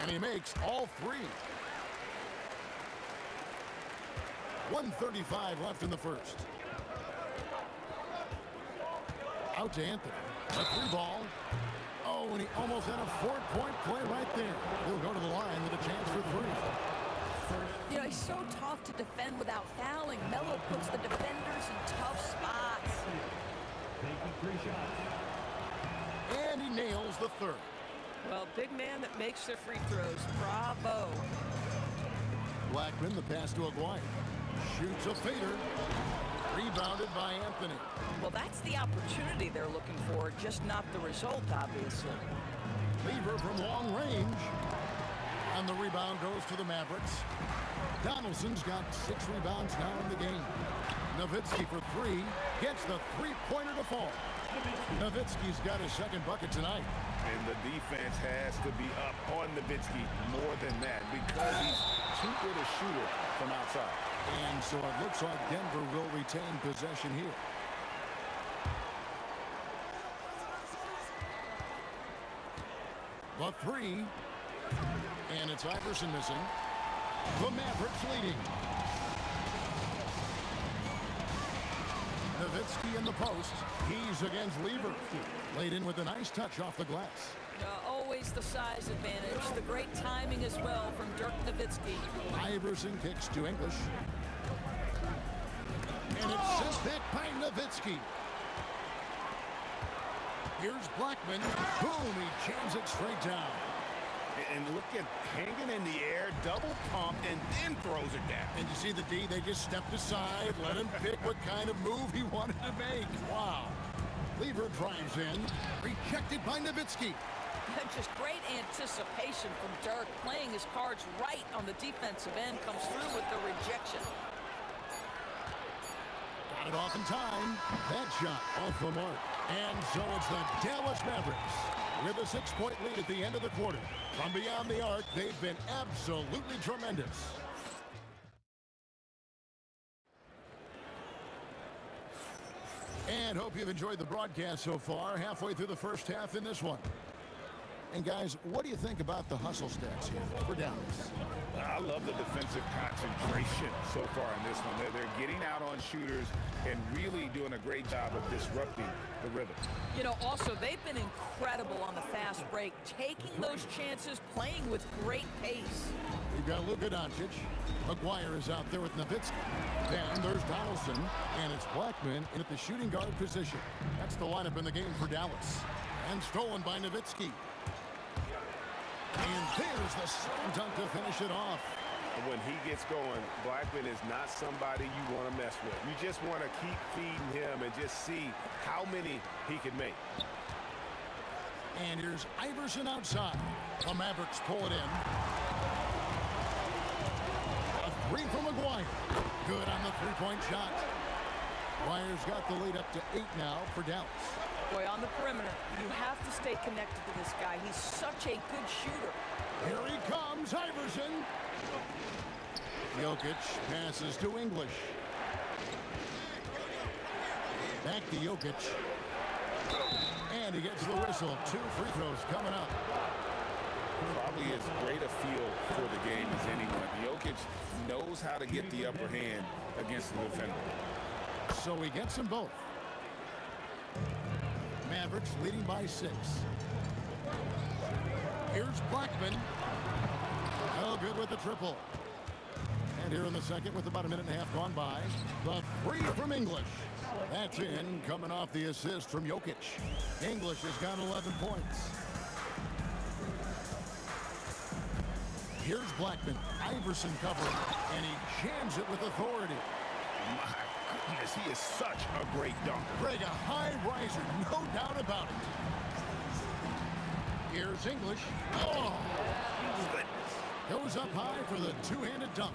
And he makes all 3. 1:35 left in the first. Out to Anthony. A 3 ball. Oh, and he almost had a 4-point play right there. He'll go to the line with a chance for 3. You know, he's so tough to defend without fouling. Melo puts the defenders in tough spots. Taking 3 shots. And he nails the 3rd. Well, big man that makes their free throws. Bravo. Blackman, the pass to Aguirre. Shoots a fader. Rebounded by Anthony. Well, that's the opportunity they're looking for, just not the result, obviously. Lever from long range. And the rebound goes to the Mavericks. Donaldson's got 6 rebounds now in the game. Nowitzki for 3. Gets the 3-pointer to fall. Nowitzki's got his 2nd bucket tonight. And the defense has to be up on Nowitzki more than that because he's too good a shooter from outside. And so it looks like Denver will retain possession here. The 3. And it's Iverson missing. The Mavericks leading. Nowitzki in the post. He's against Lever. Laid in with a nice touch off the glass. Always the size advantage. The great timing as well from Dirk Nowitzki. Iverson kicks to English. And it's sent back by Nowitzki. Here's Blackman. Boom, he jams it straight down. And look at hanging in the air, double pump, and then throws it down. And you see the D, they just stepped aside, let him pick what kind of move he wanted to make. Wow. Lever drives in, rejected by Nowitzki. Just great anticipation from Dirk, playing his cards right on the defensive end, comes through with the rejection. Got it off in time. That shot off the mark. And so it's the Dallas Mavericks with a 6-point lead at the end of the quarter. From beyond the arc, they've been absolutely tremendous. And hope you've enjoyed the broadcast so far, halfway through the first half in this one. And guys, what do you think about the hustle stats here for Dallas? I love the defensive concentration so far in this one. They're getting out on shooters and really doing a great job of disrupting the rhythm. You know, also, they've been incredible on the fast break, taking those chances, playing with great pace. We've got Luka Doncic. McGuire is out there with Nowitzki. Then there's Donaldson, and it's Blackman in at the shooting guard position. That's the lineup in the game for Dallas. And stolen by Nowitzki. And there's the slam dunk to finish it off. When he gets going, Blackman is not somebody you want to mess with. You just want to keep feeding him and just see how many he can make. And here's Iverson outside. The Mavericks pull it in. A three from McGuire. Good on the three-point shot. McGuire's got the lead up to 8 now for Dallas. Boy, on the perimeter, you have to stay connected to this guy. He's such a good shooter. Here he comes, Iverson. Jokic passes to English. Back to Jokic. And he gets the whistle. 2 free throws coming up. Probably as great a feel for the game as anyone. Jokic knows how to get the upper hand against the defender. So he gets them both. Mavericks leading by 6. Here's Blackman. Oh, good with the triple. And here in the second, with about a minute and a half gone by, the three from English. That's in, coming off the assist from Jokic. English has got 11 points. Here's Blackman. Iverson covering, and he jams it with authority. My goodness, he is such a great dunker. Greg, a high riser, no doubt about it. Here's English. Oh! Goes up high for the two-handed dunk.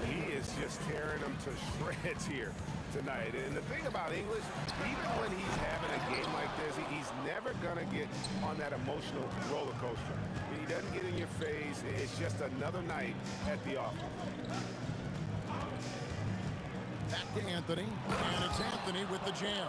He is just tearing them to shreds here tonight. And the thing about English, even when he's having a game like this, he's never going to get on that emotional roller coaster. He doesn't get in your face. It's just another night at the office. Back to Anthony, and it's Anthony with the jam.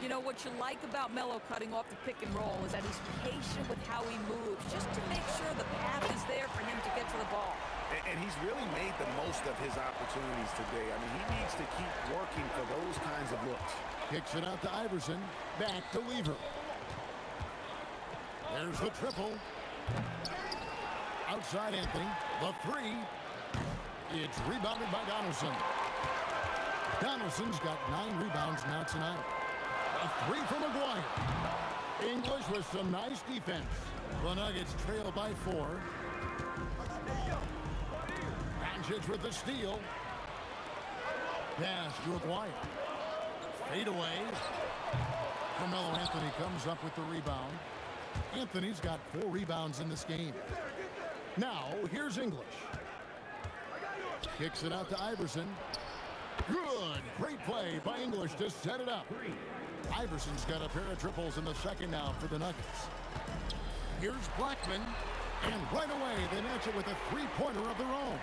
You know, what you like about Melo cutting off the pick and roll is that he's patient with how he moves, just to make sure the path is there for him to get to the ball. And he's really made the most of his opportunities today. I mean, he needs to keep working for those kinds of looks. Kicks it out to Iverson, back to Lever. There's the triple. Outside Anthony, the three. It's rebounded by Donaldson. Donaldson's got 9 rebounds now tonight. A three from McGuire. English with some nice defense. The Nuggets trail by 4. Doncic with the steal. Pass to McGuire. Fade away. Carmelo Anthony comes up with the rebound. Anthony's got 4 rebounds in this game. Now, here's English. Kicks it out to Iverson. Good. Great play by English to set it up. Iverson's got a pair of triples in the second now for the Nuggets. Here's Blackman. And right away, they match it with a three-pointer of their own.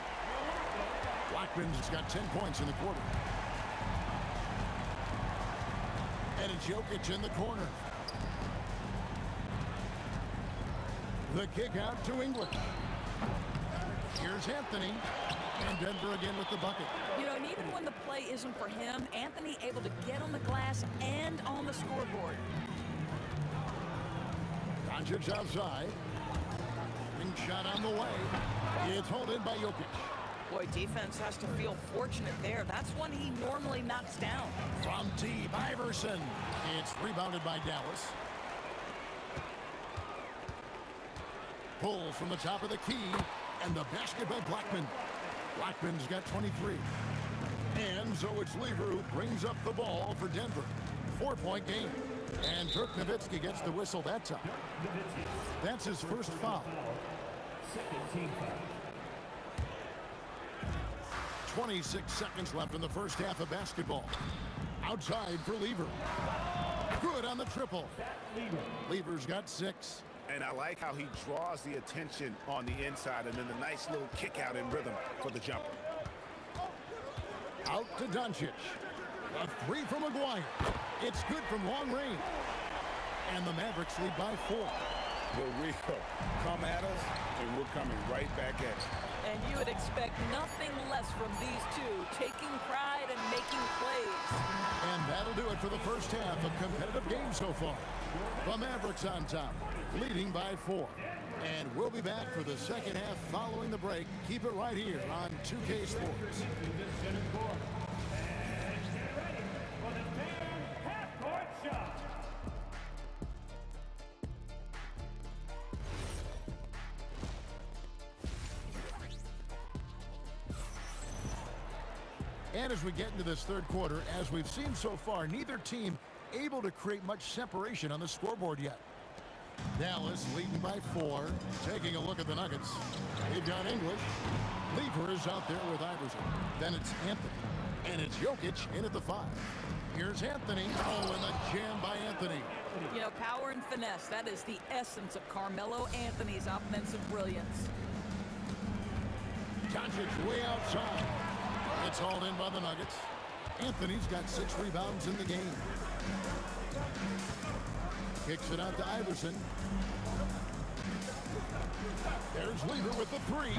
Blackman's got 10 points in the quarter. And it's Jokic in the corner. The kick out to English. Here's Anthony. And Denver again with the bucket. You know, and even when the play isn't for him, Anthony able to get on the glass and on the scoreboard. Doncic outside. Ring shot on the way. It's hauled in by Jokic. Boy, defense has to feel fortunate there. That's one he normally knocks down. From deep, Iverson. It's rebounded by Dallas. Pull from the top of the key. And the basket by Blackman. Blackman's got 23. And so it's Lever who brings up the ball for Denver. 4-point game. And Dirk Nowitzki gets the whistle that time. That's his first foul. 26 seconds left in the first half of basketball. Outside for Lever. Good on the triple. Lever's got 6. And I like how he draws the attention on the inside and then the nice little kick out in rhythm for the jumper. Out to Doncic. A 3 from Maguire. It's good from long range. And the Mavericks lead by 4. Here we go. Come at us, and we're coming right back at you. And you would expect nothing less from these two, taking pride and making plays. And that'll do it for the first half. A competitive game so far. The Mavericks on top, leading by 4. And we'll be back for the second half following the break. Keep it right here on 2K Sports. And as we get into this third quarter, as we've seen so far, neither team able to create much separation on the scoreboard yet. Dallas leading by 4. Taking a look at the Nuggets. They've got English. Lever is out there with Iverson. Then it's Anthony. And it's Jokic in at the 5. Here's Anthony. Oh, and the jam by Anthony. You know, power and finesse, that is the essence of Carmelo Anthony's offensive brilliance. Doncic way outside. It's hauled in by the Nuggets. Anthony's got 6 rebounds in the game. Kicks it out to Iverson. There's Lever with the 3.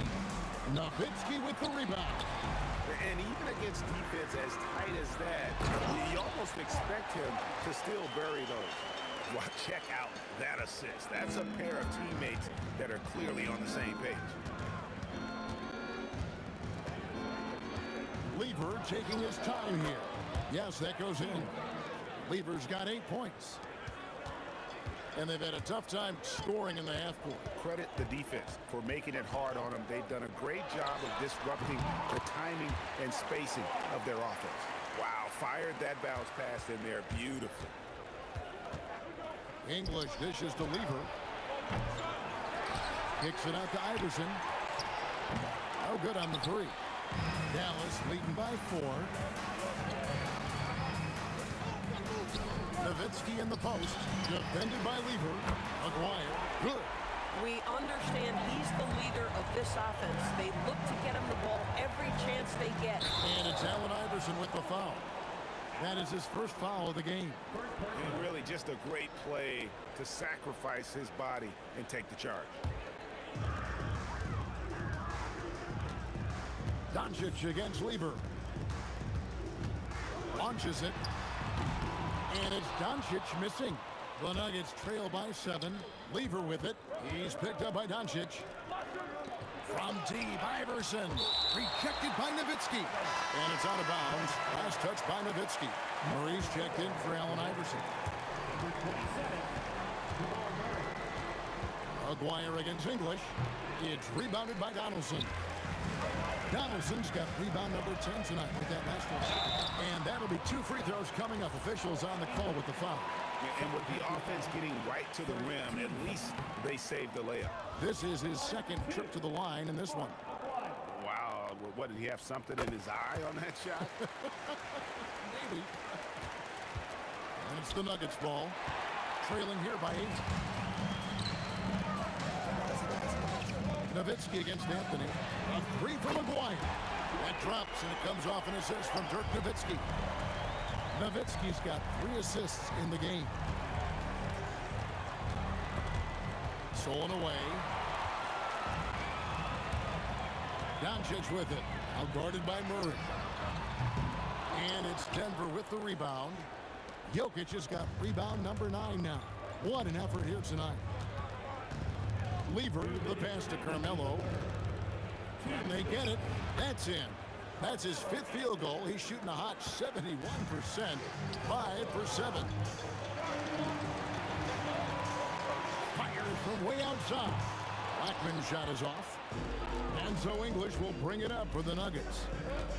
Nowitzki with the rebound. And even against defense as tight as that, you almost expect him to still bury those. Well, check out that assist. That's a pair of teammates that are clearly on the same page. Lever taking his time here. Yes, that goes in. Lever's got 8 points. And they've had a tough time scoring in the half court. Credit the defense for making it hard on them. They've done a great job of disrupting the timing and spacing of their offense. Wow, fired that bounce pass in there. Beautiful. English dishes to Lever. Kicks it out to Iverson. Oh, good on the 3. Dallas leading by 4. Nowitzki in the post. Defended by Lever. Maguire. Good. We understand he's the leader of this offense. They look to get him the ball every chance they get. And it's Allen Iverson with the foul. That is his first foul of the game. And really just a great play to sacrifice his body and take the charge. Doncic against Lever. Launches it. And it's Doncic missing. The Nuggets trail by 7. Lever with it. He's picked up by Doncic. From deep, Iverson. Rejected by Nowitzki. And it's out of bounds. Last touch by Nowitzki. Murray's checked in for Allen Iverson. Maguire against English. It's rebounded by Donaldson. Donaldson's got rebound number 10 tonight with that last one. And that'll be 2 free throws coming up. Officials on the call with the foul. And with the offense getting right to the rim, at least they saved the layup. This is his second trip to the line in this one. Wow, what, did he have something in his eye on that shot? Maybe. And it's the Nuggets ball. Trailing here by 8. Nowitzki against Anthony. A 3 from Maguire. That drops, and it comes off an assist from Dirk Nowitzki. Nowitzki's got 3 assists in the game. Stolen away. Doncic with it. Outguarded by Murray. And it's Denver with the rebound. Jokic has got rebound number 9 now. What an effort here tonight. Lever, the pass to Carmelo. And they get it. That's in. That's his 5th field goal. He's shooting a hot 71%. 5 for 7. Fire from way outside. Blackman's shot is off. And so English will bring it up for the Nuggets.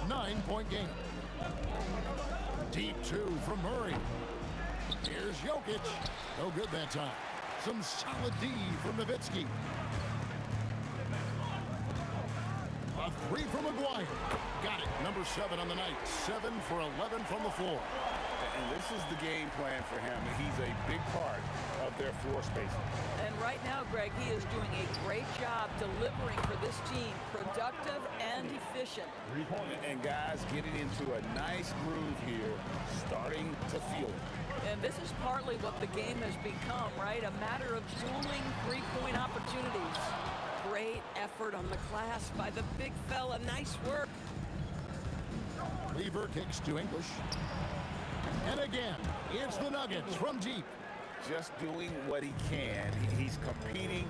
9-point game. Deep 2 from Murray. Here's Jokic. No good that time. Some solid D from Nowitzki. A 3 from McGuire. Got it. Number 7 on the night. 7 for 11 from the floor. And this is the game plan for him. He's a big part of their floor spacing. And right now, Greg, he is doing a great job delivering for this team. Productive and efficient. And guys getting into a nice groove here, starting to feel it. And this is partly what the game has become, right? A matter of dueling three-point opportunities. Great effort on the glass by the big fella. Nice work. Lever kicks to English. And again, it's the Nuggets from deep. Just doing what he can. He's competing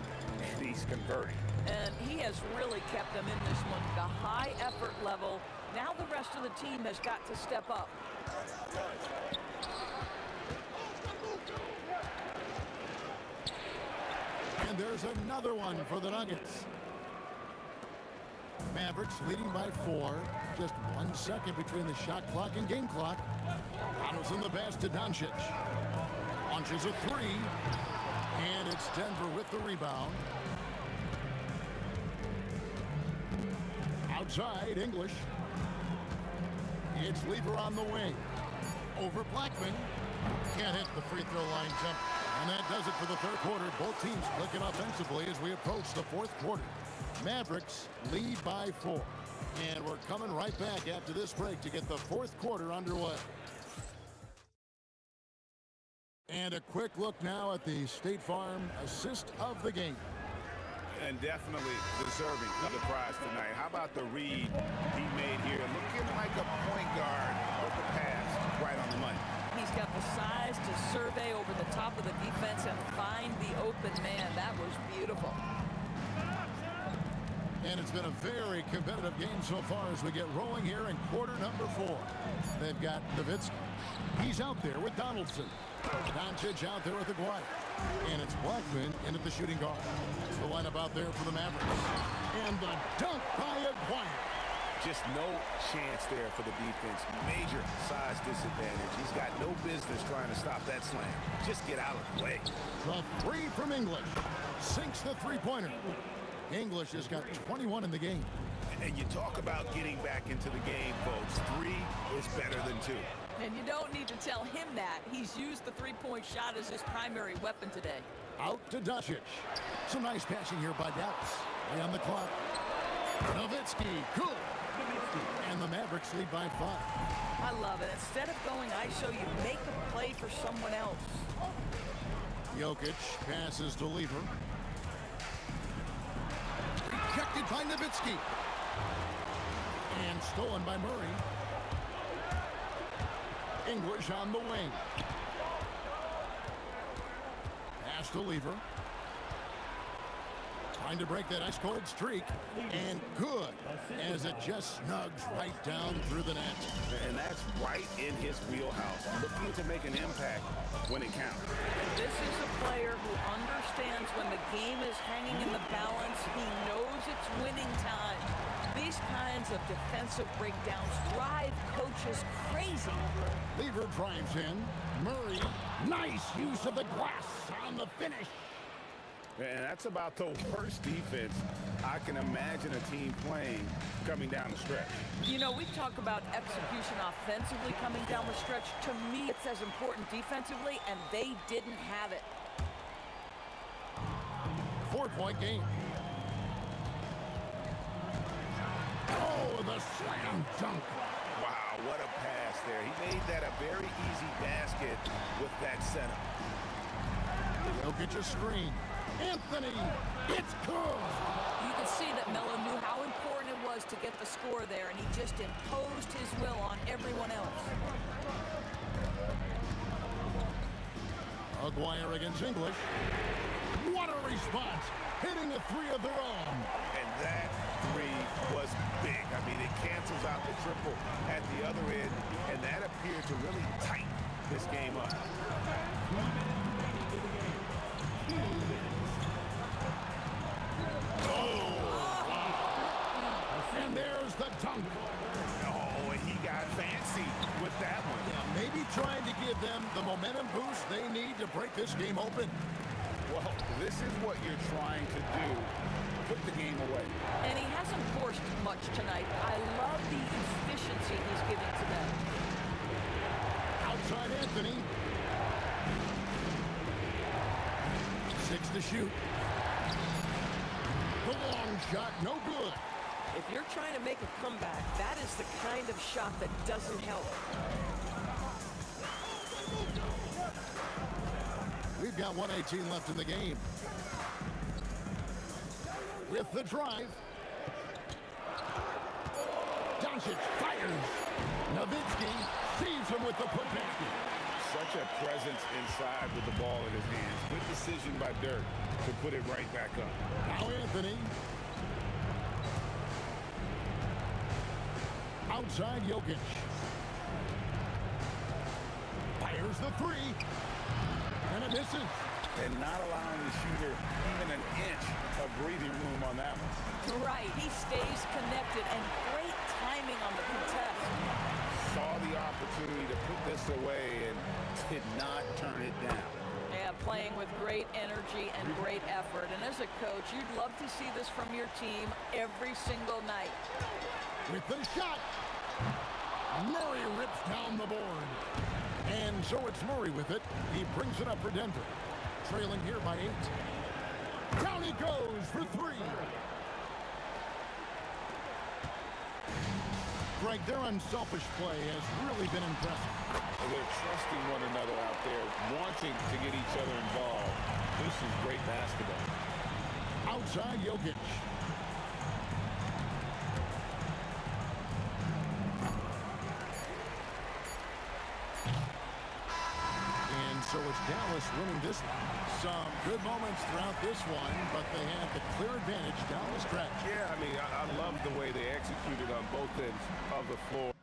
and he's converting. And he has really kept them in this one. The high effort level. Now the rest of the team has got to step up. And there's another one for the Nuggets. Mavericks leading by 4. Just 1 second between the shot clock and game clock. Donaldson the pass to Doncic. Launches a 3. And it's Denver with the rebound. Outside, English. It's Lever on the wing. Over Blackman. Can't hit the free throw line jump. And that does it for the 3rd quarter. Both teams clicking offensively as we approach the 4th quarter. Mavericks lead by 4. And we're coming right back after this break to get the 4th quarter underway. And a quick look now at the State Farm assist of the game. And definitely deserving of the prize tonight. How about the read he made here? Looking like a point guard with the pass right on the money. He's got the size to survey over the top of the defense and find the open man. That was beautiful. And it's been a very competitive game so far as we get rolling here in quarter number 4. They've got Nowitzki. He's out there with Donaldson. Doncic out there with Aguirre. And it's Blackman in at the shooting guard. That's the lineup out there for the Mavericks. And the dunk by Aguirre. Just no chance there for the defense. Major size disadvantage. He's got no business trying to stop that slam. Just get out of the way. The 3 from English. Sinks the three-pointer. English has got 21 in the game. And you talk about getting back into the game, folks. 3 is better than 2. And you don't need to tell him that. He's used the three-point shot as his primary weapon today. Out to Doncic. Some nice passing here by Dallas. Way on the clock. Nowitzki, good. And the Mavericks lead by 5. I love it. Instead of going ISO, you make a play for someone else. Jokic passes to Lever. Rejected by Nowitzki. And stolen by Murray. English on the wing. Pass to Lever. Trying to break that ice-cold streak. And good, as it just snugs right down through the net. And that's right in his wheelhouse. Looking to make an impact when it counts. This is a player who understands when the game is hanging in the balance. He knows it's winning time. These kinds of defensive breakdowns drive coaches crazy. Lever drives in. Murray, nice use of the glass on the finish. And that's about the worst defense I can imagine a team playing coming down the stretch. You know, we talk about execution offensively coming down the stretch. To me, it's as important defensively, and they didn't have it. 4-point game. Oh, the slam dunk. Wow, what a pass there. He made that a very easy basket with that setup. Jokic a screen. Anthony, it's good. You can see that Melo knew how important it was to get the score there, and he just imposed his will on everyone else. Aguirre against English. What a response, hitting a three of their own. And that three was big. I mean, it cancels out the triple at the other end, and that appeared to really tighten this game up. And there's the dunk. Oh, and he got fancy with that one. Yeah, maybe trying to give them the momentum boost they need to break this game open. Well, this is what you're trying to do. Put the game away. And he hasn't forced much tonight. I love the efficiency he's giving to them. Outside Anthony. 6 to shoot. The long shot, no good. If you're trying to make a comeback, that is the kind of shot that doesn't help. We've got 1:18 left in the game. With the drive. Doncic fires. Nowitzki saves him with the putback. Such a presence inside with the ball in his hands. Good decision by Dirk to put it right back up. Now Anthony. Outside Jokic. Fires the three. And it misses. And not allowing the shooter even an inch of breathing room on that one. Right, he stays connected, and great timing on the contest. Saw the opportunity to put this away and did not turn it down. Yeah, playing with great energy and great effort. And as a coach, you'd love to see this from your team every single night. With the shot. Murray rips down the board. And so it's Murray with it. He brings it up for Denver. Trailing here by 8. Down he goes for 3. Greg, their unselfish play has really been impressive. They're trusting one another out there, wanting to get each other involved. This is great basketball. Outside Jokic. And so it's Dallas winning this one. Some good moments throughout this one, but they had the clear advantage down the stretch. Yeah, I mean, I love the way they executed on both ends of the floor.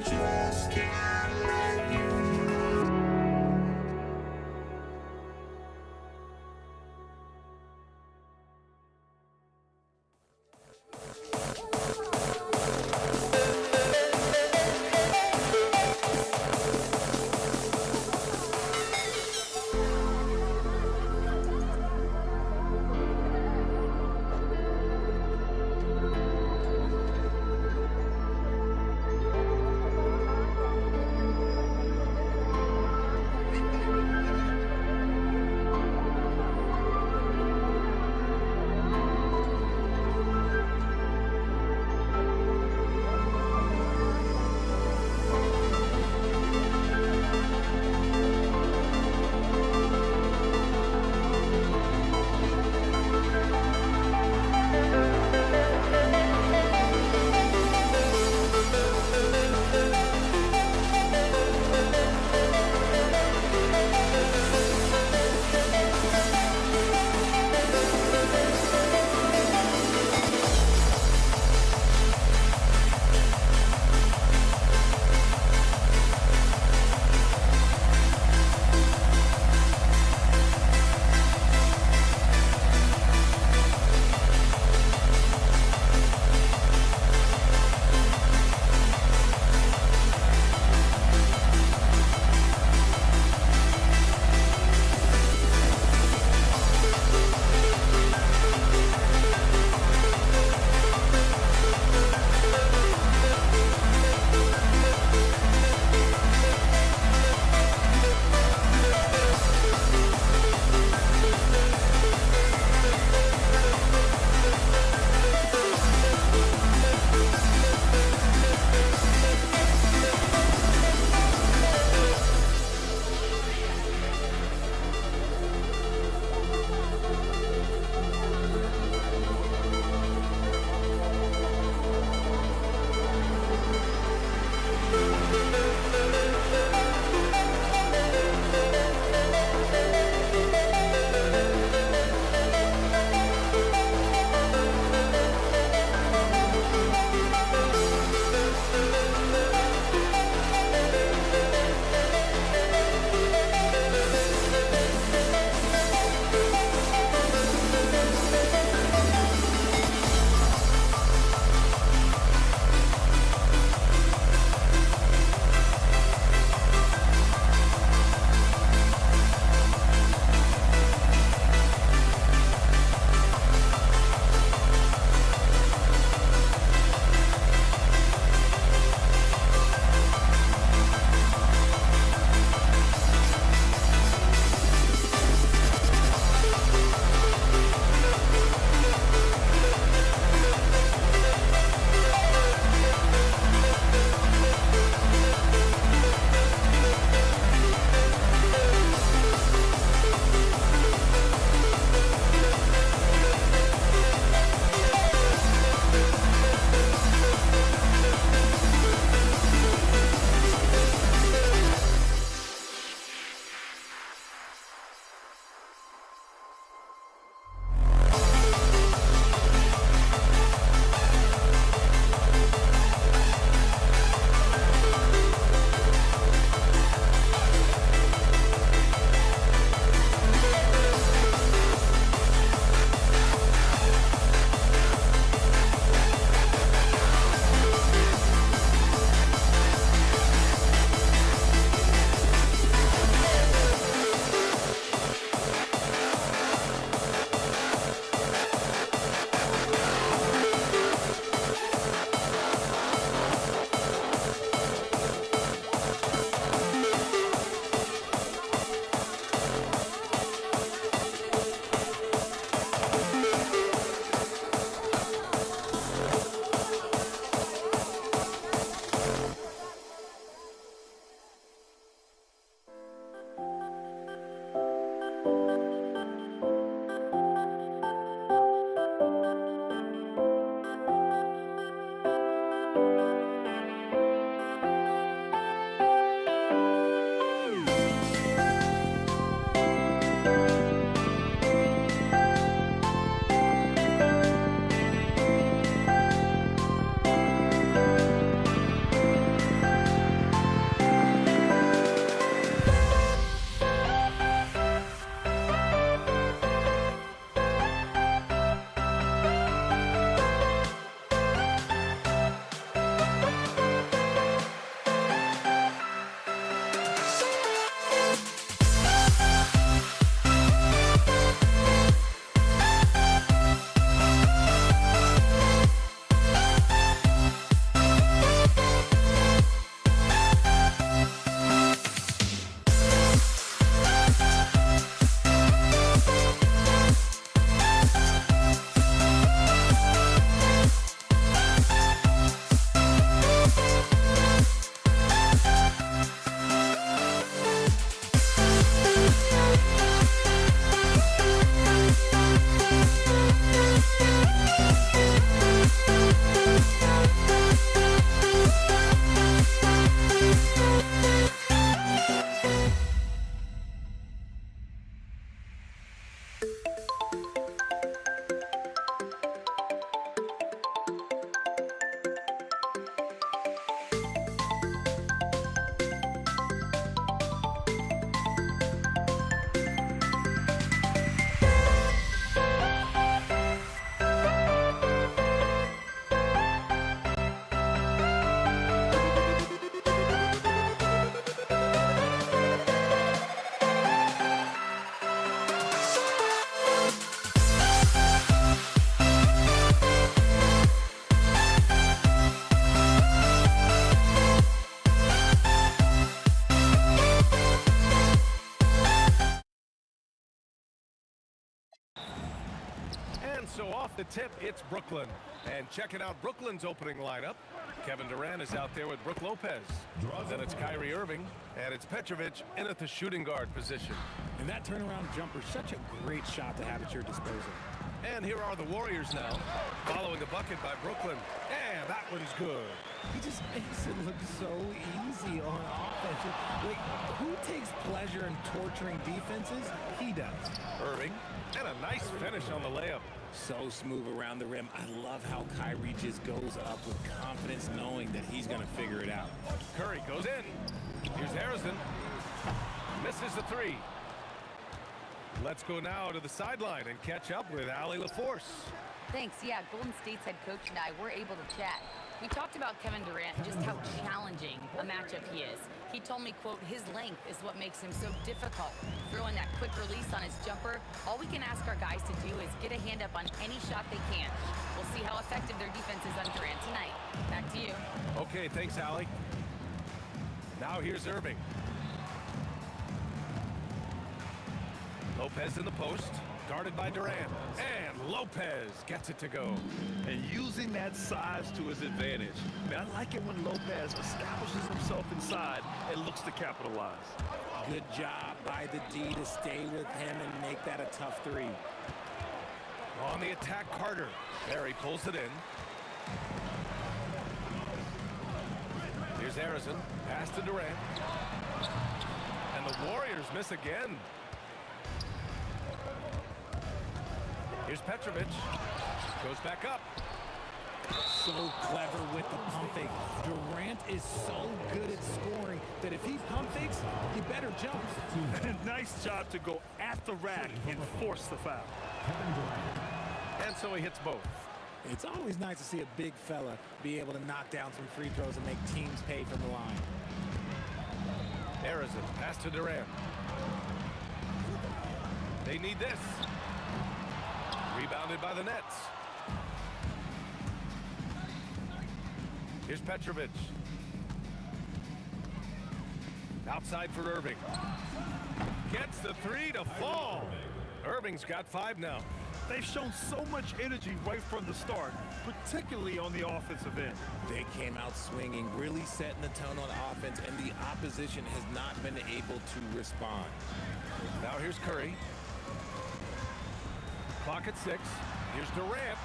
just can't let you know. so off the tip, it's Brooklyn. And checking out Brooklyn's opening lineup, Kevin Durant is out there with Brook Lopez. Then it's Kyrie Irving, and it's Petrovic in at the shooting guard position. And that turnaround jumper, such a great shot to have at your disposal. And here are the Warriors now, following a bucket by Brooklyn. And that one's good. He just makes it look so easy on offense. Like, who takes pleasure in torturing defenses? He does. Irving, and a nice finish on the layup. So smooth around the rim. I love how Kyrie just goes up with confidence, knowing that he's going to figure it out. Curry goes in. Here's Harrison. Misses the three. Let's go now to the sideline and catch up with Allie LaForce. Thanks. Yeah, Golden State's head coach and I were able to chat. We talked about Kevin Durant and just how challenging a matchup he is. He told me, quote, his length is what makes him so difficult. Throwing that quick release on his jumper, all we can ask our guys to do is get a hand up on any shot they can. We'll see how effective their defense is on Durant tonight. Back to you. Okay, thanks, Allie. Now here's Irving. Lopez in the post, guarded by Durant. And Lopez gets it to go. And using that size to his advantage. Man, I like it when Lopez establishes himself inside and looks to capitalize. Good job by the D to stay with him and make that a tough three. On the attack, Carter. Barry pulls it in. Here's Harrison. Pass to Durant. And the Warriors miss again. Here's Petrovic. Goes back up. So clever with the pump fake. Durant is so good at scoring that if he pump fakes, he better jump. Nice job to go at the rack and force the foul. And so he hits both. It's always nice to see a big fella be able to knock down some free throws and make teams pay from the line. Harrison, pass to Durant. They need this. Rebounded by the Nets. Here's Petrovic. Outside for Irving. Gets the three to fall. Irving's got 5 now. They've shown so much energy right from the start, particularly on the offensive end. They came out swinging, really setting the tone on offense, and the opposition has not been able to respond. Now here's Curry. Clock at 6. Here's Durant.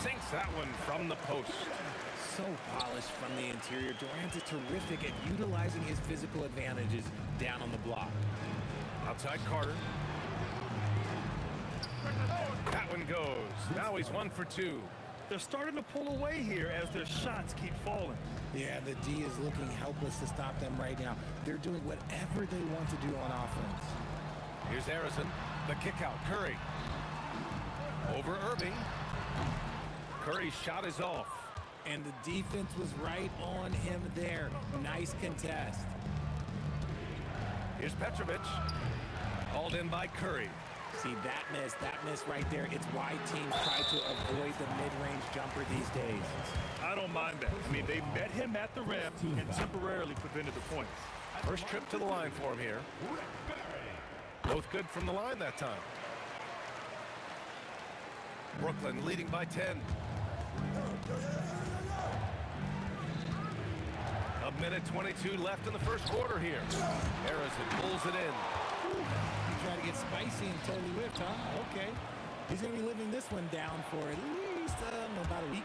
Sinks that one from the post. So polished from the interior. Durant is terrific at utilizing his physical advantages down on the block. Outside Carter. That one goes. Now he's 1 for 2. They're starting to pull away here as their shots keep falling. Yeah, the D is looking helpless to stop them right now. They're doing whatever they want to do on offense. Here's Harrison. The kick out. Curry. Over Irving. Curry's shot is off. And the defense was right on him there. Nice contest. Here's Petrovic. Called in by Curry. See, that miss right there. It's why teams try to avoid the mid-range jumper these days. I don't mind that. I mean, they met him at the rim and temporarily prevented the points. First trip to the line for him here. Both good from the line that time. Brooklyn leading by 10. A minute 22 left in the first quarter here. Harrison pulls it in. He tried to get spicy and totally whipped, huh? Okay. He's going to be living this one down for at least about a week.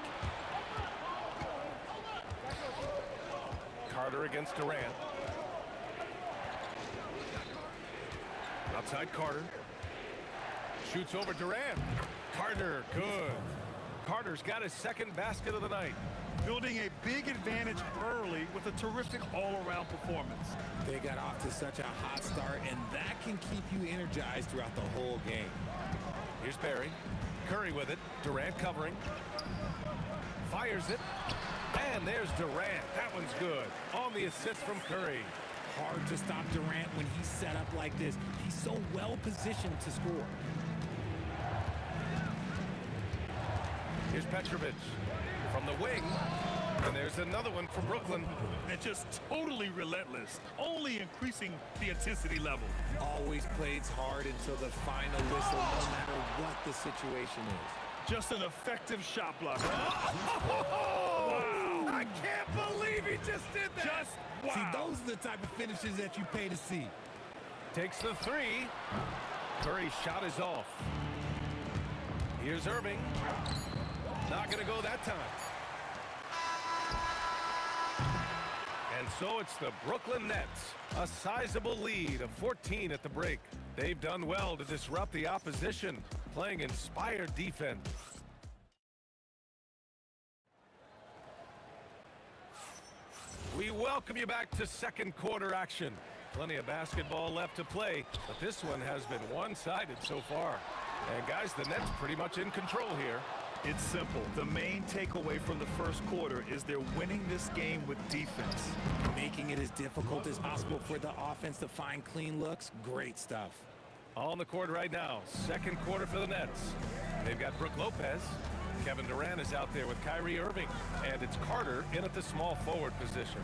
Carter against Durant. Outside Carter. Shoots over Durant. Carter, good. Carter's got his second basket of the night. Building a big advantage early with a terrific all-around performance. They got off to such a hot start, and that can keep you energized throughout the whole game. Here's Barry. Curry with it. Durant covering. Fires it. And there's Durant. That one's good. On the assist from Curry. Hard to stop Durant when he's set up like this. He's so well positioned to score. Here's Petrovic from the wing. And there's another one for Brooklyn. And just totally relentless, only increasing the intensity level. Always plays hard until the final whistle, no matter what the situation is. Just an effective shot blocker. Oh, I can't believe he just did that. Just wow. See, those are the type of finishes that you pay to see. Takes the three. Curry's shot is off. Here's Irving. Not going to go that time. And so it's the Brooklyn Nets. A sizable lead of 14 at the break. They've done well to disrupt the opposition, playing inspired defense. We welcome you back to second quarter action. Plenty of basketball left to play, but this one has been one-sided so far. And guys, the Nets pretty much in control here. It's simple. The main takeaway from the first quarter is they're winning this game with defense. Making it as difficult as possible for the offense to find clean looks. Great stuff. On the court right now, second quarter for the Nets. They've got Brook Lopez. Kevin Durant is out there with Kyrie Irving. And it's Carter in at the small forward position.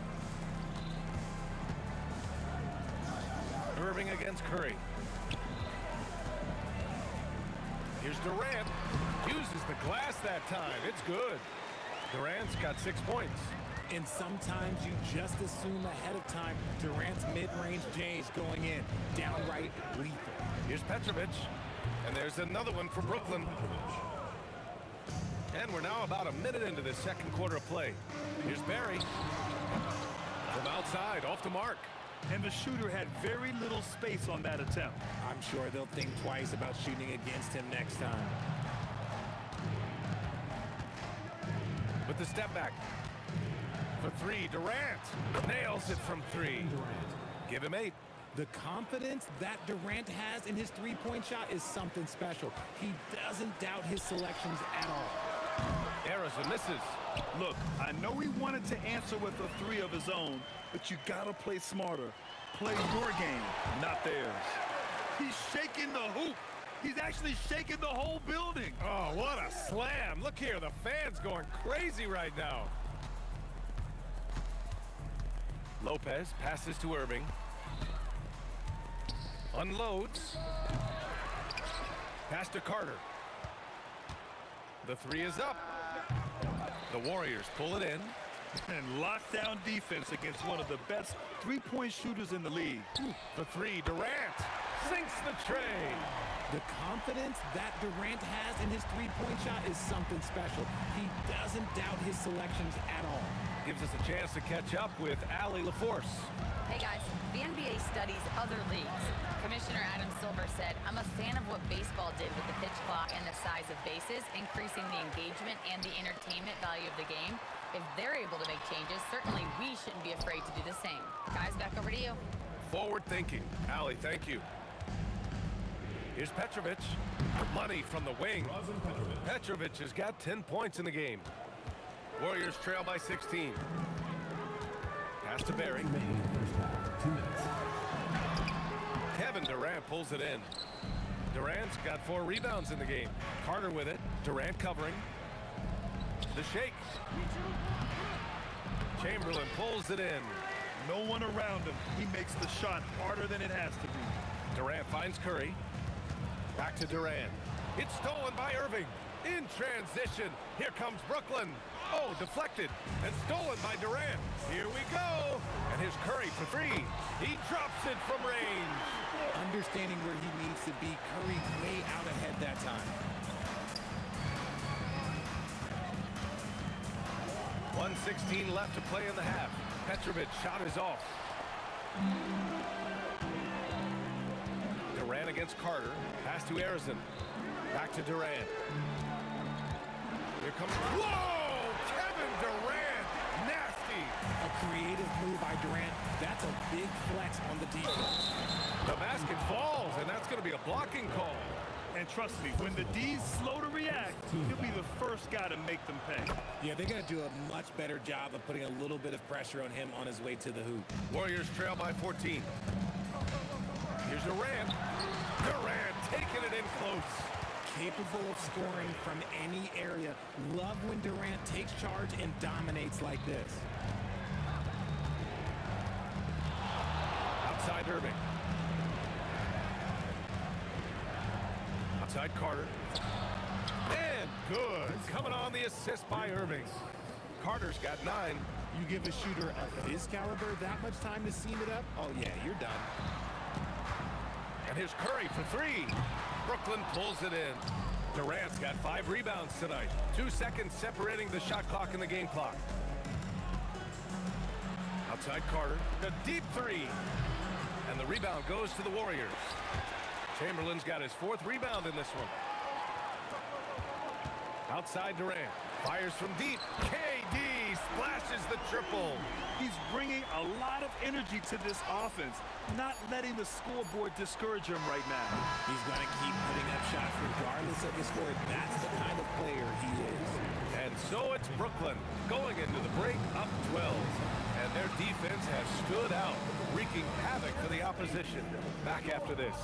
Irving against Curry. Here's Durant. Uses the glass that time. It's good. Durant's got 6 points. And sometimes you just assume ahead of time Durant's mid-range J's going in. Downright lethal. Here's Petrovic. And there's another one for Brooklyn. And we're now about a minute into the second quarter of play. Here's Barry. From outside, off the mark. And the shooter had very little space on that attempt. I'm sure they'll think twice about shooting against him next time. With the step back. For three, Durant. Nails it from three. Give him 8. The confidence that Durant has in his three-point shot is something special. He doesn't doubt his selections at all. Errors and misses. Look, I know he wanted to answer with a three of his own, but you gotta play smarter. Play your game, not theirs. He's shaking the hoop. He's actually shaking the whole building. Oh, what a slam. Look here, the fans going crazy right now. Lopez passes to Irving. Unloads. Pass to Carter. The three is up. The Warriors pull it in. And lockdown defense against one of the best three-point shooters in the league. The three, Durant sinks the tray. The confidence that Durant has in his three-point shot is something special. He doesn't doubt his selections at all. Gives us a chance to catch up with Allie LaForce. Hey guys, the NBA studies other leagues. Commissioner Adam Silver said, I'm a fan of what baseball did with the pitch clock and the size of bases, increasing the engagement and the entertainment value of the game. If they're able to make changes, certainly we shouldn't be afraid to do the same. Guys, back over to you. Forward thinking. Allie, thank you. Here's Petrovic. Money from the wing. Petrovic has got 10 points in the game. Warriors trail by 16. Pass to Barry. Kevin Durant pulls it in. Durant's got 4 rebounds in the game. Carter with it. Durant covering. The shake. Chamberlain pulls it in. No one around him. He makes the shot harder than it has to be. Durant finds Curry. Back to Durant. It's stolen by Irving. In transition. Here comes Brooklyn. Oh, deflected and stolen by Durant. Here we go. And here's Curry for 3. He drops it from range. Understanding where he needs to be, Curry way out ahead that time. 1:16 left to play in the half. Petrovic shot is off. Durant against Carter. Pass to Harrison. Back to Durant. Here comes... Whoa! Kevin Durant! Nasty! A creative move by Durant. That's a big flex on the defense. The basket falls, and that's going to be a blocking call. And trust me, when the D's slow to react, he'll be the first guy to make them pay. Yeah, they're going to do a much better job of putting a little bit of pressure on him on his way to the hoop. Warriors trail by 14. Here's Durant. Durant taking it in close. Capable of scoring from any area. Love when Durant takes charge and dominates like this. Outside Irving. Outside Carter. And Good. Coming on the assist by Irving. Carter's got 9. You give a shooter of his caliber that much time to seam it up, oh yeah, you're done. And here's Curry for 3. Brooklyn pulls it in. Durant's got 5 rebounds tonight. 2 seconds separating the shot clock and the game clock. Outside Carter, the deep 3. And the rebound goes to the Warriors. Chamberlain's got his 4th rebound in this one. Outside Durant, fires from deep. KD splashes the triple. He's bringing a lot of energy to this offense, not letting the scoreboard discourage him right now. He's going to keep putting up shots regardless of the score. That's the kind of player he is. And so it's Brooklyn going into the break up 12. And their defense has stood out, wreaking havoc for the opposition. Back after this.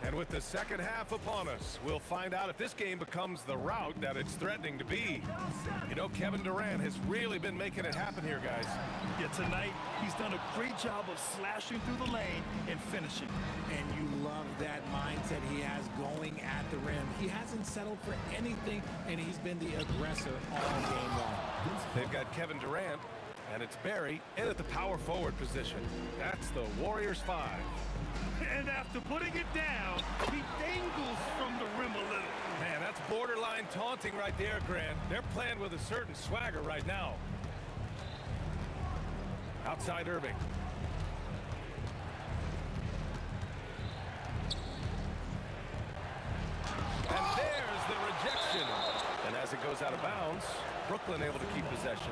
And with the second half upon us, we'll find out if this game becomes the rout that it's threatening to be. You know, Kevin Durant has really been making it happen here, guys. Yeah, tonight, he's done a great job of slashing through the lane and finishing. And you love that mindset he has going at the rim. He hasn't settled for anything, and he's been the aggressor all game long. They've got Kevin Durant, and it's Barry in at the power forward position. That's the Warriors 5. And after putting it down, he dangles from the rim a little. Man, that's borderline taunting right there, Grant. They're playing with a certain swagger right now. Outside Irving. And there's the rejection. And as it goes out of bounds, Brooklyn able to keep possession.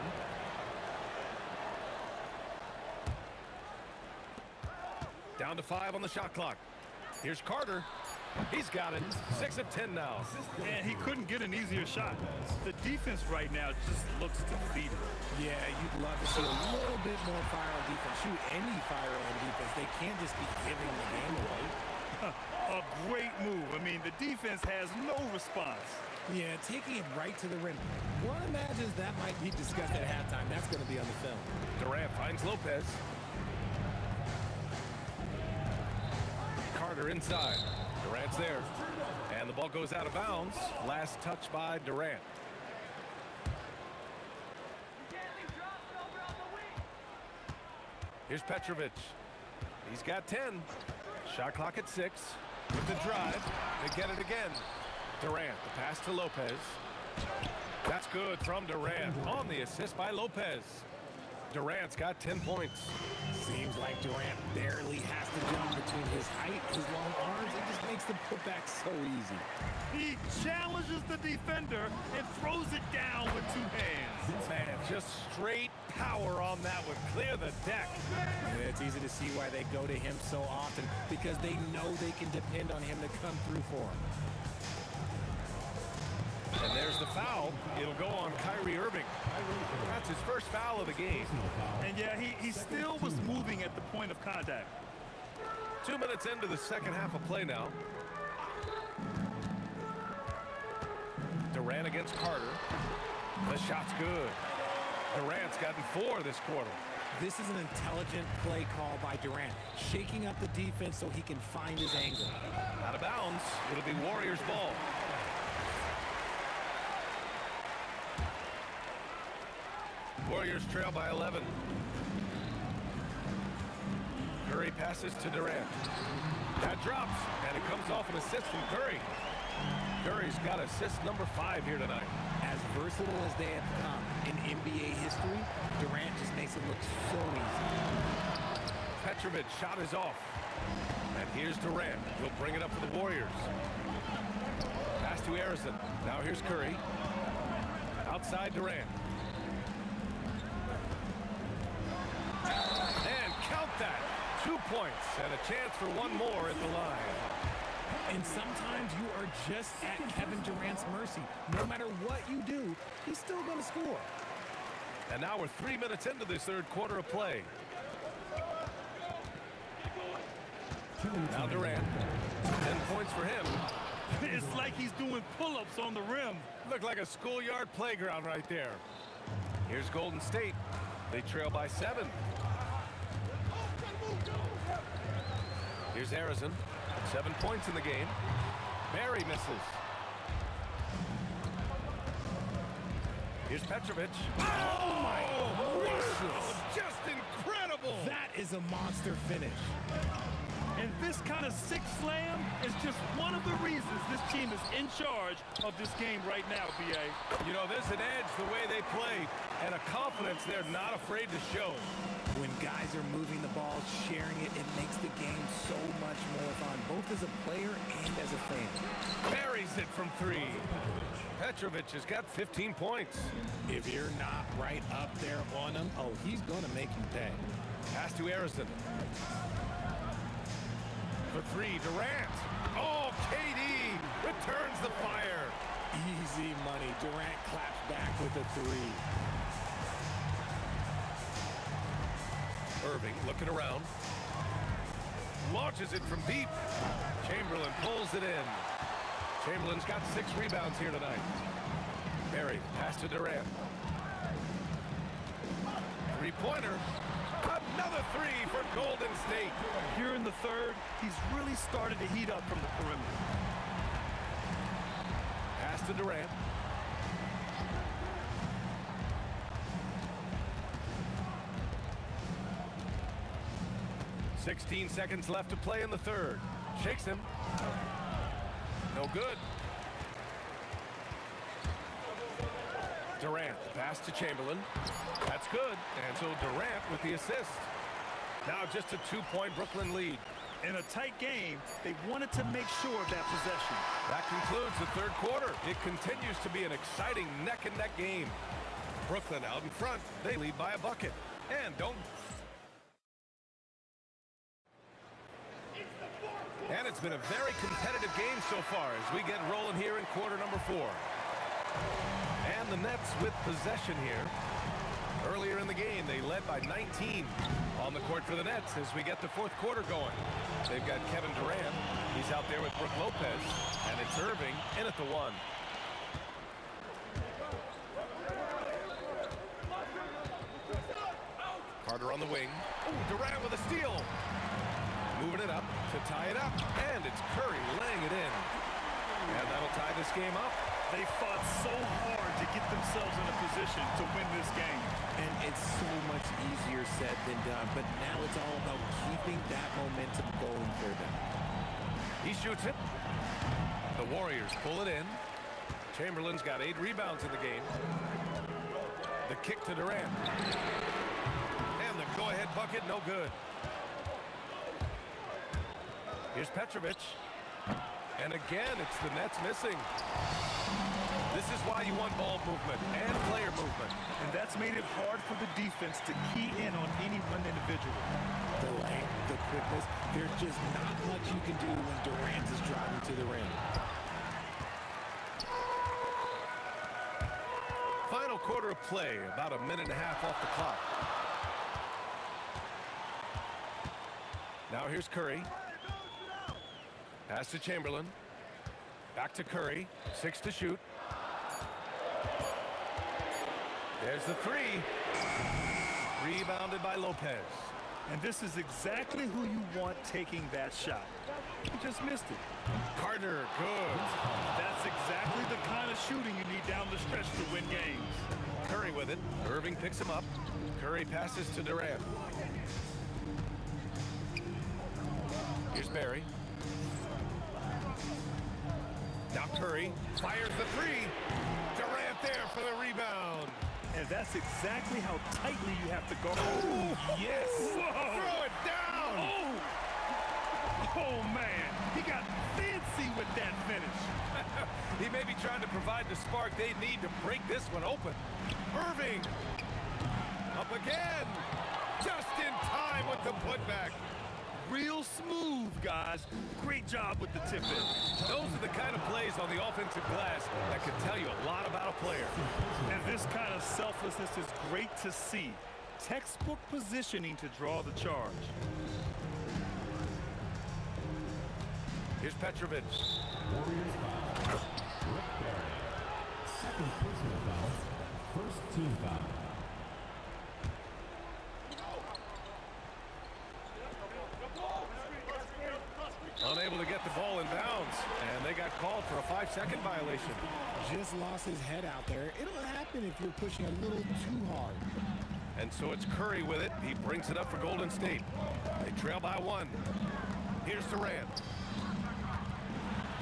Down to 5 on the shot clock. Here's Carter. He's got it. 6 of 10 now. And he couldn't get an easier shot. The defense right now just looks defeated. Yeah, you'd love to see a little bit more fire on defense. Shoot, any fire on defense. They can't just be giving the game away. A great move. I mean, the defense has no response. Yeah, taking it right to the rim. One imagines that might be discussed at halftime. That's going to be on the film. Durant finds Lopez. Carter inside. Durant's there. And the ball goes out of bounds. Last touch by Durant. Here's Petrovic. He's got 10. Shot clock at 6. With the drive. They get it again. Durant, the pass to Lopez. That's good from Durant on the assist by Lopez. Durant's got 10 points. Seems like Durant barely has to jump between his height, his long arms. It just makes the putback so easy. He challenges the defender and throws it down with 2 hands. Man, just straight power on that one. Clear the deck. And it's easy to see why they go to him so often, because they know they can depend on him to come through for them. And there's the foul. It'll go on Kyrie Irving. That's his first foul of the game. And yeah, he still was moving at the point of contact. 2 minutes into the second half of play now. Durant against Carter. The shot's good. Durant's gotten 4 this quarter. This is an intelligent play call by Durant, shaking up the defense so he can find his angle. Out of bounds. It'll be Warriors ball. Warriors trail by 11. Curry passes to Durant. That drops, and it comes off an assist from Curry. Curry's got assist number 5 here tonight. As versatile as they have come in NBA history, Durant just makes it look so easy. Petrovic shot is off. And here's Durant. He'll bring it up for the Warriors. Pass to Harrison. Now here's Curry. Outside Durant. And count that. 2 points and a chance for one more at the line. And sometimes you are just at Kevin Durant's mercy. No matter what you do, he's still going to score. And now we're 3 minutes into this third quarter of play. Now Durant. 10 points for him. It's like he's doing pull-ups on the rim. Looked like a schoolyard playground right there. Here's Golden State. They trail by 7. Here's Arizon. 7 points in the game. Barry misses. Here's Petrovic. Oh, my gracious. Just incredible. That is a monster finish. And this kind of sick slam is just one of the reasons this team is in charge of this game right now, B.A. You know, there's an edge the way they play and a confidence they're not afraid to show. When guys are moving the ball, sharing it, it makes the game so much more fun, both as a player and as a fan. Buries it from 3. Petrovic has got 15 points. If you're not right up there on him, oh, he's going to make you pay. Pass to Arizon. For 3, Durant. Oh, KD returns the fire. Easy money. Durant claps back with a 3. Irving looking around. Launches it from deep. Chamberlain pulls it in. Chamberlain's got 6 rebounds here tonight. Barry, pass to Durant. 3-pointer. Another 3 for Golden State. Here in the third, he's really started to heat up from the perimeter. Pass to Durant. "16 seconds left to play in the third. Shakes him. No good. Durant, pass to Chamberlain. That's good. And so Durant with the assist. Now just a 2-point Brooklyn lead. In a tight game, they wanted to make sure of that possession. That concludes the third quarter. It continues to be an exciting neck-and-neck game. Brooklyn out in front. They lead by a bucket. And And it's been a very competitive game so far as we get rolling here in quarter number 4. And the Nets with possession here. Earlier in the game, they led by 19 on the court for the Nets as we get the fourth quarter going. They've got Kevin Durant. He's out there with Brook Lopez. And it's Irving in at the 1. Carter on the wing. Ooh, Durant with a steal. Moving it up to tie it up. And it's Curry laying it in. And that'll tie this game up. They fought so hard to get themselves in a position to win this game. And it's so much easier said than done. But now it's all about keeping that momentum going for them. He shoots it. The Warriors pull it in. Chamberlain's got 8 rebounds in the game. The kick to Durant. And the go-ahead bucket, no good. Here's Petrovic. And again, it's the Nets missing. This is why you want ball movement and player movement. And that's made it hard for the defense to key in on any one individual. The length, the quickness, there's just not much you can do when Durant is driving to the rim. Final quarter of play, about a minute and a half off the clock. Now here's Curry. Pass to Chamberlain. Back to Curry. 6 to shoot. There's the 3. Rebounded by Lopez. And this is exactly who you want taking that shot. He just missed it. Carter, good. That's exactly the kind of shooting you need down the stretch to win games. Curry with it. Irving picks him up. Curry passes to Durant. Here's Barry. Now Curry fires the 3. Durant there for the rebound. And that's exactly how tightly you have to guard. Oh, yes. Whoa. Throw it down. Oh, man. He got fancy with that finish. He may be trying to provide the spark they need to break this one open. Irving. Up again. Just in time with the putback. Real smooth, guys. Great job with the tip in. Those are the kind of plays on the offensive glass that can tell you a lot about a player. And this kind of selflessness is great to see. Textbook positioning to draw the charge. Here's Petrovic. Warriors foul. Rick Barry. Second personal foul. First team foul. Unable to get the ball in bounds, and they got called for a 5-second violation. Just lost his head out there. It'll happen if you're pushing a little too hard. And so it's Curry with it. He brings it up for Golden State. They trail by 1. Here's Durant.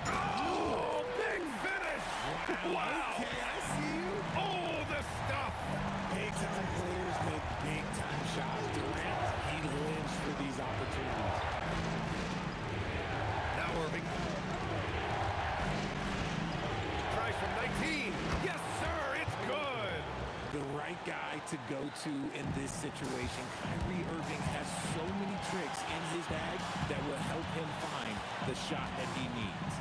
Oh, big finish! Wow! Okay, I see you. Oh, the stuff! Big-time players make big-time shots. Durant, he lives for these opportunities. Now Irving. Tries from 19. Yes, sir, it's good! The right guy to go to in this situation. Kyrie Irving has so many tricks in his bag that will help him find the shot that he needs.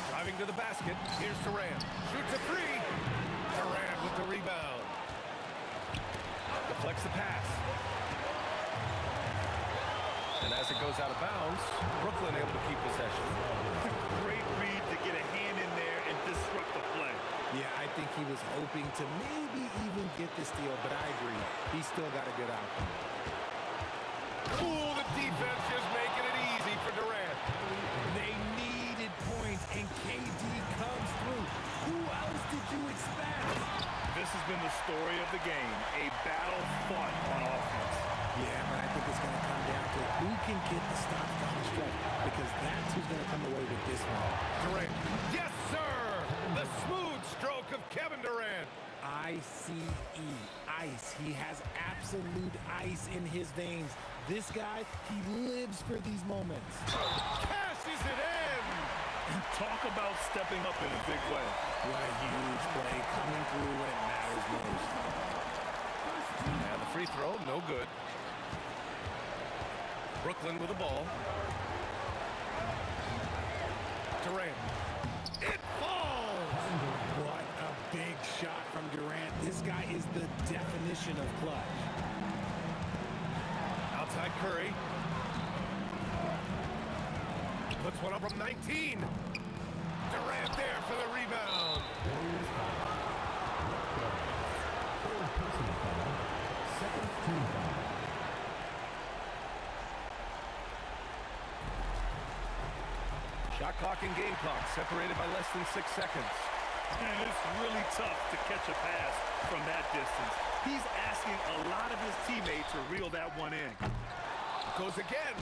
Driving to the basket. Here's Durant. Shoots a 3. Durant with the rebound. Deflects the pass. And as it goes out of bounds, Brooklyn able to keep possession. Great read to get a hand in there and disrupt the play. Yeah, I think he was hoping to maybe even get the steal, but I agree. He still got a good outcome. Ooh, the defense just making it easy for Durant. They needed points, and KD comes through. Who else did you expect? This has been the story of the game, a battle fought on offense. Yeah, but I think it's going to come down to who can get the stop down the stretch, because that's who's going to come away with this one. Durant. Yes, sir! The smooth stroke of Kevin Durant. I-C-E, ice. He has absolute ice in his veins. This guy, he lives for these moments. Cashes it in! Talk about stepping up in a big way. What a huge play coming through when it matters most. And the free throw, no good. Brooklyn with the ball. Durant. It falls! What a big shot from Durant. This guy is the definition of clutch. Outside Curry. Puts one up from 19. Durant there for the rebound. Warriors foul. Third personal foul. Second team foul. Shot clock and game clock separated by less than 6 seconds. And it's really tough to catch a pass from that distance. He's asking a lot of his teammates to reel that one in. Goes again.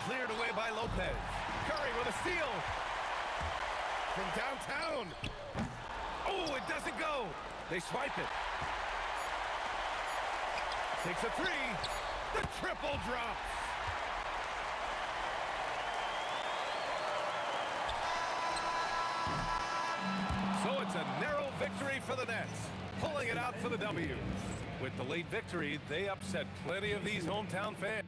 Cleared away by Lopez. Curry with a steal. From downtown. Oh, it doesn't go. They swipe it. Takes a 3. The triple drops. So it's a narrow victory for the Nets, pulling it out for the W. With the late victory, they upset plenty of these hometown fans.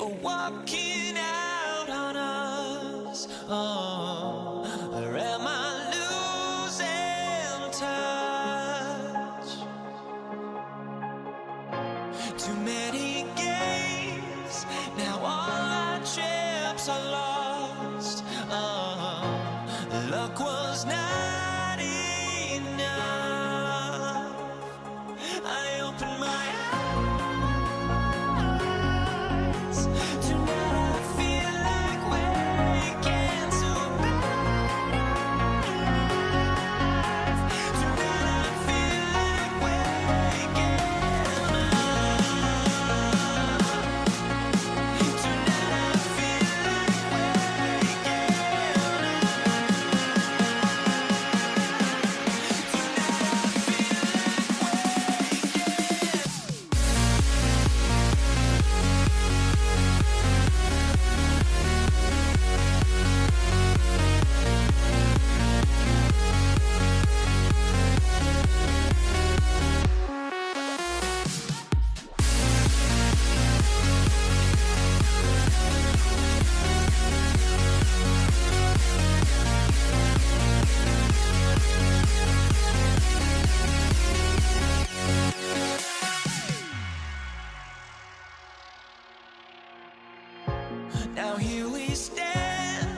for walking out on us. Oh, or am I losing touch? Too many games, now all our chips are lost. Oh, luck was not enough. I opened my eyes. Tonight I feel like waking to life. Tonight I feel like waking up. Tonight I feel like waking Now here we stand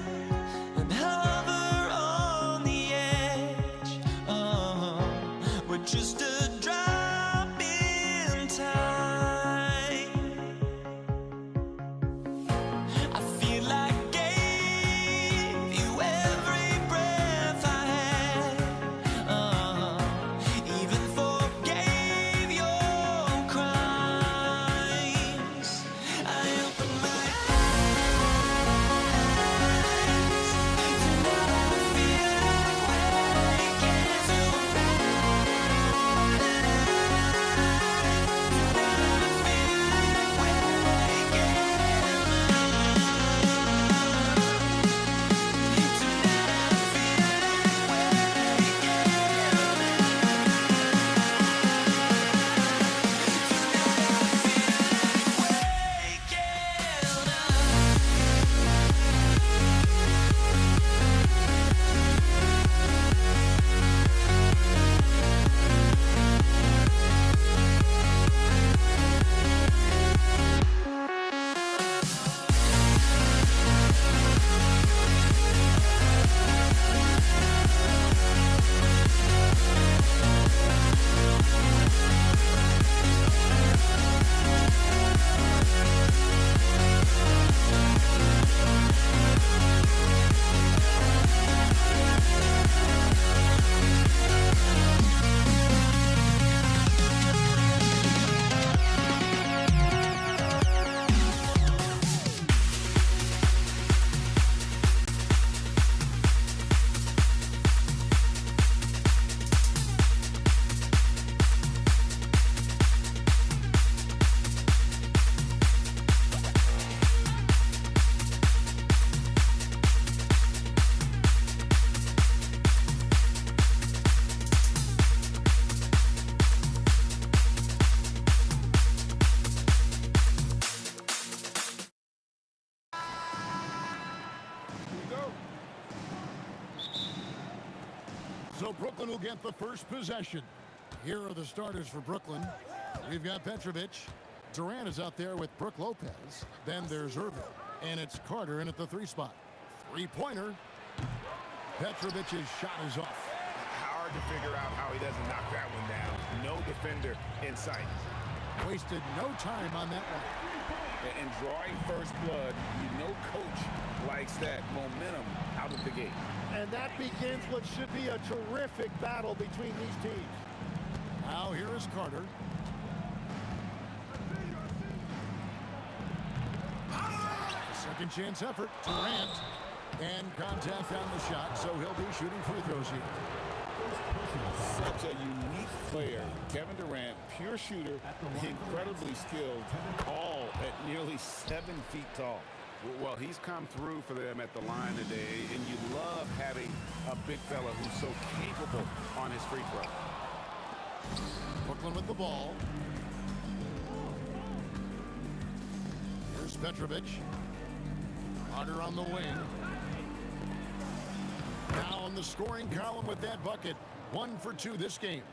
and hover on the edge. Oh, we're just a drop in time. I feel like I gave you every breath I had. Oh, even forgave your crimes. I opened my So Brooklyn will get the first possession. Here are the starters for Brooklyn. We've got Petrovic. Durant is out there with Brook Lopez. Then there's Irving. And it's Carter in at the 3 spot. Three-pointer. Petrovic's shot is off. Hard to figure out how he doesn't knock that one down. No defender in sight. Wasted no time on that one. And drawing first blood, you know coach likes that momentum out of the gate. And that begins what should be a terrific battle between these teams. Now here is Carter. Second chance effort. Durant. And contact on the shot, so he'll be shooting free throws here. Such a unique player. Kevin Durant, pure shooter, incredibly skilled, all at nearly 7 feet tall. Well, he's come through for them at the line today, and you love having a big fella who's so capable on his free throw. Brooklyn with the ball. Here's Petrovic. Carter on the wing. Now on the scoring column with that bucket. 1 for 2 this game.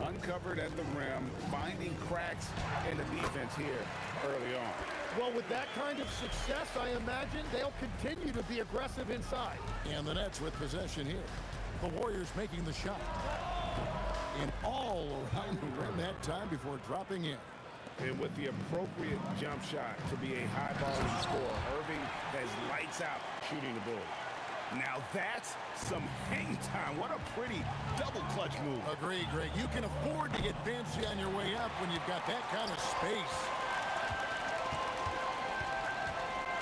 Uncovered at the rim, finding cracks in the defense here early on. Well, with that kind of success, I imagine they'll continue to be aggressive inside. And the Nets with possession here. The Warriors making the shot. And all around the rim that time before dropping in. And with the appropriate jump shot to be a high-volume scorer, Irving has lights-out shooting ability. Now that's some hang time. What a pretty double clutch move. Agree, Greg. You can afford to get fancy on your way up when you've got that kind of space.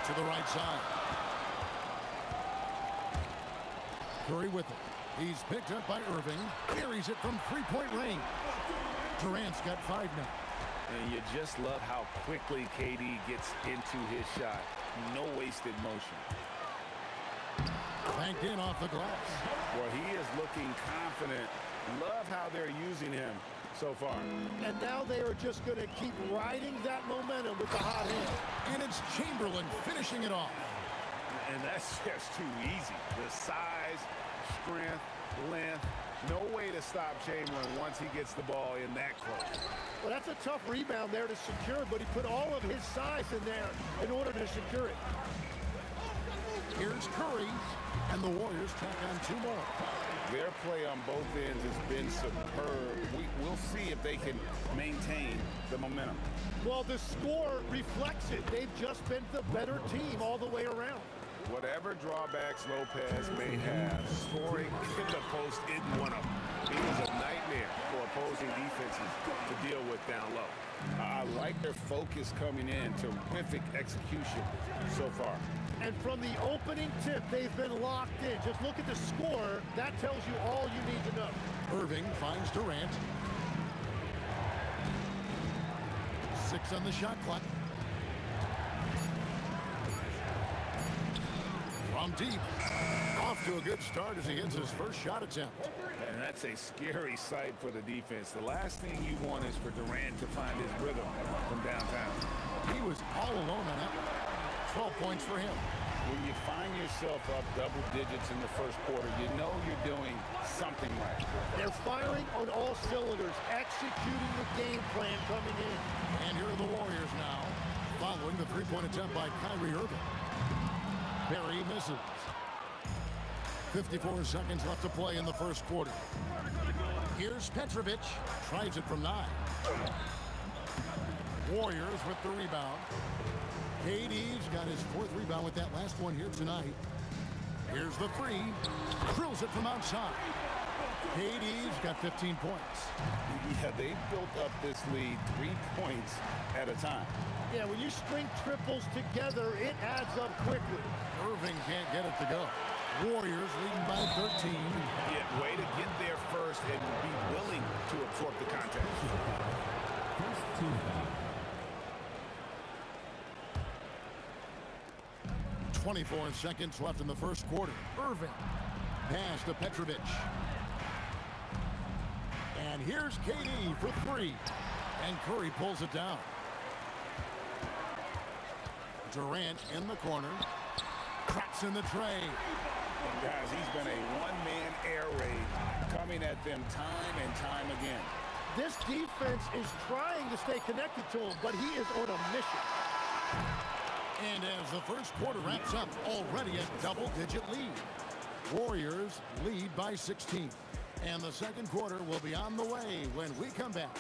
To the right side. Curry with it. He's picked up by Irving. Carries it from three-point range. Durant's got 5 now. And you just love how quickly KD gets into his shot. No wasted motion. Banked in off the glass. Well, he is looking confident. Love how they're using him so far. And now they are just going to keep riding that momentum with the hot hand. And it's Chamberlain finishing it off. And that's just too easy. The size, strength, length. No way to stop Chamberlain once he gets the ball in that close. Well, that's a tough rebound there to secure, but he put all of his size in there in order to secure it. Here's Curry, and the Warriors tack on 2 more. Their play on both ends has been superb. We'll see if they can maintain the momentum. Well, the score reflects it. They've just been the better team all the way around. Whatever drawbacks Lopez may have, scoring in the post isn't one of them. It was a nightmare for opposing defenses to deal with down low. I like their focus coming in. Terrific execution so far. And from the opening tip, they've been locked in. Just look at the score. That tells you all you need to know. Irving finds Durant. 6 on the shot clock. From deep. Off to a good start as he hits his first shot attempt. And that's a scary sight for the defense. The last thing you want is for Durant to find his rhythm from downtown. He was all alone on that one. 12 points for him. When you find yourself up double digits in the first quarter, you know you're doing something right. They're firing on all cylinders, executing the game plan coming in. And here are the Warriors now, following the 3-point attempt by Kyrie Irving. Barry misses. 54 seconds left to play in the first quarter. Here's Petrovic. Tries it from 9. Warriors with the rebound. KD's got his 4th rebound with that last one here tonight. Here's the 3. Drills it from outside. KD's got 15 points. Yeah, they've built up this lead 3 points at a time. Yeah, when you string triples together, it adds up quickly. Irving can't get it to go. Warriors leading by 13. Yeah, way to get there first and be willing to absorb the contact. 24 seconds left in the first quarter. Irving. Pass to Petrovic. And here's KD for 3. And Curry pulls it down. Durant in the corner. Traps in the tray. And guys, he's been a one-man air raid coming at them time and time again. This defense is trying to stay connected to him, but he is on a mission. And as the first quarter wraps up, already a double-digit lead. Warriors lead by 16. And the second quarter will be on the way when we come back.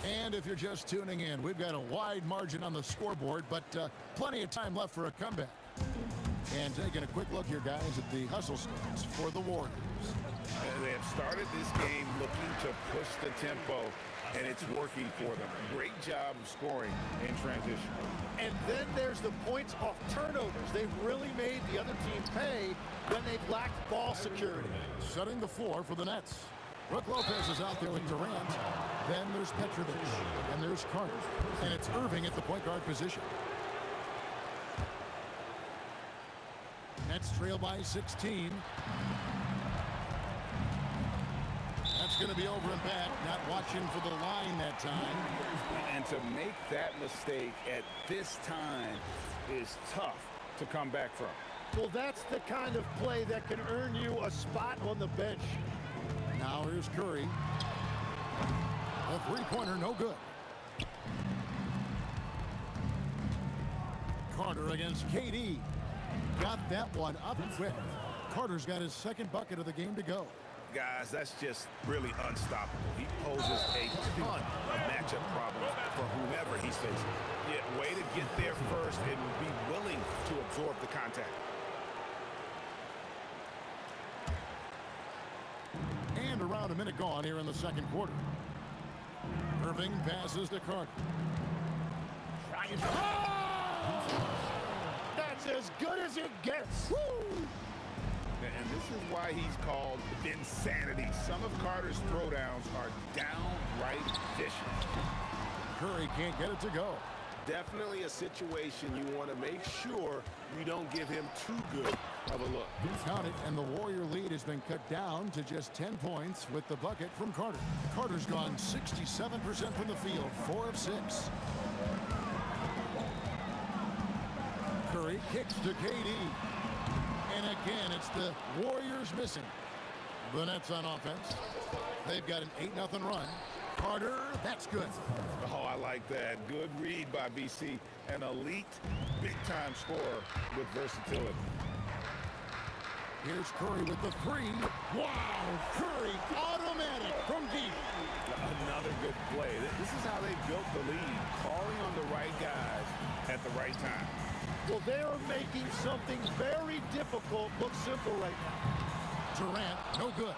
And if you're just tuning in, we've got a wide margin on the scoreboard, but plenty of time left for a comeback. And taking a quick look here, guys, at the hustle stats for the Warriors. They have started this game looking to push the tempo, and it's working for them. Great job of scoring in transition. And then there's the points off turnovers. They've really made the other team pay when they've lacked ball security. Setting the floor for the Nets. Brook Lopez is out there with Durant. Then there's Petrovic. And there's Carter. And it's Irving at the point guard position. Nets trail by 16. That's going to be over and back, not watching for the line that time. And to make that mistake at this time is tough to come back from. Well, that's the kind of play that can earn you a spot on the bench. Now here's Curry. A three-pointer, no good. Carter against KD. Got that one up quick. Carter's got his second bucket of the game to go. Guys, that's just really unstoppable. He poses a ton of matchup problems for whomever he's facing. Yeah, way to get there first and be willing to absorb the contact. And around a minute gone here in the second quarter. Irving passes to Carter. That's as good as it gets. Woo! And this is why he's called insanity. Some of Carter's throwdowns are downright vicious. Curry can't get it to go. Definitely a situation you want to make sure you don't give him too good of a look. Count it, and the Warrior lead has been cut down to just 10 points with the bucket from Carter. Carter's gone 67% from the field, 4 of 6. Curry kicks to KD. And again, it's the Warriors missing. The Nets on offense. They've got an 8-0 run. Carter, that's good. Oh, I like that. Good read by BC. An elite, big-time scorer with versatility. Here's Curry with the three. Wow, Curry, automatic from deep. Another good play. This is how they built the lead, calling on the right guys at the right time. Well, they are making something very difficult look simple right now. Durant, no good.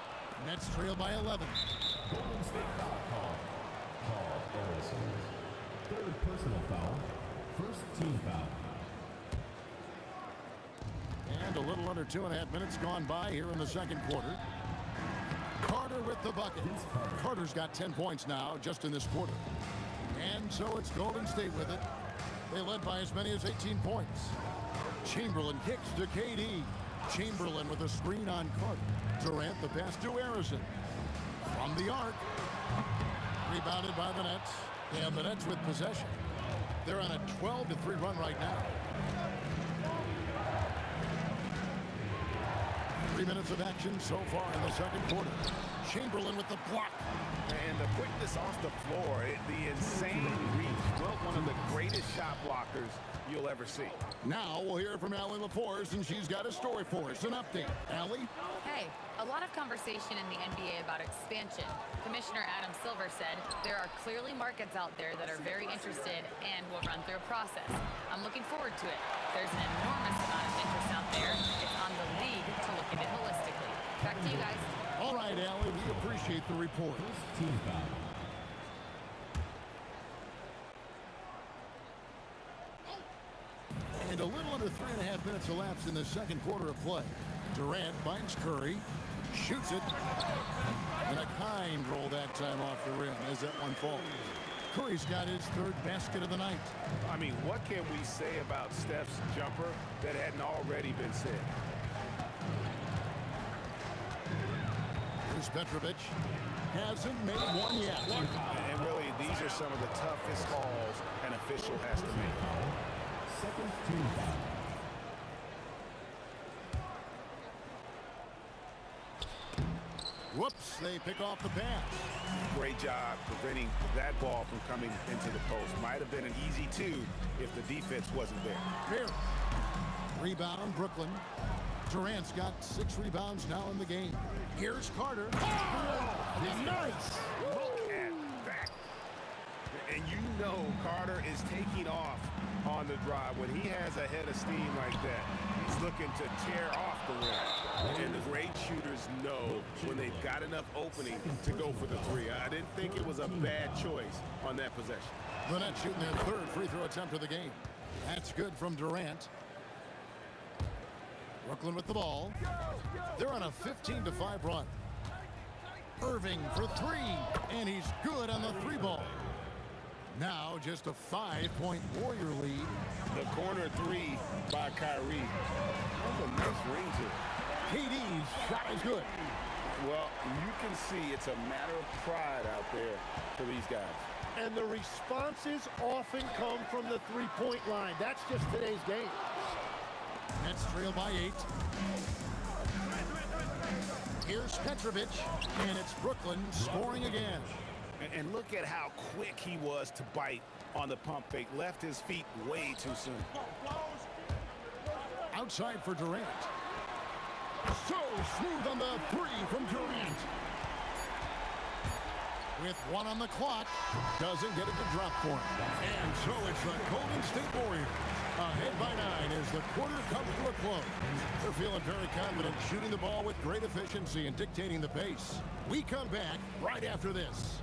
Nets trail by 11. Golden State foul call. Paul Harrison. Third personal foul. First team foul. And a little under 2.5 minutes gone by here in the second quarter. Carter with the bucket. Carter's got 10 points now just in this quarter. And so it's Golden State with it. They led by as many as 18 points. Chamberlain kicks to KD. Chamberlain with a screen on Carter. Durant the pass to Harrison. From the arc. Rebounded by the Nets. They have the Nets with possession. They're on a 12-3 run right now. 3 minutes of action so far in the second quarter. Chamberlain with the block. And the quickness off the floor, the insane reach. Well, one of the greatest shot blockers you'll ever see. Now we'll hear from Allie LaForce, and she's got a story for us. An update. Allie? Hey, a lot of conversation in the NBA about expansion. Commissioner Adam Silver said there are clearly markets out there that are very interested and will run through a process. I'm looking forward to it. There's an enormous amount of interest out there. It's on the league to look at it holistically. Back to you guys. All right, Allie, we appreciate the report. Team foul. And a little under 3.5 minutes elapsed in the second quarter of play. Durant finds Curry, shoots it, and a kind roll that time off the rim as that one falls. Curry's got his third basket of the night. I mean, what can we say about Steph's jumper that hadn't already been said? Here's Petrovic. Hasn't made one yet. And really, these are some of the toughest calls an official has to make. Second team foul. Whoops, they pick off the pass. Great job preventing that ball from coming into the post. Might have been an easy two if the defense wasn't there. Here. Rebound, Brooklyn. Durant's got 6 rebounds now in the game. Here's Carter. Oh, nice. Look at that. And you know Carter is taking off on the drive. When he has a head of steam like that, he's looking to tear off the rim. And the great shooters know when they've got enough opening to go for the three. I didn't think it was a bad choice on that possession. The Nets shooting their third free throw attempt of the game. That's good from Durant. Brooklyn with the ball. They're on a 15-5 run. Irving for 3, and he's good on the 3 ball. Now just a 5-point Warrior lead. The corner 3 by Kyrie. That's a nice ring to it. KD's shot is good. Well, you can see it's a matter of pride out there for these guys. And the responses often come from the three-point line. That's just today's game. Nets trail by 8. Here's Petrovic, and it's Brooklyn scoring again. And look at how quick he was to bite on the pump fake. Left his feet way too soon. Outside for Durant. So smooth on the 3 from Durant. With 1 on the clock, doesn't get it to drop for him. And so it's the Golden State Warriors. Ahead by 9 as the quarter comes to a close. They're feeling very confident, shooting the ball with great efficiency and dictating the pace. We come back right after this.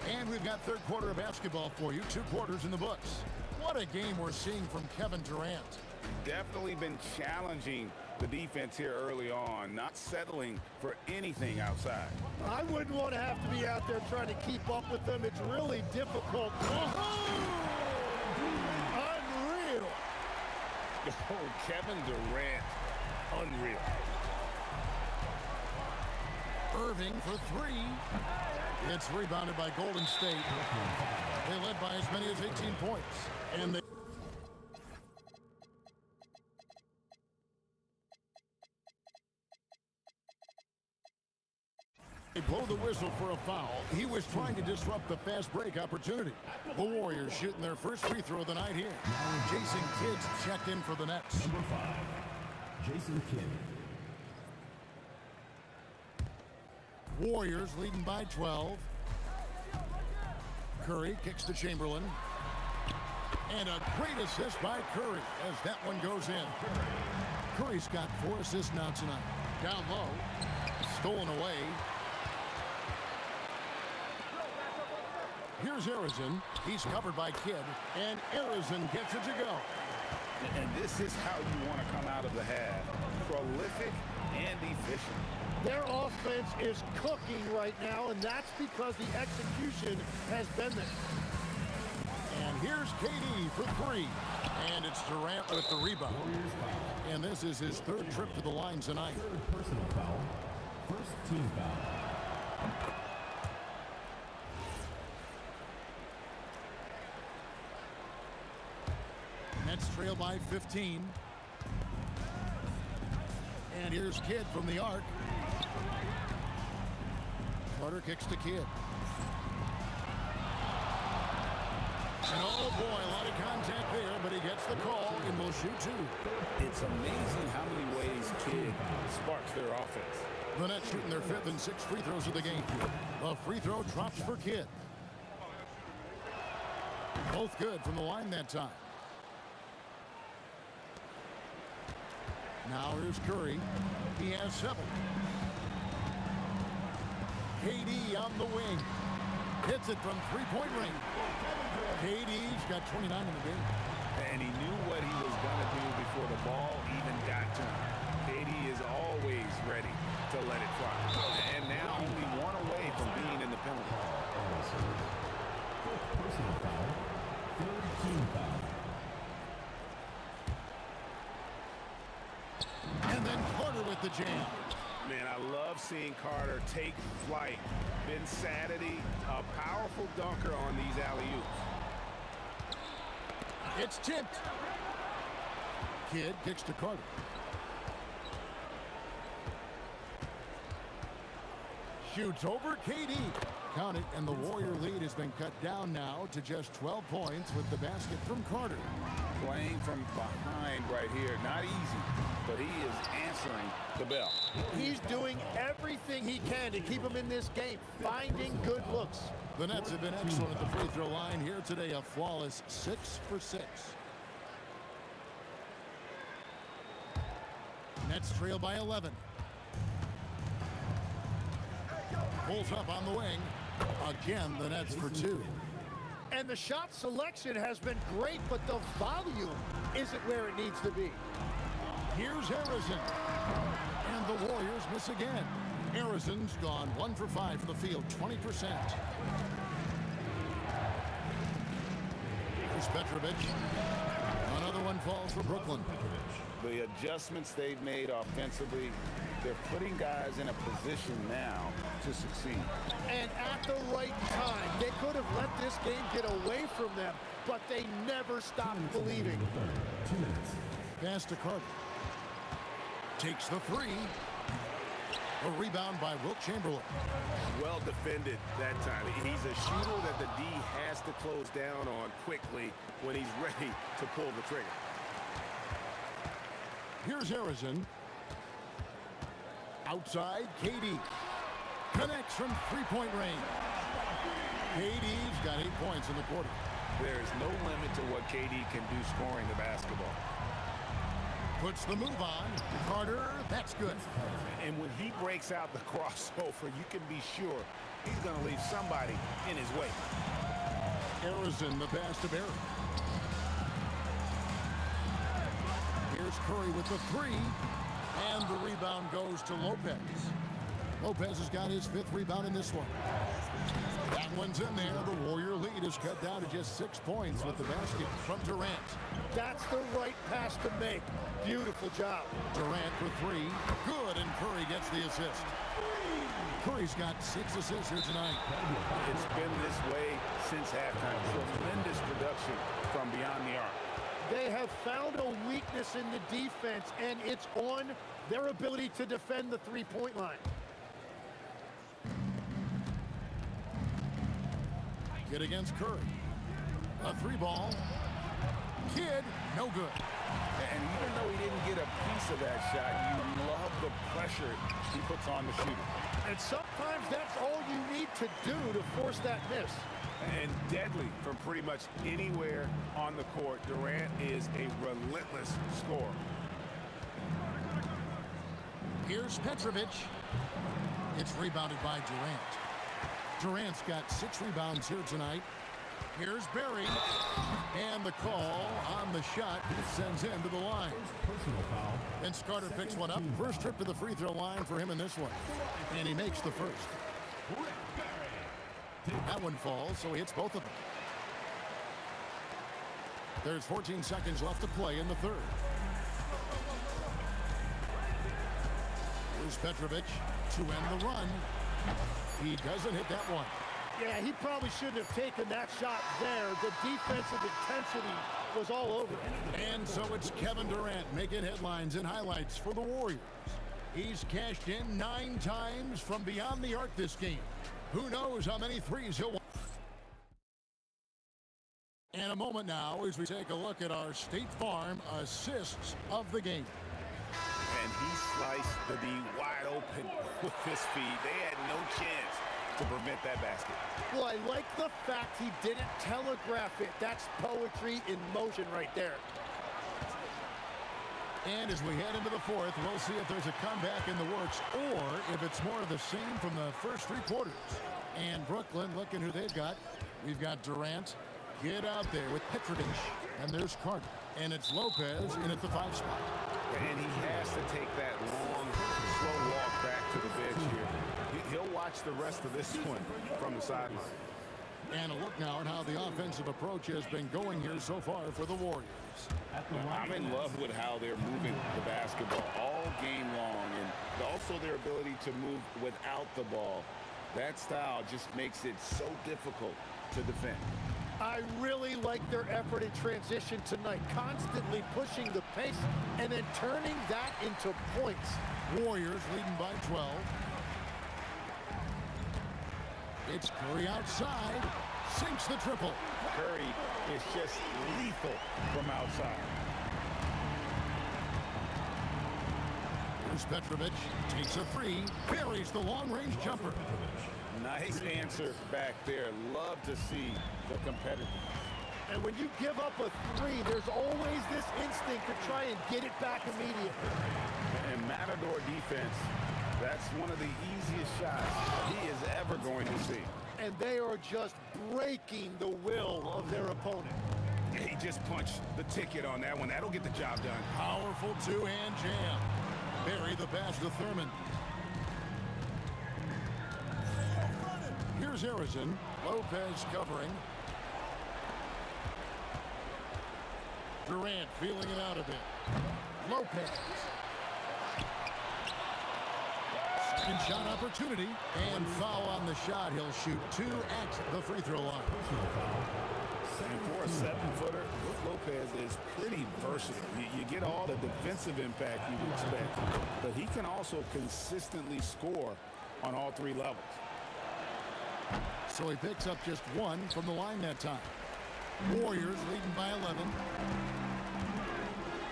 And we've got third quarter of basketball for you. 2 quarters in the books. What a game we're seeing from Kevin Durant. Definitely been challenging the defense here early on, not settling for anything outside. I wouldn't want to have to be out there trying to keep up with them. It's really difficult. Unreal. Oh, Kevin Durant, unreal. Irving for 3. It's rebounded by Golden State. They led by as many as 18 points. And they blow the whistle for a foul. He was trying to disrupt the fast break opportunity. The Warriors shooting their first free throw of the night here. Jason Kidd's checked in for the Nets. Number 5, Jason Kidd. Warriors leading by 12. Curry kicks to Chamberlain. And a great assist by Curry as that one goes in. Curry's got 4 assists now tonight. Down low. Stolen away. Here's Arizin. He's covered by Kidd. And Arizin gets it to go. And this is how you want to come out of the half. Prolific and efficient. Their offense is cooking right now, and that's because the execution has been there. And here's KD for 3. And it's Durant with the rebound. And this is his 3rd trip to the line tonight. 3rd personal foul. 1st team foul. Nets trail by 15. And here's Kidd from the arc. Carter kicks to Kidd. And oh boy, a lot of contact there, but he gets the call and will shoot 2. It's amazing how many ways Kidd sparks their offense. The Nets shooting their 5th and 6th free throws of the game. The free throw drops for Kidd. Both good from the line that time. Now here's Curry. He has 7. KD on the wing. Hits it from 3-point range. KD's got 29 in the game. And he knew what he was going to do before the ball even got to him. KD is always ready to let it fly. And now only 1 away from being in the penalty. Personal foul. 3rd team foul. And then Carter with the jam. Man, I love seeing Carter take flight. Ben Saturday, a powerful dunker on these alley-oops. It's tipped. Kidd kicks to Carter. Shoots over KD. Count it, and the Warrior lead has been cut down now to just 12 points with the basket from Carter. Playing from behind right here. Not easy, but he is answering the bell. He's doing everything he can to keep him in this game, finding good looks. The Nets have been excellent at the free throw line here today, a flawless 6 for 6. Nets trail by 11. Pulls up on the wing. Again, the Nets for 2. And the shot selection has been great, but the volume isn't where it needs to be. Here's Harrison. And the Warriors miss again. Harrison's gone 1 for 5 from the field, 20%. Here's Petrovic. Another one falls for Brooklyn. The adjustments they've made offensively, they're putting guys in a position now to succeed. And at the right time, they could have let this game get away from them, but they never stopped believing. Pass to Carter. Takes the three. A rebound by Wilt Chamberlain. Well defended that time. He's a shooter that the D has to close down on quickly when he's ready to pull the trigger. Here's Harrison. Outside, KD. Connects from three-point range. KD's got 8 points in the quarter. There is no limit to what KD can do scoring the basketball. Puts the move on. Carter, that's good. And when he breaks out the crossover, you can be sure he's going to leave somebody in his way. Harrison, the pass to Barry. Here's Curry with the three. And the rebound goes to Lopez. Lopez has got his 5th rebound in this one. That one's in there. The Warrior lead is cut down to just 6 points with the basket from Durant. That's the right pass to make. Beautiful job. Durant for 3. Good, and Curry gets the assist. Curry's got 6 assists here tonight. It's been this way since halftime. Tremendous production from beyond the arc. They have found a weakness in the defense, and it's on their ability to defend the three-point line. Kid against Curry. A 3-ball. Kid, no good. And even though he didn't get a piece of that shot, you love the pressure he puts on the shooter. And sometimes that's all you need to do to force that miss. And deadly from pretty much anywhere on the court. Durant is a relentless scorer. Here's Petrovic. It's rebounded by Durant. Durant's got 6 rebounds here tonight. Here's Barry. And the call on the shot sends him to the line. And Carter picks one up. First trip to the free throw line for him in this one. And he makes the first. That one falls, so he hits both of them. There's 14 seconds left to play in the third. Here's Petrovic to end the run. He doesn't hit that one. Yeah, he probably shouldn't have taken that shot there. The defensive intensity was all over. And so it's Kevin Durant making headlines and highlights for the Warriors. He's cashed in 9 times from beyond the arc this game. Who knows how many threes he'll want. In a moment now as we take a look at our State Farm assists of the game. And he sliced the D wide open with his feet. They had no chance to prevent that basket. Well, I like the fact he didn't telegraph it. That's poetry in motion right there. And as we head into the fourth, we'll see if there's a comeback in the works or if it's more of the same from the first 3 quarters. And Brooklyn, looking who they've got. We've got Durant. Get out there with Petrovic. And there's Carter. And it's Lopez in at the 5 spot. And he has to take that long, slow walk back to the bench here. He'll watch the rest of this one from the sideline. And a look now at how the offensive approach has been going here so far for the Warriors. I'm in love with how they're moving the basketball all game long, and also their ability to move without the ball. That style just makes it so difficult to defend. I really like their effort in transition tonight, constantly pushing the pace and then turning that into points. Warriors leading by 12. It's Curry outside, sinks the triple. Curry is just lethal from outside. Here's Petrovic, takes a 3, buries the long-range jumper. Nice answer back there. Love to see the competitor. And when you give up a 3, there's always this instinct to try and get it back immediately. And Matador defense, that's one of the easiest shots he is ever going to see. and they are just breaking the will of their opponent. He just punched the ticket on that one. That'll get the job done. Powerful two-hand jam. Bury the pass to Thurman. Here's Harrison. Lopez covering. Durant feeling it out a bit. Lopez. Second shot opportunity. And foul on the shot. He'll shoot 2 at the free throw line. And for a 7-footer, Lopez is pretty versatile. You get all the defensive impact you would expect, but he can also consistently score on all 3 levels. So he picks up just 1 from the line that time. Warriors leading by 11.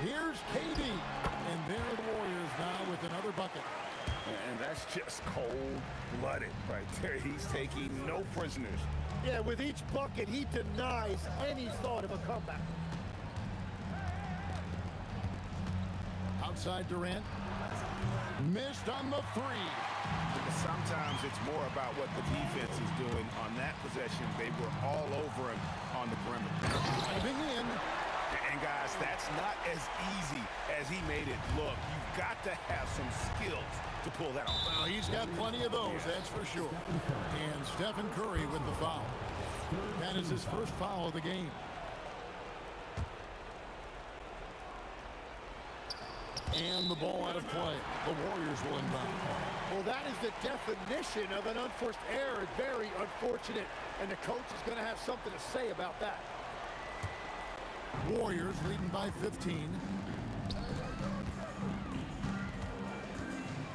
Here's KD. And there are the Warriors now with another bucket. And that's just cold-blooded right there. He's taking no prisoners. Yeah, with each bucket, he denies any thought of a comeback. Outside Durant. Missed on the 3. Sometimes it's more about what the defense is doing. On that possession, they were all over him on the perimeter. Diving in. And guys, that's not as easy as he made it look. You've got to have some skills to pull that off. Well, he's got plenty of those, that's for sure. And Stephen Curry with the foul. That is his first foul of the game. And the ball out of play. The Warriors will inbound. Well, that is the definition of an unforced error. Very unfortunate. And the coach is going to have something to say about that. Warriors leading by 15.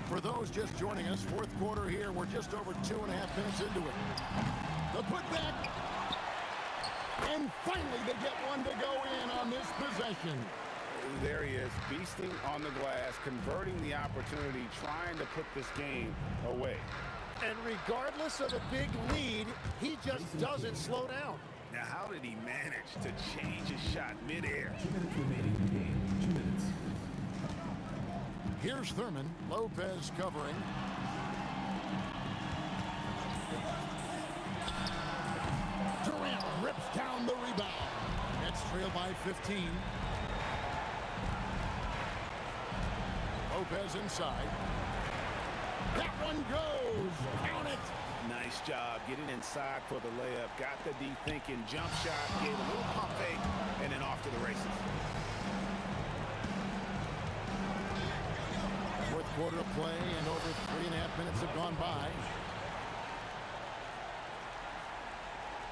For those just joining us, fourth quarter here. We're just over 2.5 minutes into it. The putback. And finally they get one to go in on this possession. There he is, beasting on the glass, converting the opportunity, trying to put this game away. And regardless of a big lead, he just doesn't slow down. Now, how did he manage to change his shot midair? 2 minutes remaining in the game. 2 minutes. Here's Thurman. Lopez covering. Durant rips down the rebound. Nets trail by 15. Lopez inside. That one goes. Count it. Nice job getting inside for the layup. Got the D thinking. Jump shot. Gave a little pump fake. And then off to the races. Fourth quarter of play and over 3.5 minutes have gone by.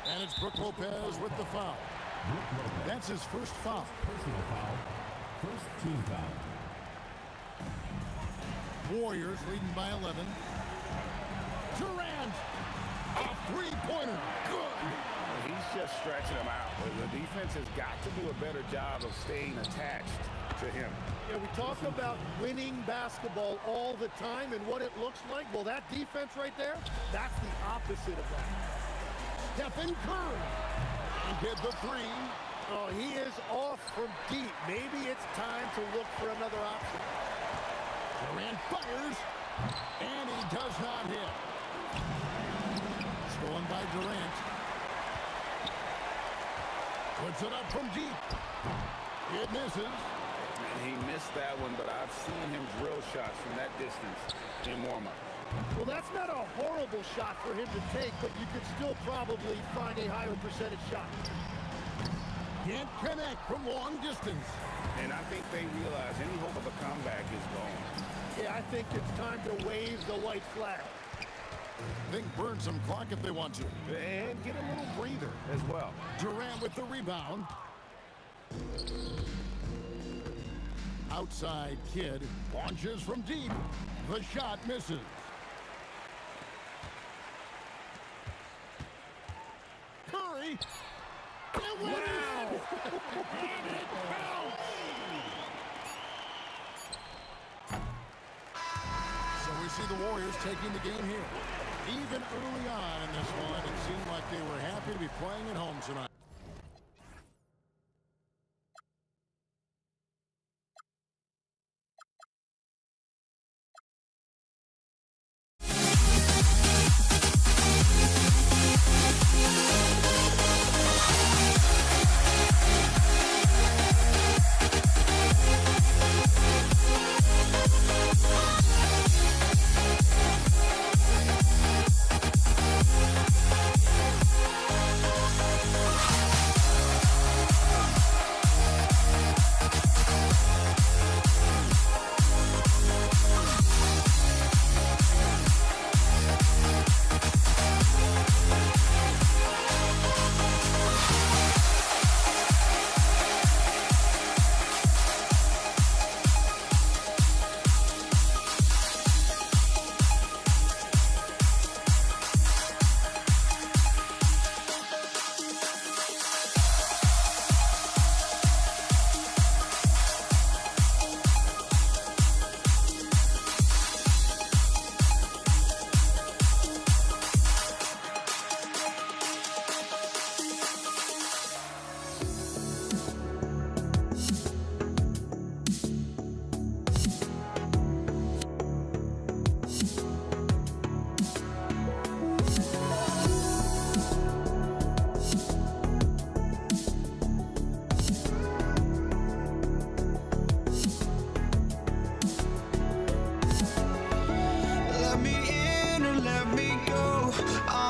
And it's Brook Lopez with the foul. That's his first foul. Personal foul. First team foul. Warriors leading by 11. Durant, a three-pointer, good. He's just stretching him out. The defense has got to do a better job of staying attached to him. Yeah, we talk about winning basketball all the time and what it looks like. Well, that defense right there, that's the opposite of that. Stephen Curry, get the 3. Oh, he is off from deep. Maybe it's time to look for another option. Durant fires, and he does not hit. Stolen by Durant. Puts it up from deep. It misses. And he missed that one, but I've seen him drill shots from that distance in warm-up. Well, that's not a horrible shot for him to take, but you could still probably find a higher percentage shot. Can't connect from long distance. And I think they realize any hope of a comeback is gone. Yeah, I think it's time to wave the white flag. Think burn some clock if they want to. And get a little breather as well. Durant with the rebound. Outside Kid launches from deep. The shot misses. Curry. Wow! And it counts! So we see the Warriors taking the game here. Even early on in this one, it seemed like they were happy to be playing at home tonight.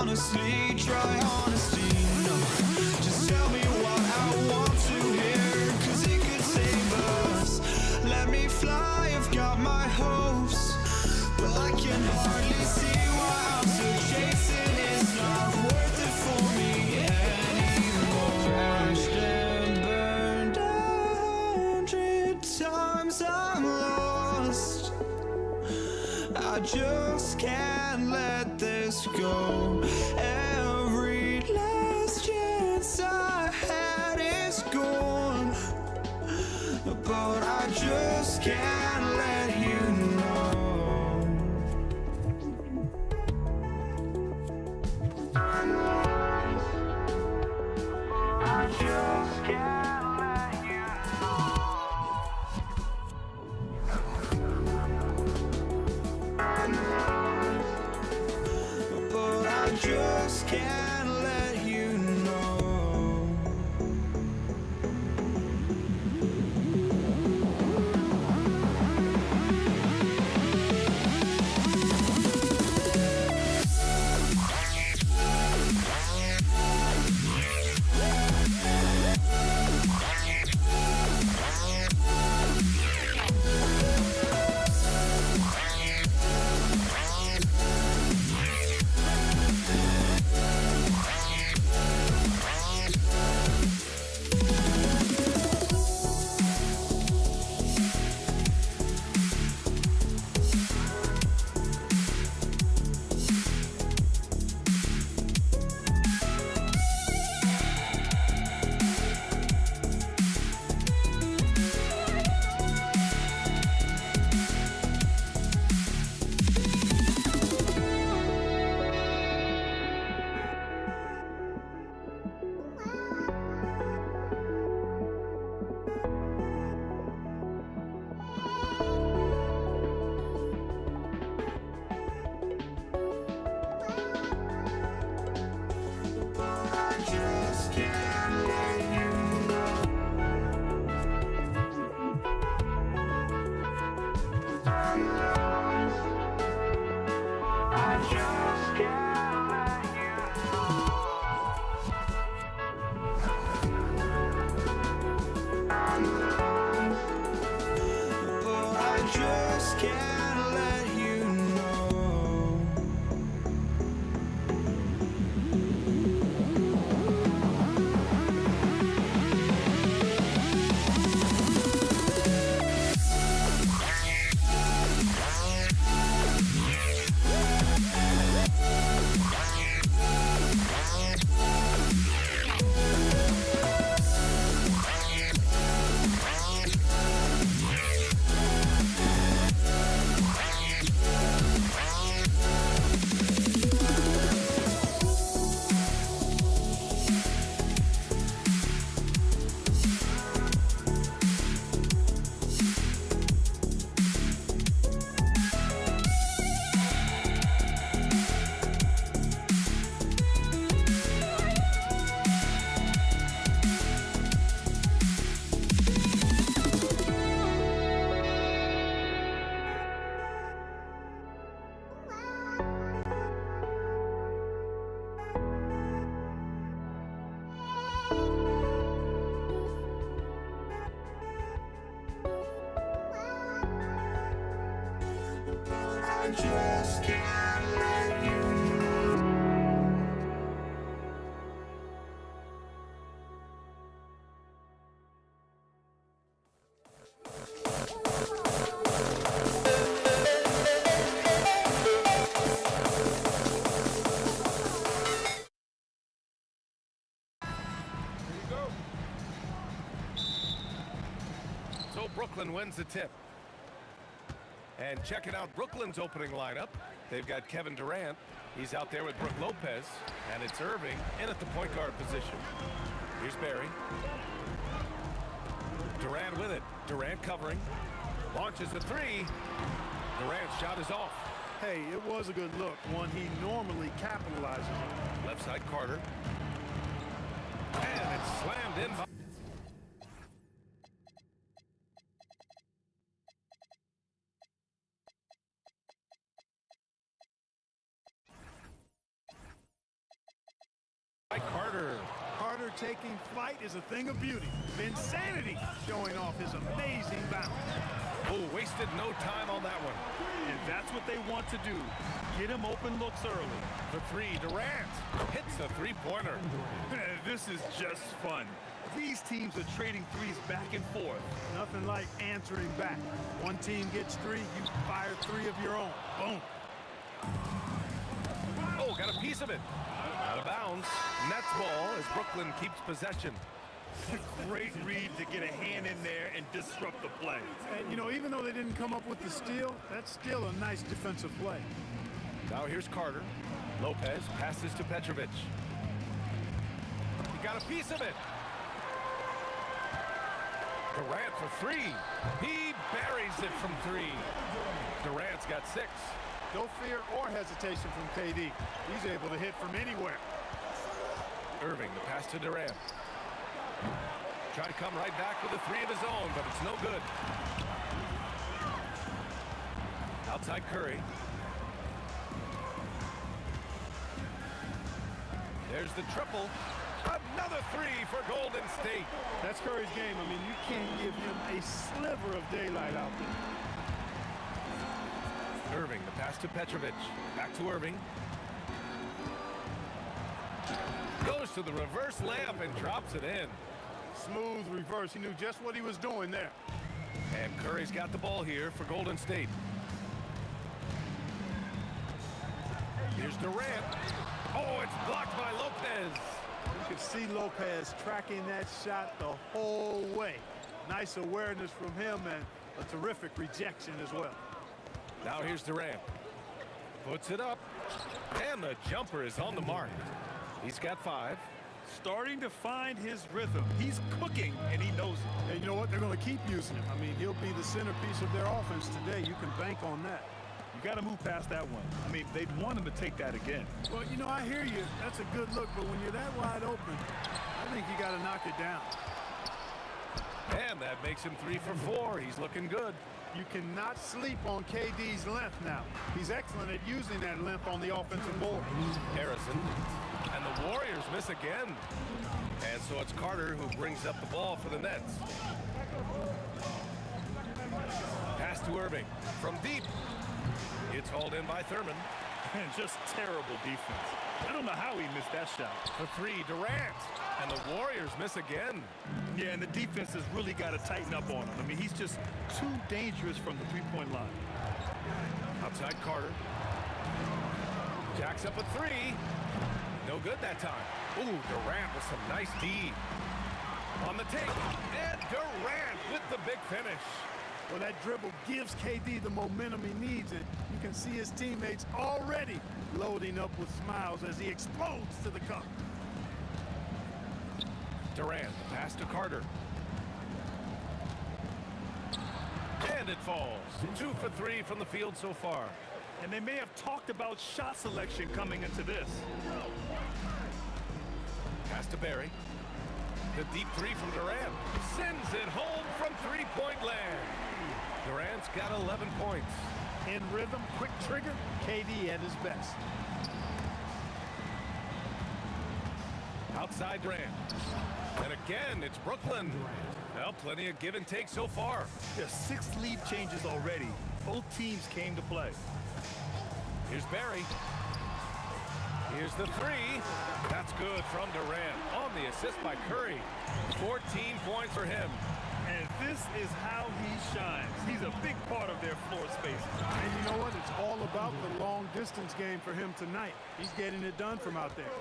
honestly, try honesty. No, just tell me what I want to hear, 'cause it could save us. Let me fly, I've got my hopes, but I can hardly see why I'm still chasing. It's not worth it for me anymore. Crashed and burned 100 times, I'm lost. I just can't let this go. Every last chance I had is gone, but I just can't let you know. I just can't let you know. But I just can't let you know. I just can't let you know. I just can't let you know. But I just can't let you know. I just can't let you know. So Brooklyn wins the tip. And checking out Brooklyn's opening lineup, they've got Kevin Durant. He's out there with Brook Lopez. And it's Irving in at the point guard position. Here's Barry. Durant with it. Durant covering. Launches a three. Durant's shot is off. Hey, it was a good look, one he normally capitalizes on. Left side Carter. And it's slammed in by Carter. Carter taking flight is a thing of beauty. Insanity showing off his amazing bounce. Oh, wasted no time on that one. And that's what they want to do. Get him open looks early. For three, Durant hits a three-pointer. This is just fun. These teams are trading threes back and forth. Nothing like answering back. One team gets three, you fire three of your own. Boom. Oh, got a piece of it. Out of bounds. Nets ball as Brooklyn keeps possession. Great read to get a hand in there and disrupt the play. And, you know, even though they didn't come up with the steal, that's still a nice defensive play. Now here's Carter. Lopez passes to Petrovic. He got a piece of it. Durant for three. He buries it from three. Durant's got 6. No fear or hesitation from KD. He's able to hit from anywhere. Irving, the pass to Durant. Try to come right back with a three of his own, but it's no good. Outside Curry. There's the triple. Another three for Golden State. That's Curry's game. I mean, you can't give him a sliver of daylight out there. Irving, the pass to Petrovic. Back to Irving. Goes to the reverse layup and drops it in. Smooth reverse. He knew just what he was doing there. And Curry's got the ball here for Golden State. Here's Durant. Oh, it's blocked by Lopez. You could see Lopez tracking that shot the whole way. Nice awareness from him and a terrific rejection as well. Now here's Durant. Puts it up. And the jumper is on the mark. He's got 5. Starting to find his rhythm. He's cooking, and he knows it. And you know what? They're going to keep using him. I mean, he'll be the centerpiece of their offense today. You can bank on that. You got to move past that one. I mean, they'd want him to take that again. Well, you know, I hear you. That's a good look, but when you're that wide open, I think you got to knock it down. And that makes him 3 for 4. He's looking good. You cannot sleep on KD's length now. He's excellent at using that length on the offensive board. Harrison. And the Warriors miss again. And so it's Carter who brings up the ball for the Nets. Pass to Irving. From deep. It's hauled in by Thurman. And just terrible defense. I don't know how he missed that shot. For 3, Durant. And the Warriors miss again. Yeah, and the defense has really got to tighten up on him. I mean, he's just too dangerous from the three-point line. Outside Carter. Jacks up a 3. No good that time. Ooh, Durant with some nice D. On the take. And Durant with the big finish. Well, that dribble gives KD the momentum he needs, and you can see his teammates already loading up with smiles as he explodes to the cup. Durant, pass to Carter. And it falls. 2 for 3 from the field so far. And they may have talked about shot selection coming into this. Pass to Barry. The deep 3 from Durant. Sends it home from three-point land. Durant's got 11 points. In rhythm, quick trigger, KD at his best. Outside Durant. And again, it's Brooklyn. Well, plenty of give and take so far. There's 6 lead changes already. Both teams came to play. Here's Barry. Here's the 3. That's good from Durant. On the assist by Curry. 14 points for him. And this is how he shines. He's a big part of their floor space. And you know what? It's all about the long-distance game for him tonight. He's getting it done from out there.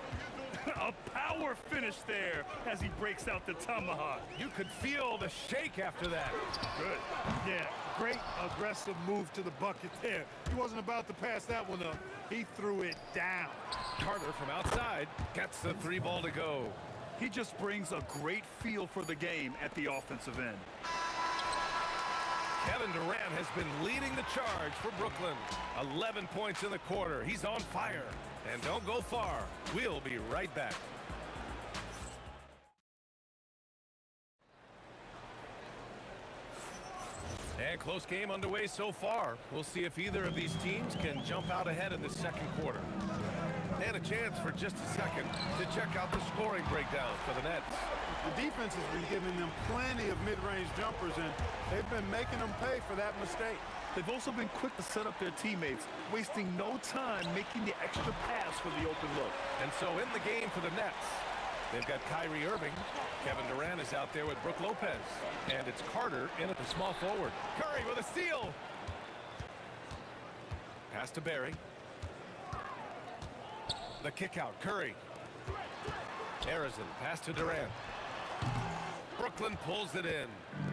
A power finish there as he breaks out the tomahawk. You could feel the shake after that. Good. Yeah, great aggressive move to the bucket there. He wasn't about to pass that one up. He threw it down. Carter from outside gets the 3 ball to go. He just brings a great feel for the game at the offensive end. Kevin Durant has been leading the charge for Brooklyn. 11 points in the quarter. He's on fire. And don't go far. We'll be right back. And close game underway so far. We'll see if either of these teams can jump out ahead in the second quarter. And a chance for just a second to check out the scoring breakdown for the Nets. The defense has been giving them plenty of mid-range jumpers, and they've been making them pay for that mistake. They've also been quick to set up their teammates, wasting no time making the extra pass for the open look. And so in the game for the Nets, they've got Kyrie Irving. Kevin Durant is out there with Brook Lopez. And it's Carter in at the small forward. Curry with a steal. Pass to Barry. The kick out, Curry. Harrison, pass to Durant. Brooklyn pulls it in.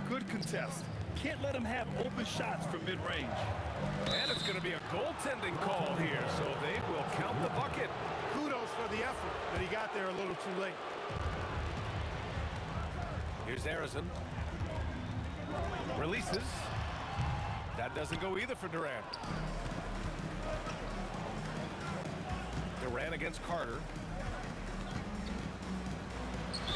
Good contest. Can't let him have open shots from mid-range. And it's going to be a goaltending call here, so they will count the bucket. Kudos for the effort, but he got there a little too late. Here's Harrison. Releases. That doesn't go either for Durant. Durant against Carter.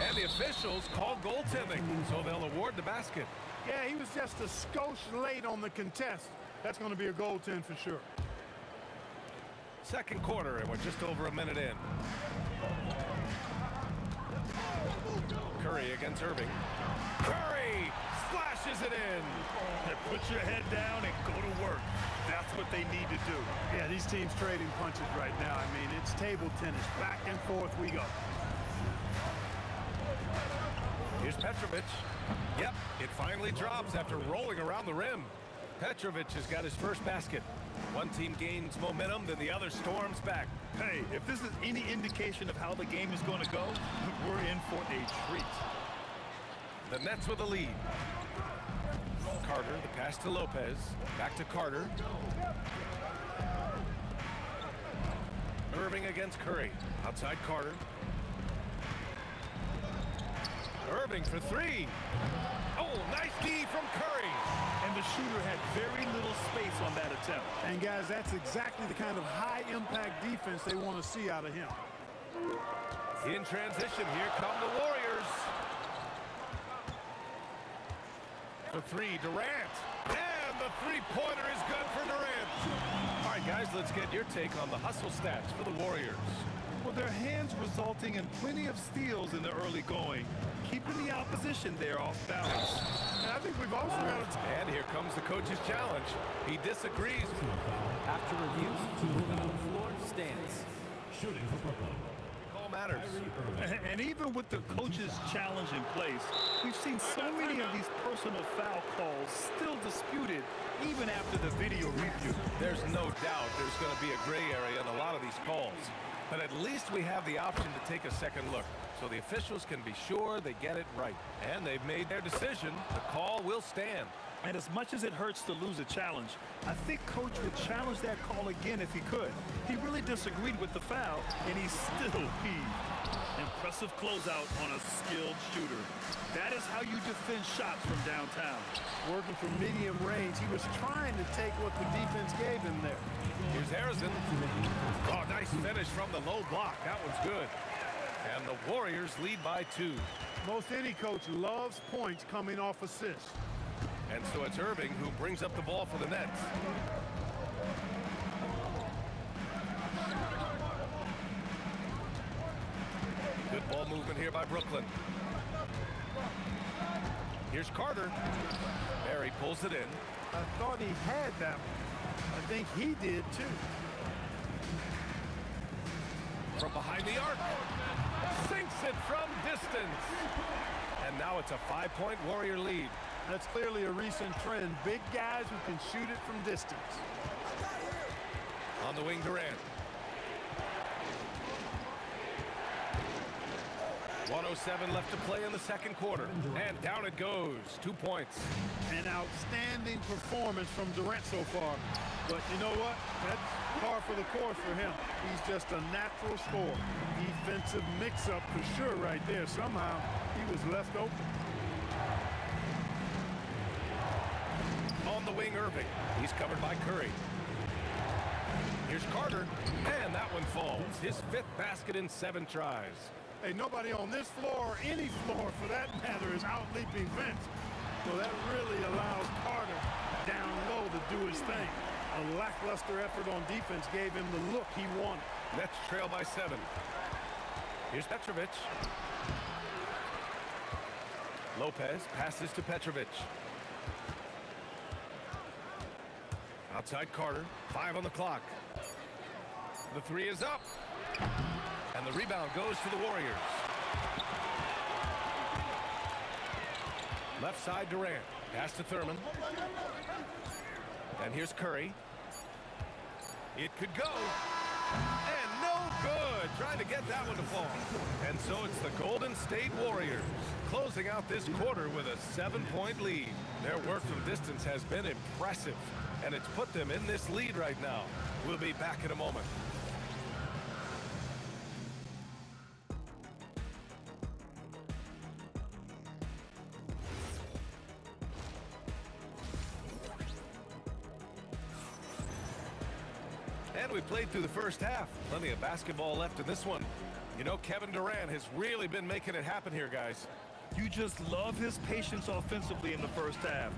And the officials call goaltending, so they'll award the basket. Yeah, he was just a skosh late on the contest. That's going to be a goaltend for sure. Second quarter, and we're just over a minute in. Curry against Irving. Curry splashes it in. Put your head down and go to work. That's what they need to do. Yeah, these teams trading punches right now. I mean, it's table tennis. Back and forth we go. Here's Petrovic. Yep, it finally drops after rolling around the rim. Petrovic has got his first basket. One team gains momentum, then the other storms back. Hey, if this is any indication of how the game is going to go, we're in for a treat. The Nets with the lead. Carter, the pass to Lopez. Back to Carter. Irving against Curry. Outside Carter. Irving for three. Oh, nice D from Curry. And the shooter had very little space on that attempt. And guys, that's exactly the kind of high-impact defense they want to see out of him. In transition, here come the Warriors. For three, Durant. And the three-pointer is good for Durant. All right, guys, let's get your take on the hustle stats for the Warriors. Well, their hands resulting in plenty of steals in the early going, keeping the opposition there off balance. And I think we've also got to... And here comes the coach's challenge. He disagrees. After review, moving on the floor, stands. Shooting for Brooklyn. Call matters. And even with the coach's challenge in place, we've seen so many of these personal foul calls still disputed even after the video review. There's no doubt there's going to be a gray area in a lot of these calls. But at least we have the option to take a second look, so the officials can be sure they get it right. And they've made their decision. The call will stand. And as much as it hurts to lose a challenge, I think Coach would challenge that call again if he could. He really disagreed with the foul, and he still heaved. Impressive closeout on a skilled shooter. That is how you defend shots from downtown. Working from medium range, he was trying to take what the defense gave him there. Here's Harrison. Oh, nice finish from the low block. That one's good. And the Warriors lead by 2. Most any coach loves points coming off assists. And so it's Irving who brings up the ball for the Nets. Good ball movement here by Brooklyn. Here's Carter. Barry pulls it in. I thought he had that one. I think he did too. From behind the arc. Sinks it from distance. And now it's a 5-point Warrior lead. That's clearly a recent trend. Big guys who can shoot it from distance. On the wing, Durant. 1:07 left to play in the second quarter. And down it goes. 2 points. An outstanding performance from Durant so far. But you know what? That's par for the course for him. He's just a natural scorer. Defensive mix-up for sure right there. Somehow he was left open. On the wing, Irving. He's covered by Curry. Here's Carter. And that one falls. His 5th basket in 7 tries. Hey, nobody on this floor, or any floor for that matter, is out-leaping Vince. So that really allows Carter down low to do his thing. A lackluster effort on defense gave him the look he wanted. Nets trail by 7. Here's Petrovic. Lopez passes to Petrovic. Outside Carter. 5 on the clock. The 3 is up. And the rebound goes to the Warriors. Left side Durant. Pass to Thurman. And here's Curry. It could go. And no good. Trying to get that one to fall. And so it's the Golden State Warriors closing out this quarter with a 7-point lead. Their work from distance has been impressive, and it's put them in this lead right now. We'll be back in a moment. And we played through the first half. Plenty of basketball left in this one. You know, Kevin Durant has really been making it happen here, guys. You just love his patience offensively in the first half.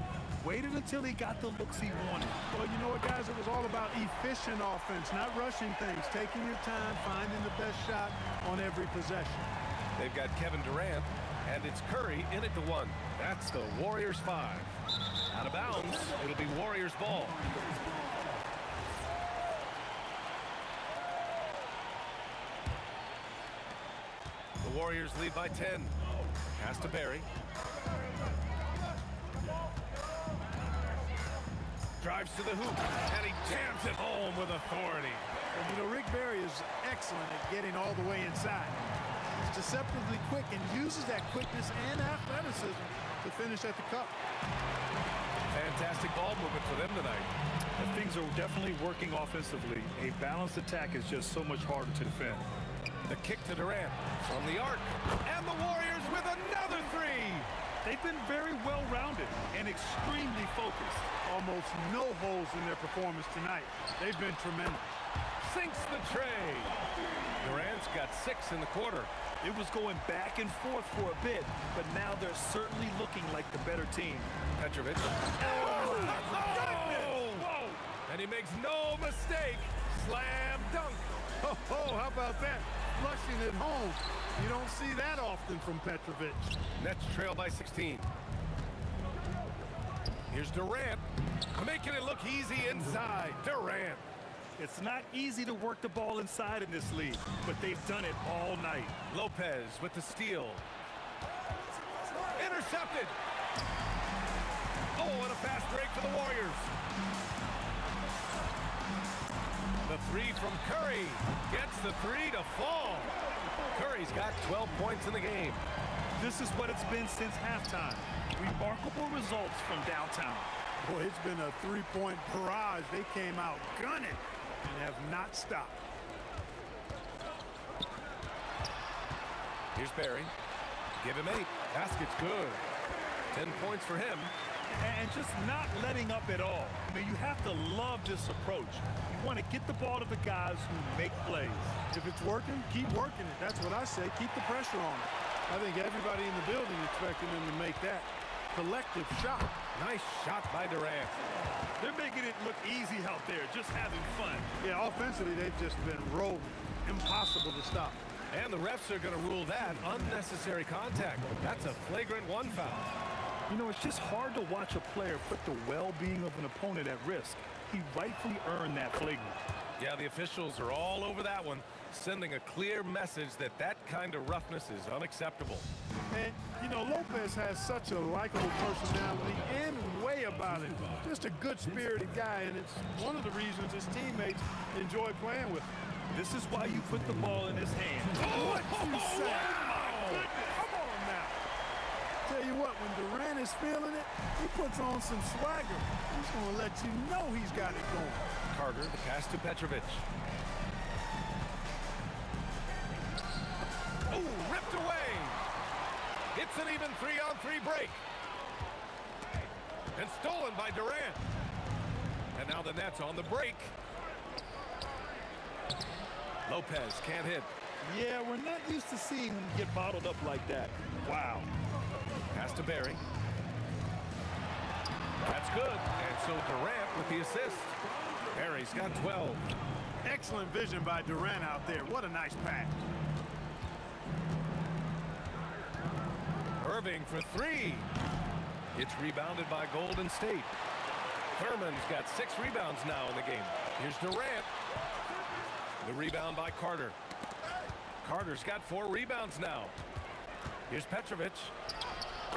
Waited until he got the looks he wanted. Well, you know what, guys? It was all about efficient offense, not rushing things, taking your time, finding the best shot on every possession. They've got Kevin Durant, and it's Curry in at the 1. That's the Warriors 5. Out of bounds, it'll be Warriors ball. The Warriors lead by 10. Pass to Barry. Drives to the hoop, and he jams it home with authority. And you know, Rick Barry is excellent at getting all the way inside. He's deceptively quick and uses that quickness and athleticism to finish at the cup. Fantastic ball movement for them tonight. And things are definitely working offensively. A balanced attack is just so much harder to defend. The kick to Durant from the arc, and the Warriors with another 3. They've been very well-rounded and extremely focused. Almost no holes in their performance tonight. They've been tremendous. Sinks the tray. Durant's got 6 in the quarter. It was going back and forth for a bit, but now they're certainly looking like the better team. Petrovic. Oh, whoa! And he makes no mistake. Slam dunk. Oh, how about that? Flushing it home. You don't see that often from Petrovic. Nets trail by 16. Here's Durant, making it look easy inside. Durant. It's not easy to work the ball inside in this league, but they've done it all night. Lopez with the steal. Intercepted. Oh, and a fast break for the Warriors. The 3 from Curry gets the 3 to fall. Curry's got 12 points in the game. This is what it's been since halftime. Remarkable results from downtown. Boy, it's been a 3-point barrage. They came out gunning and have not stopped. Here's Barry. Give him 8. Basket's good. 10 points for him. And just not letting up at all. I mean, you have to love this approach. You want to get the ball to the guys who make plays. If it's working, keep working it. That's what I say. Keep the pressure on it. I think everybody in the building expecting them to make that collective shot. Nice shot by Durant. They're making it look easy out there, just having fun. Yeah, offensively, they've just been rolling. Impossible to stop. And the refs are going to rule that unnecessary contact. That's a flagrant 1 foul. You know, it's just hard to watch a player put the well-being of an opponent at risk. He rightfully earned that flagrant. Yeah, the officials are all over that one, sending a clear message that that kind of roughness is unacceptable. And, you know, Lopez has such a likable personality and way about it. Just a good-spirited guy, and it's one of the reasons his teammates enjoy playing with him. This is why you put the ball in his hand. What you say? Oh, my goodness. Come on now. Tell you what, when Durant is feeling it, he puts on some swagger. He's going to let you know he's got it going. Carter, the pass to Petrovic. Oh, ripped away. It's an even 3-on-3 break. And stolen by Durant. And now the Nets on the break. Lopez can't hit. Yeah, we're not used to seeing him get bottled up like that. Wow. Pass to Barry. That's good. And so Durant with the assist. Barry's got 12. Excellent vision by Durant out there. What a nice pass. Irving for three. It's rebounded by Golden State. Thurman's got 6 rebounds now in the game. Here's Durant. The rebound by Carter. Carter's got 4 rebounds now. Here's Petrovic.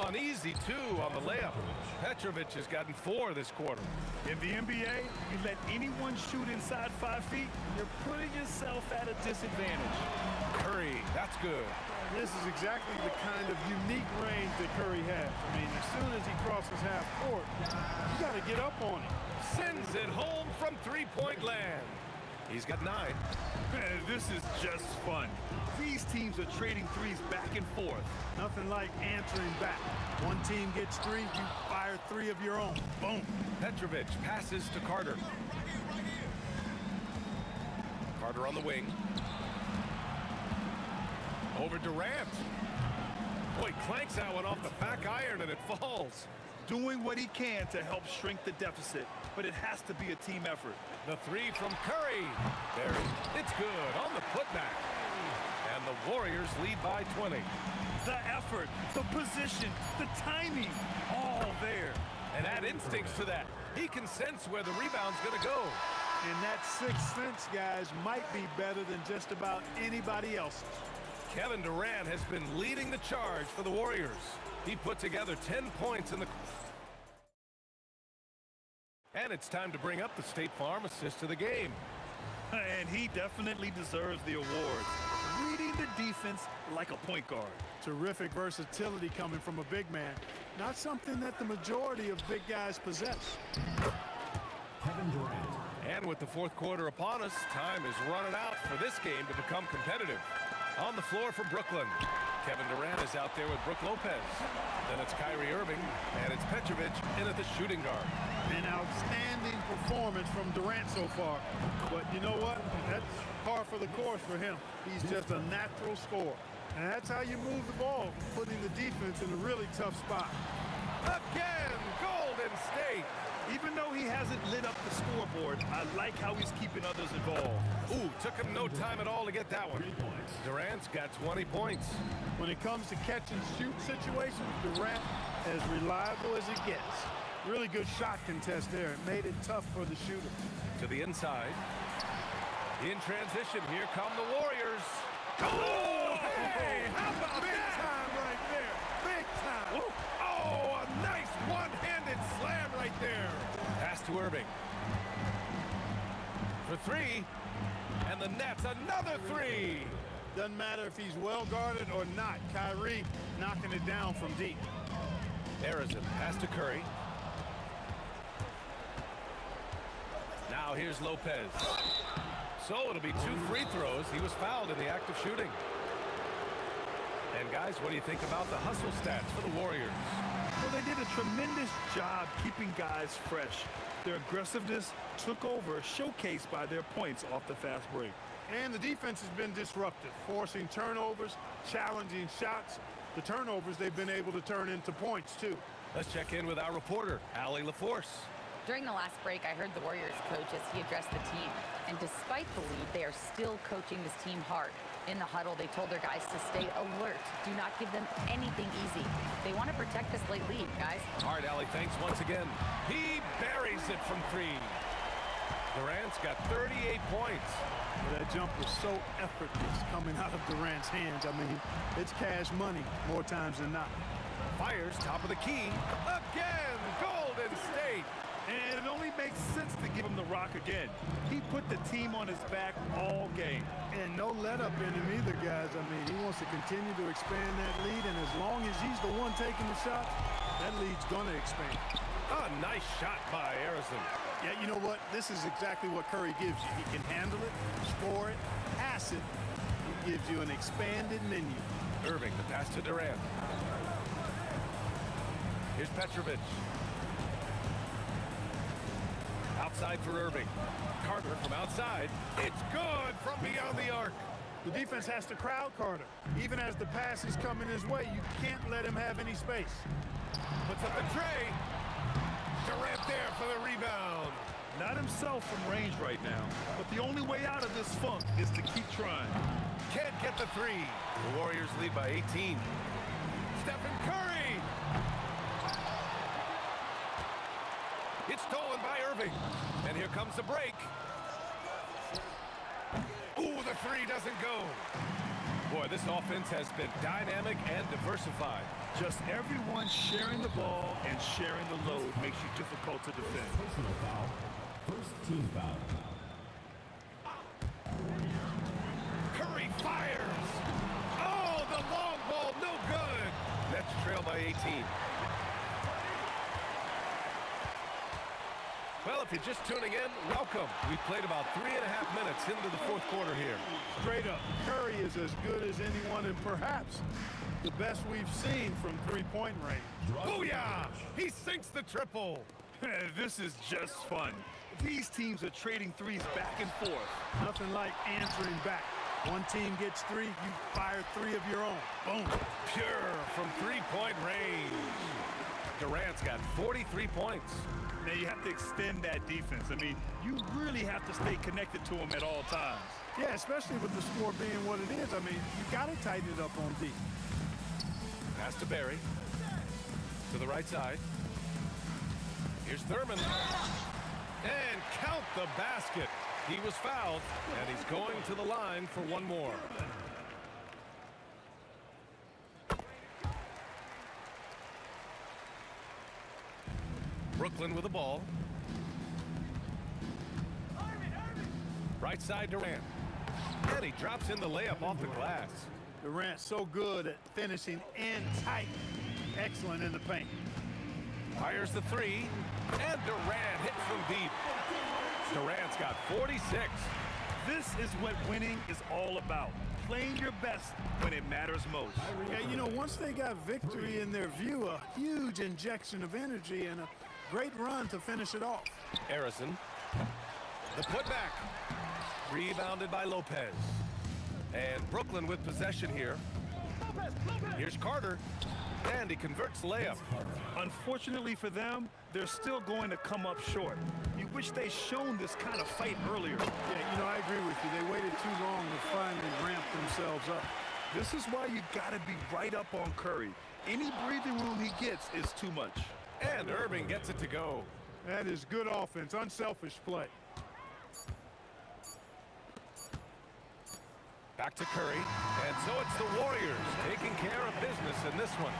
An easy 2 on the layup. Petrovic has gotten 4 this quarter. In the NBA, you let anyone shoot inside 5 feet, you're putting yourself at a disadvantage. Curry, that's good. This is exactly the kind of unique range that Curry has. I mean, as soon as he crosses half court, you got to get up on him. Sends it home from 3-point land. He's got 9. Man, this is just fun. These teams are trading threes back and forth. Nothing like answering back. One team gets 3, you fire 3 of your own. Boom. Petrovic passes to Carter. Carter on the wing. Over Durant. Boy, clanks that one off the back iron and it falls. Doing what he can to help shrink the deficit, but it has to be a team effort. The 3 from Curry. There, it's good on the putback. And the Warriors lead by 20. The effort, the position, the timing, all there. And add instincts to that. He can sense where the rebound's going to go. And that 6th sense, guys, might be better than just about anybody else's. Kevin Durant has been leading the charge for the Warriors. He put together 10 points in the... And it's time to bring up the State Farm assist of the game. And he definitely deserves the award. Reading the defense like a point guard. Terrific versatility coming from a big man. Not something that the majority of big guys possess. Kevin Durant. And with the 4th quarter upon us, time is running out for this game to become competitive. On the floor for Brooklyn, Kevin Durant is out there with Brook Lopez. Then it's Kyrie Irving, and it's Petrovic in at the shooting guard. An outstanding performance from Durant so far. But you know what? That's par for the course for him. He's just a natural scorer. And that's how you move the ball, putting the defense in a really tough spot. Again, Golden State. Even though he hasn't lit up the scoreboard, I like how he's keeping others involved. Ooh, took him no time at all to get that one. Durant's got 20 points. When it comes to catch and shoot situations, Durant as reliable as it gets. Really good shot contest there. It made it tough for the shooter. To the inside. In transition, here come the Warriors. Oh, hey, how about Big that? time right there. Big time. Oh, a nice one-handed slam right there. Pass to Irving. For 3. And the Nets, another 3. Doesn't matter if he's well guarded or not. Kyrie knocking it down from deep. Harrison, pass to Curry. Now here's Lopez. So it'll be 2 free throws. He was fouled in the act of shooting. And guys, what do you think about the hustle stats for the Warriors? Well, they did a tremendous job keeping guys fresh. Their aggressiveness took over, showcased by their points off the fast break. And the defense has been disruptive, forcing turnovers, challenging shots. The turnovers they've been able to turn into points, too. Let's check in with our reporter, Allie LaForce. During the last break, I heard the Warriors coach as he addressed the team. And despite the lead, they are still coaching this team hard. In the huddle, they told their guys to stay alert. Do not give them anything easy. They want to protect this late lead, guys. All right, Allie, thanks once again. He buries it from 3. Durant's got 38 points. Well, that jump was so effortless coming out of Durant's hands. I mean, it's cash money more times than not. Fires top of the key. Again, Golden State. And it only makes sense to give him the rock again. He put the team on his back all game. And no let-up in him either, guys. I mean, he wants to continue to expand that lead, and as long as he's the one taking the shots, that lead's going to expand. A nice shot by Harrison. Yeah, you know what? This is exactly what Curry gives you. He can handle it, score it, pass it. He gives you an expanded menu. Irving, the pass to Durant. Here's Petrovic. Outside for Irving. Carter from outside. It's good from beyond the arc. The defense has to crowd Carter. Even as the pass is coming his way, you can't let him have any space. Puts up the tray. Durant there for the rebound. Not himself from range right now, but the only way out of this funk is to keep trying. Can't get the three. The Warriors lead by 18. Stephen Curry. It's stolen by Irving. And here comes the break. Ooh, the three doesn't go. Boy, this offense has been dynamic and diversified. Just everyone sharing the ball and sharing the load makes you difficult to defend. Personal foul. First team foul. Curry fires. Oh, the long ball, no good. Nets trail by 18. Well, if you're just tuning in, welcome. We've played about 3.5 minutes into the fourth quarter here. Straight up, Curry is as good as anyone and perhaps the best we've seen from three-point range. Booyah! He sinks the triple. This is just fun. These teams are trading threes back and forth. Nothing like answering back. One team gets three, you fire three of your own. Boom. Pure from three-point range. Durant's got 43 points. Now you have to extend that defense. I mean, you really have to stay connected to him at all times. Yeah, especially with the score being what it is. I mean, you got to tighten it up on D. Pass to Barry. To the right side. Here's Thurman. And count the basket. He was fouled, and he's going to the line for one more. Brooklyn with the ball. Right side Durant. And he drops in the layup off the glass. Durant so good at finishing in tight. Excellent in the paint. Fires the three. And Durant hits from deep. Durant's got 46. This is what winning is all about. Playing your best when it matters most. Yeah, you know, once they got victory in their view, a huge injection of energy and a great run to finish it off. Harrison. The putback. Rebounded by Lopez. And Brooklyn with possession here. Here's Carter. And he converts the layup. Unfortunately for them, they're still going to come up short. You wish they'd shown this kind of fight earlier. Yeah, you know, I agree with you. They waited too long to finally ramp themselves up. This is why you got to be right up on Curry. Any breathing room he gets is too much. And Irving gets it to go. That is good offense, unselfish play. Back to Curry. And so it's the Warriors taking care of business in this one,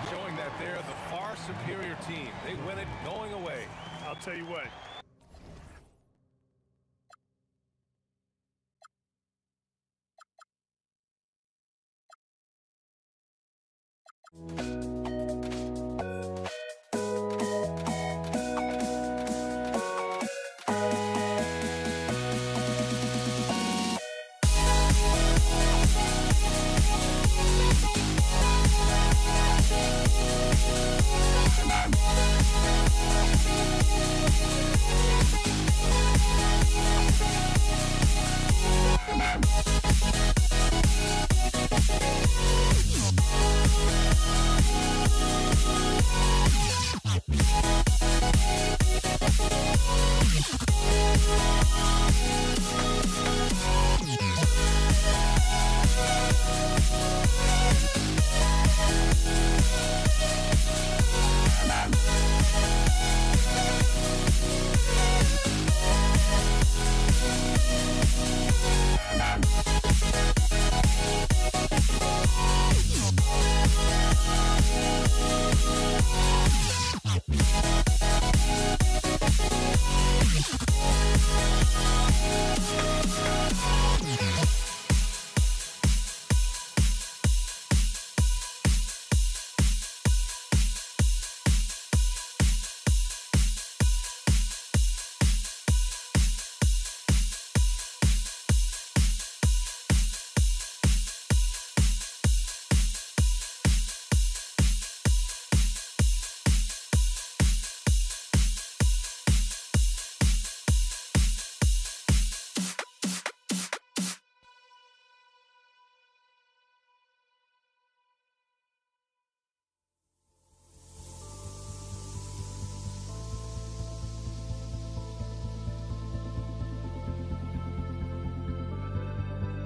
showing that they're the far superior team. They win it going away. I'll tell you what.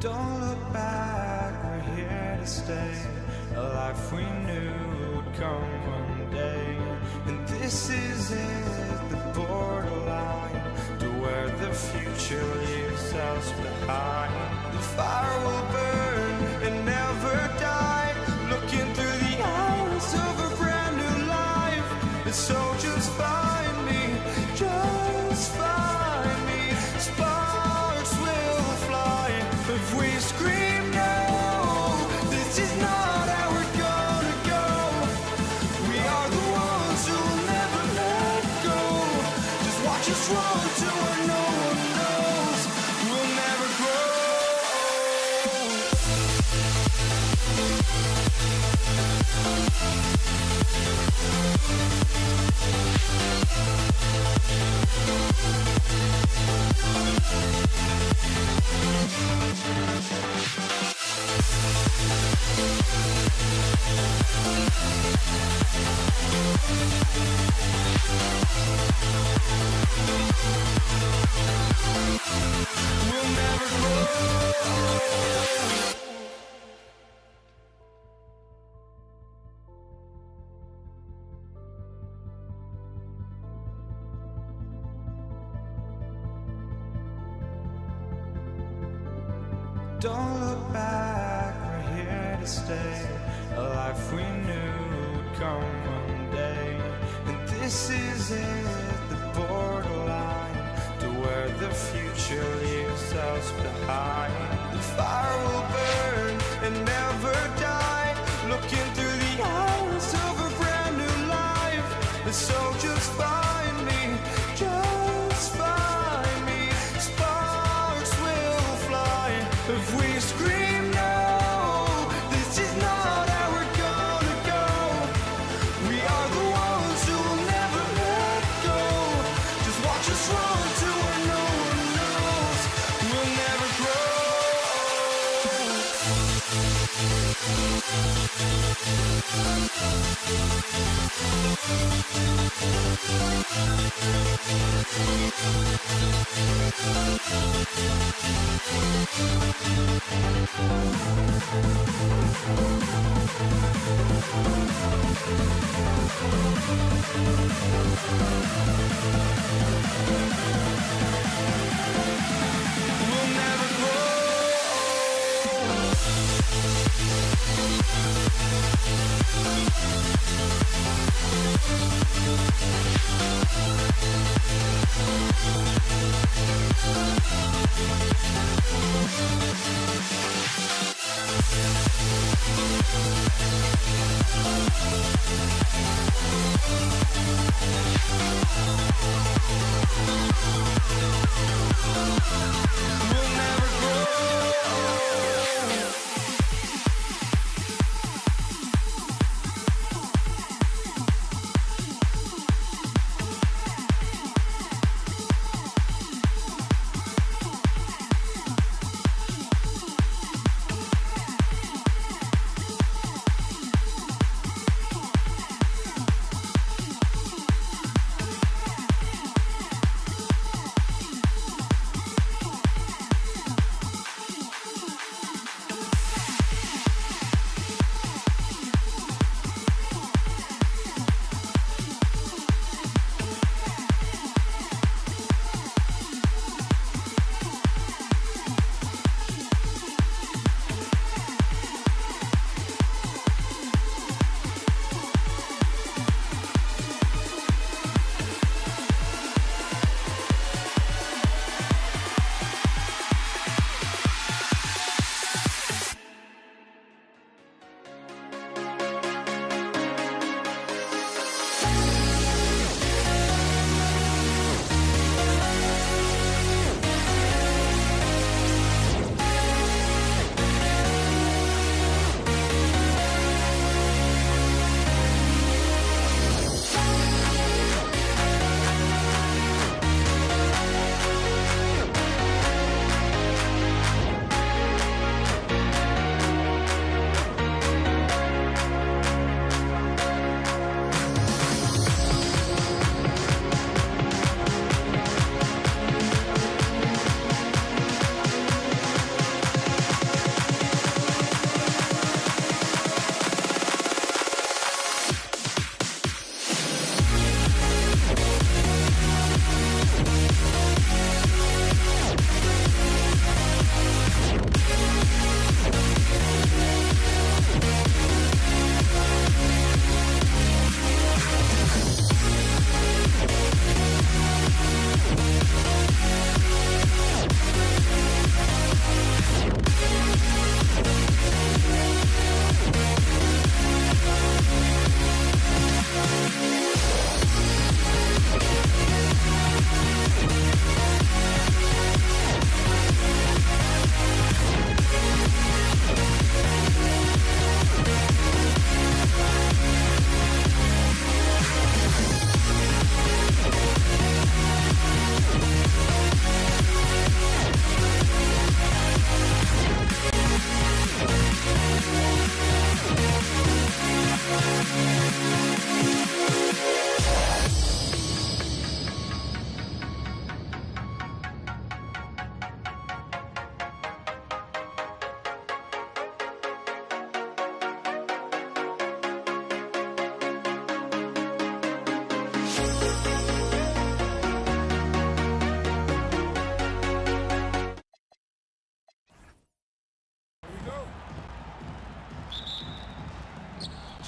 Don't look back, we're here to stay. A life we knew would come one day. And this is it, the borderline to where the future leaves us behind. The fire will burn and never die, looking through the eyes of a brand new life. And so just find me, just find me. Sparks will fly if we scream no. This is not how we're gonna go. We are the ones who will never let go. Just watch us run to where no one knows. We'll never grow. We'll never grow. Don't look back, we're here to stay. A life we knew would come one day. And this is it, the borderline to where the future leaves us behind. The fire will burn and never die, looking through the eyes of a brand new life. And so just find me, just find me. Sparks will fly if we scream no. This is not how we're gonna go. We are the ones who will never let go. Just watch us run to where no one knows. We'll never grow. We'll never grow. We'll never grow.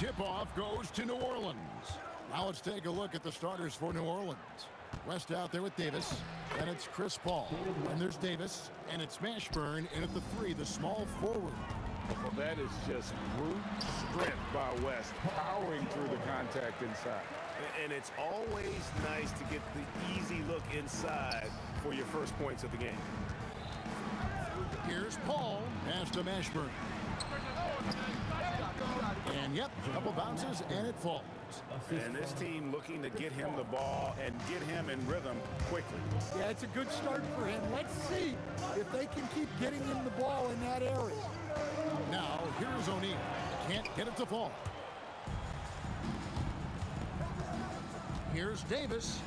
tip-off goes to New Orleans. Now let's take a look at the starters for New Orleans. West out there with Davis, and it's Chris Paul. And there's Davis, and it's Mashburn in at the 3, the small forward. Well, that is just brute strength by West, powering through the contact inside. And it's always nice to get the easy look inside for your first points of the game. Here's Paul, pass to Mashburn. And yep, a couple bounces, and it falls. And this team looking to get him the ball and get him in rhythm quickly. Yeah, it's a good start for him. Let's see if they can keep getting him the ball in that area. Now, here's O'Neal. Can't get it to fall. Here's Davis.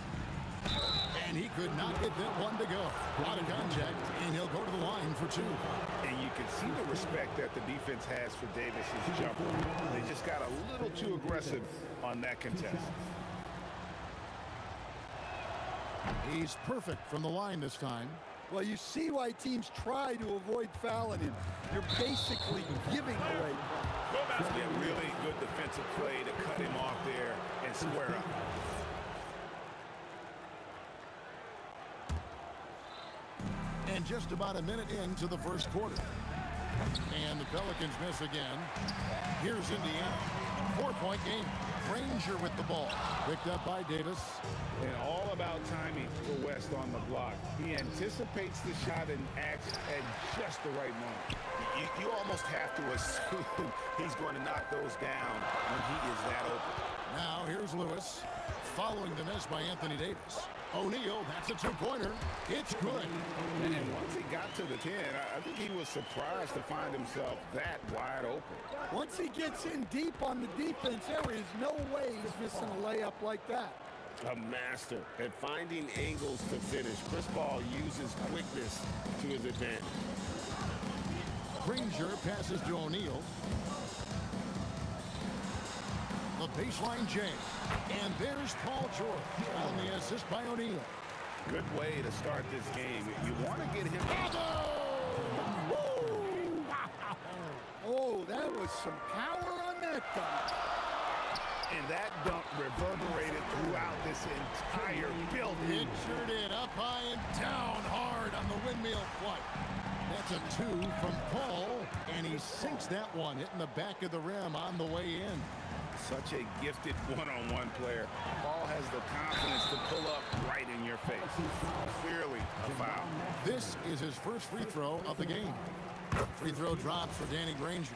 And he could not get that one to go. Out of contact, and he'll go to the line for 2. And you can see the respect that the defense has for Davis's jumper. They just got a little too aggressive on that contest. He's perfect from the line this time. Well, you see why teams try to avoid fouling him. You're basically giving away. Yeah, really good defensive play to cut him off there and square up. And just about a minute into the first quarter. And the Pelicans miss again. Here's Indiana. 4-point game. Granger with the ball. Picked up by Davis. And all about timing for West on the block. He anticipates the shot and acts at just the right moment. You almost have to assume he's going to knock those down when he is that open. Now here's Lewis. Following the miss by Anthony Davis. O'Neal, that's a 2-pointer. It's good. And once he got to the 10, I think he was surprised to find himself that wide open. Once he gets in deep on the defense, there is no way he's missing a layup like that. A master at finding angles to finish. Chris Paul uses quickness to his advantage. Granger passes to O'Neal. The baseline J. And there's Paul George on the assist by O'Neal. Good way to start this game. You want to get him. Oh, that was some power on that dunk. And that dunk reverberated throughout this entire building. It sure did. Up high and down hard on the windmill flight. That's a 2 from Paul, and he sinks that one, hitting the back of the rim on the way in. Such a gifted one-on-one player. Paul has the confidence to pull up right in your face. Clearly a foul. This is his first free throw of the game. Free throw drops for Danny Granger.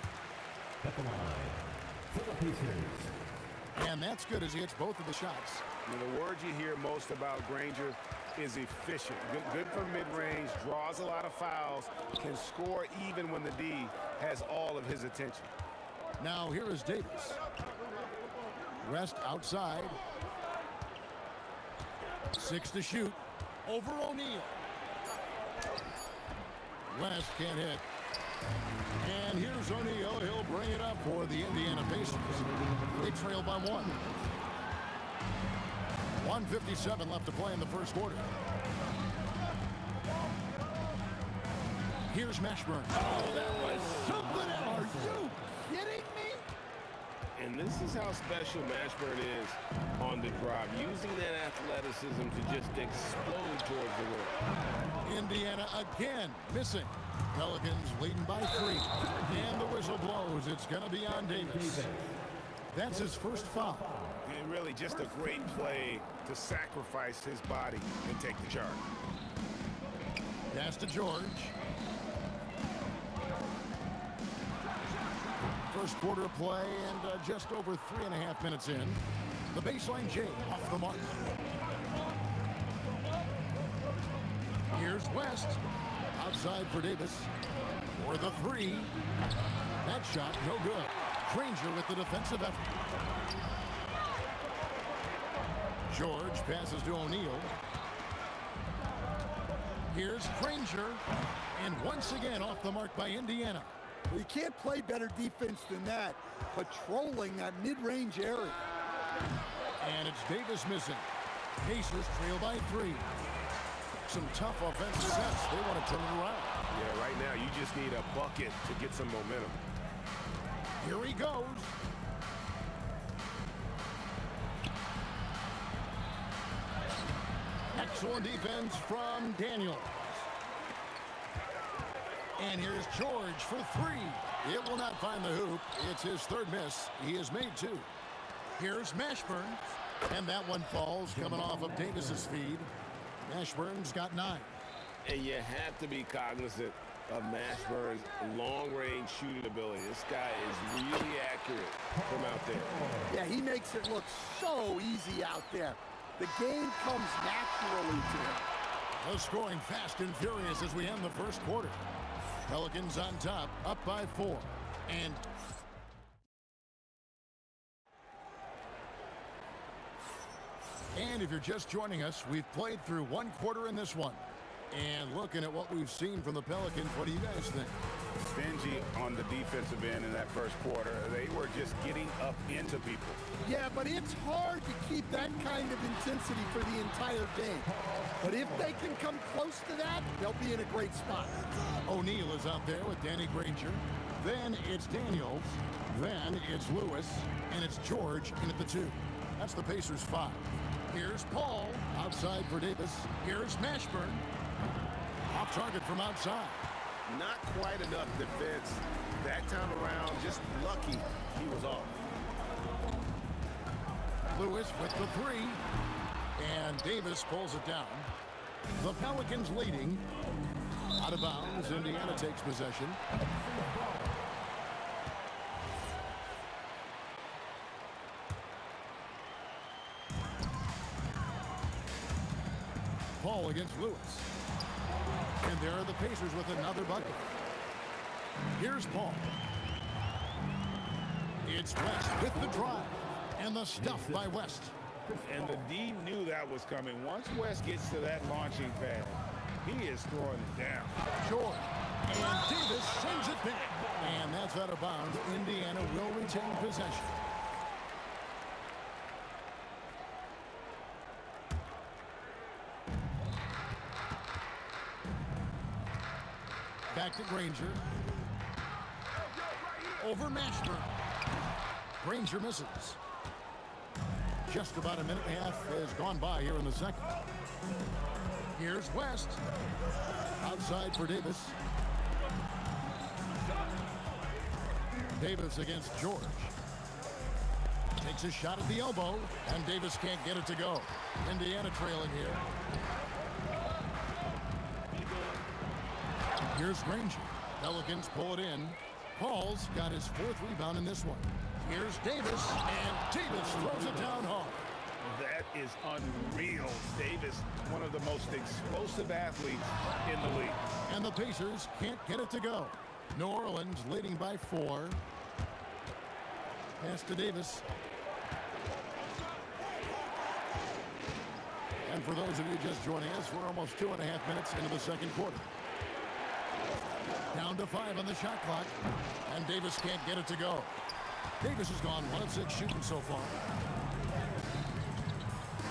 And that's good as he hits both of the shots. And the word you hear most about Granger is efficient. Good from mid-range, draws a lot of fouls, can score even when the D has all of his attention. Now here is Davis. West outside. 6 to shoot. Over O'Neal. West can't hit. And here's O'Neal. He'll bring it up for the Indiana Pacers. They trail by 1. 1:57 left to play in the first quarter. Here's Mashburn. Oh, that was something else. Are you kidding me? And this is how special Mashburn is on the drive, using that athleticism to just explode towards the rim. Indiana again missing. Pelicans leading by 3. And the whistle blows. It's going to be on Davis. That's his first foul. And really just a great play to sacrifice his body and take the charge. Pass to George. First quarter play and just over 3.5 minutes in. The baseline J off the mark. Here's West. Outside for Davis. For the 3. That shot no good. Granger with the defensive effort. George passes to O'Neal. Here's Granger. And once again off the mark by Indiana. Well, you can't play better defense than that. Patrolling that mid-range area. And it's Davis missing. Pacers trail by 3. Some tough offensive sets. They want to turn it around. Yeah, right now you just need a bucket to get some momentum. Here he goes. Excellent defense from Daniels. And here's George for three. It will not find the hoop. It's his third miss. He has made two. Here's Mashburn. And that one falls coming off of Davis's feed. Mashburn's got 9. And you have to be cognizant of Mashburn's long-range shooting ability. This guy is really accurate from out there. Yeah, he makes it look so easy out there. The game comes naturally to him. The scoring fast and furious as we end the first quarter. Pelicans on top, up by 4. And if you're just joining us, we've played through one quarter in this one. And looking at what we've seen from the Pelicans, what do you guys think? Stingy on the defensive end in that first quarter. They were just getting up into people. Yeah, but it's hard to keep that kind of intensity for the entire game. But if they can come close to that, they'll be in a great spot. O'Neal is out there with Danny Granger. Then it's Daniels. Then it's Lewis. And it's George in at the 2. That's the Pacers' 5. Here's Paul outside for Davis. Here's Mashburn. Off target from outside. Not quite enough defense that time around. Just lucky he was off. Lewis with the 3. And Davis pulls it down. The Pelicans leading. Out of bounds. Indiana takes possession. Paul against Lewis. And there are the Pacers with another bucket. Here's Paul. It's West with the drive. And the stuff by West. And the D knew that was coming. Once West gets to that launching pad, he is throwing it down. George. And Davis sends it back. And that's out of bounds. Indiana will retain possession. Back to Granger. Over Mashburn. Granger misses. Just about a minute and a half has gone by here in the second. Here's West. Outside for Davis. Davis against George. Takes a shot at the elbow, and Davis can't get it to go. Indiana trailing here. Here's Granger. Pelicans pull it in. Paul's got his 4th rebound in this one. Here's Davis, and Davis throws it down hard. That is unreal. Davis, one of the most explosive athletes in the league. And the Pacers can't get it to go. New Orleans leading by 4. Pass to Davis. And for those of you just joining us, we're almost 2.5 minutes into the second quarter. Down to 5 on the shot clock, and Davis can't get it to go. Davis has gone 1 of 6 shooting so far.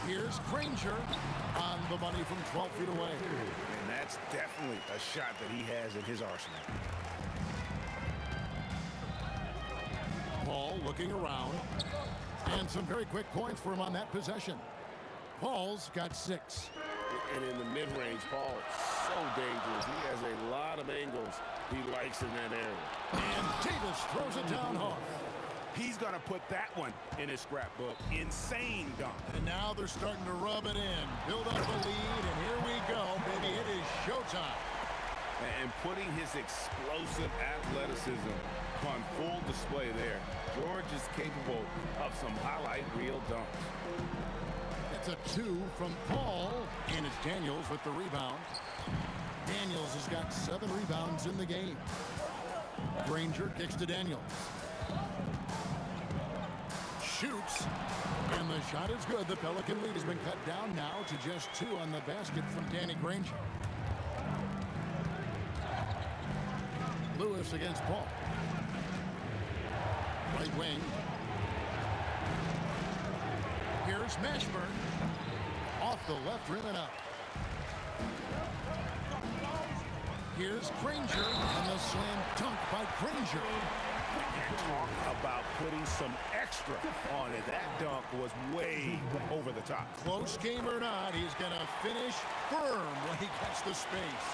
Here's Granger on the money from 12 feet away. And that's definitely a shot that he has in his arsenal. Paul looking around, and some very quick points for him on that possession. Paul's got 6. And in the mid-range, Paul, so dangerous. He has a lot of angles he likes in that area. And Davis throws it down hard. He's going to put that one in his scrapbook. Insane dunk. And now they're starting to rub it in. Build up the lead, and here we go, baby. It is showtime. And putting his explosive athleticism on full display there. George is capable of some highlight reel dunks. It's a 2 from Paul, and it's Daniels with the rebound. Daniels has got 7 rebounds in the game. Granger kicks to Daniels. Shoots, and the shot is good. The Pelican lead has been cut down now to just 2 on the basket from Danny Granger. Lewis against Paul. Right wing. Here's Mashburn. Off the left rim and up. Here's Granger, and the slam dunk by Granger. Talk about putting some extra on it. That dunk was way over the top. Close game or not, he's going to finish firm when he gets the space.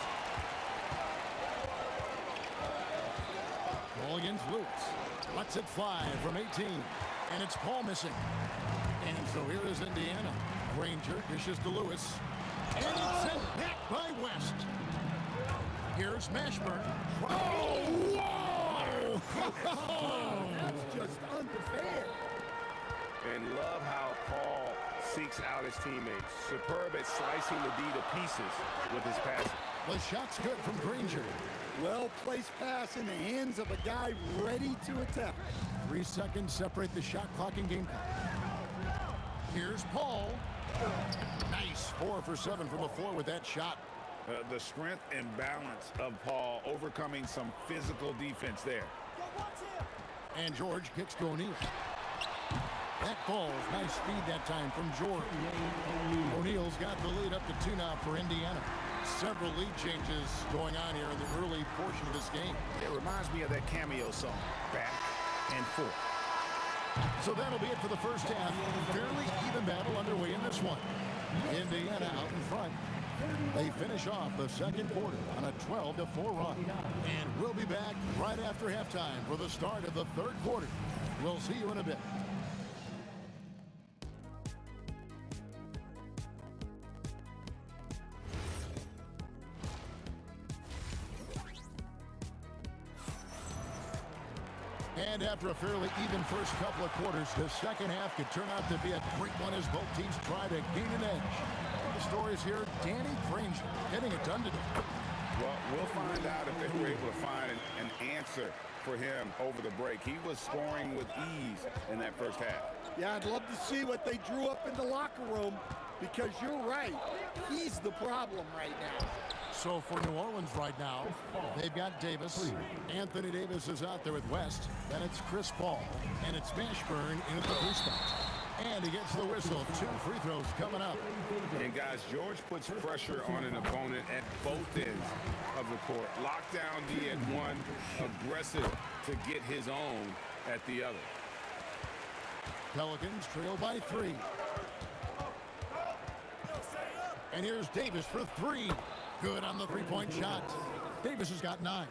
Ball against Lewis. Lets it fly from 18. And it's Paul missing. And so here is Indiana. Granger dishes to Lewis. And it's sent back by West. Here's Mashburn. Oh, whoa! That's just unfair. And love how Paul seeks out his teammates. Superb at slicing the D to pieces with his passing. The shot's good from Granger. Well-placed pass in the hands of a guy ready to attack. 3 seconds separate the shot clock and game clock. Here's Paul. Nice. 4 for 7 from the floor with that shot. The strength and balance of Paul overcoming some physical defense there. And George kicks to O'Neal. That falls. Nice speed that time from George. O'Neal's got the lead up to 2 now for Indiana. Several lead changes going on here in the early portion of this game. It reminds me of that cameo song, Back and Forth. So that'll be it for the first half. Fairly even battle underway in this one. Indiana out in front. They finish off the second quarter on a 12-4 run. And we'll be back right after halftime for the start of the third quarter. We'll see you in a bit. And after a fairly even first couple of quarters, the second half could turn out to be a great one as both teams try to gain an edge. The stories here, Danny Granger getting it done today. Well, we'll find out if they were able to find an answer for him over the break. He was scoring with ease in that first half. Yeah, I'd love to see what they drew up in the locker room because you're right. He's the problem right now. So for New Orleans right now, they've got Davis. Anthony Davis is out there with West. Then it's Chris Paul. And it's Mashburn in at the 3 spot. And he gets the whistle. 2 free throws coming up. And guys, George puts pressure on an opponent at both ends of the court. Lockdown D at one, aggressive to get his own at the other. Pelicans trail by 3. And here's Davis for 3. Good on the 3-point shot. Davis has got 9.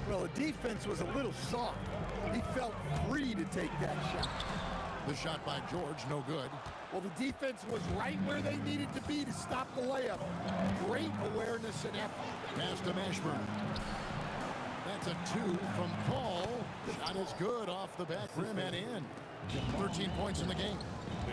Well, the defense was a little soft. He felt free to take that shot. The shot by George, no good. Well, the defense was right where they needed to be to stop the layup. Great awareness and effort. Pass to Mashburn. That's a 2 from Paul. Shot is good off the back rim and in. 13 points in the game.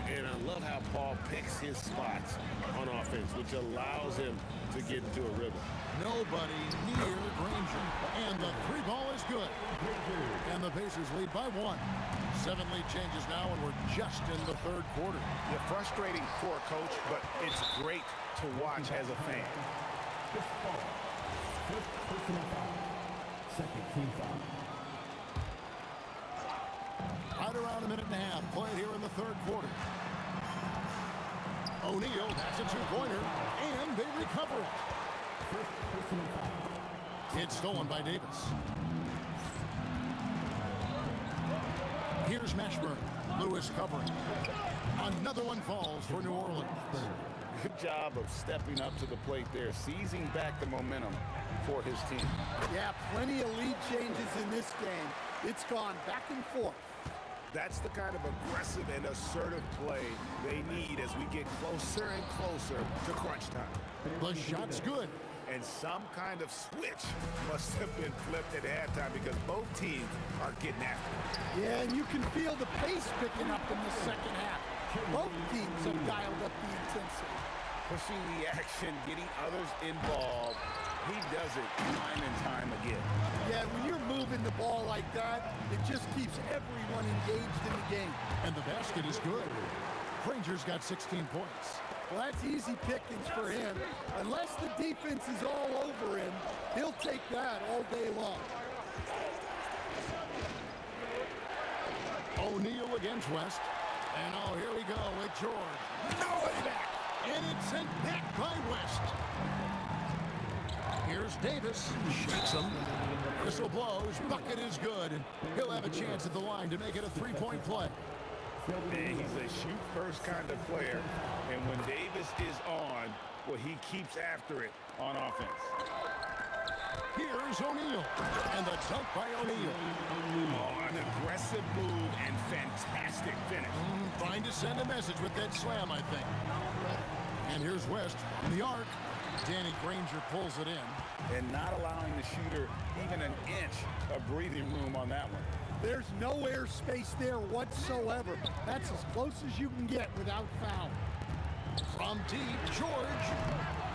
And I love how Paul picks his spots on offense, which allows him to get into a rhythm. Nobody near Granger. And the 3 ball is good. And the Pacers lead by 1. 7 lead changes now, and we're just in the third quarter. Yeah, frustrating for a coach, but it's great to watch as a fan. Second team foul. Right around a minute and a half played here in the third quarter. O'Neal, that's a 2-pointer, and they recover it. It's stolen by Davis. Here's Mashburn. Lewis covering. Another one falls for New Orleans. Good job of stepping up to the plate there, seizing back the momentum for his team. Yeah, plenty of lead changes in this game. It's gone back and forth. That's the kind of aggressive and assertive play they need as we get closer and closer to crunch time. The shot's good. And some kind of switch must have been flipped at halftime because both teams are getting after it. Yeah, and you can feel the pace picking up in the second half. Both teams have dialed up the intensity. Pushing the action, getting others involved. He does it time and time again. Yeah, when you're moving the ball like that, it just keeps everyone engaged in the game. And the basket is good. Granger's got 16 points. Well, that's easy pickings for him. Unless the defense is all over him, he'll take that all day long. O'Neal against West. And oh, here we go with George. Nobody back. And it's sent back by West. Here's Davis. Shakes him. Whistle blows. Bucket is good. And he'll have a chance at the line to make it a three-point play. And he's a shoot-first kind of player. And when Davis is on, well, he keeps after it on offense. Here's O'Neal. And the dunk by O'Neal. Oh, an aggressive move and fantastic finish. Trying to send a message with that slam, I think. And here's West from the arc. Danny Granger pulls it in. And not allowing the shooter even an inch of breathing room on that one. There's no airspace there whatsoever. That's as close as you can get without foul. From deep, George.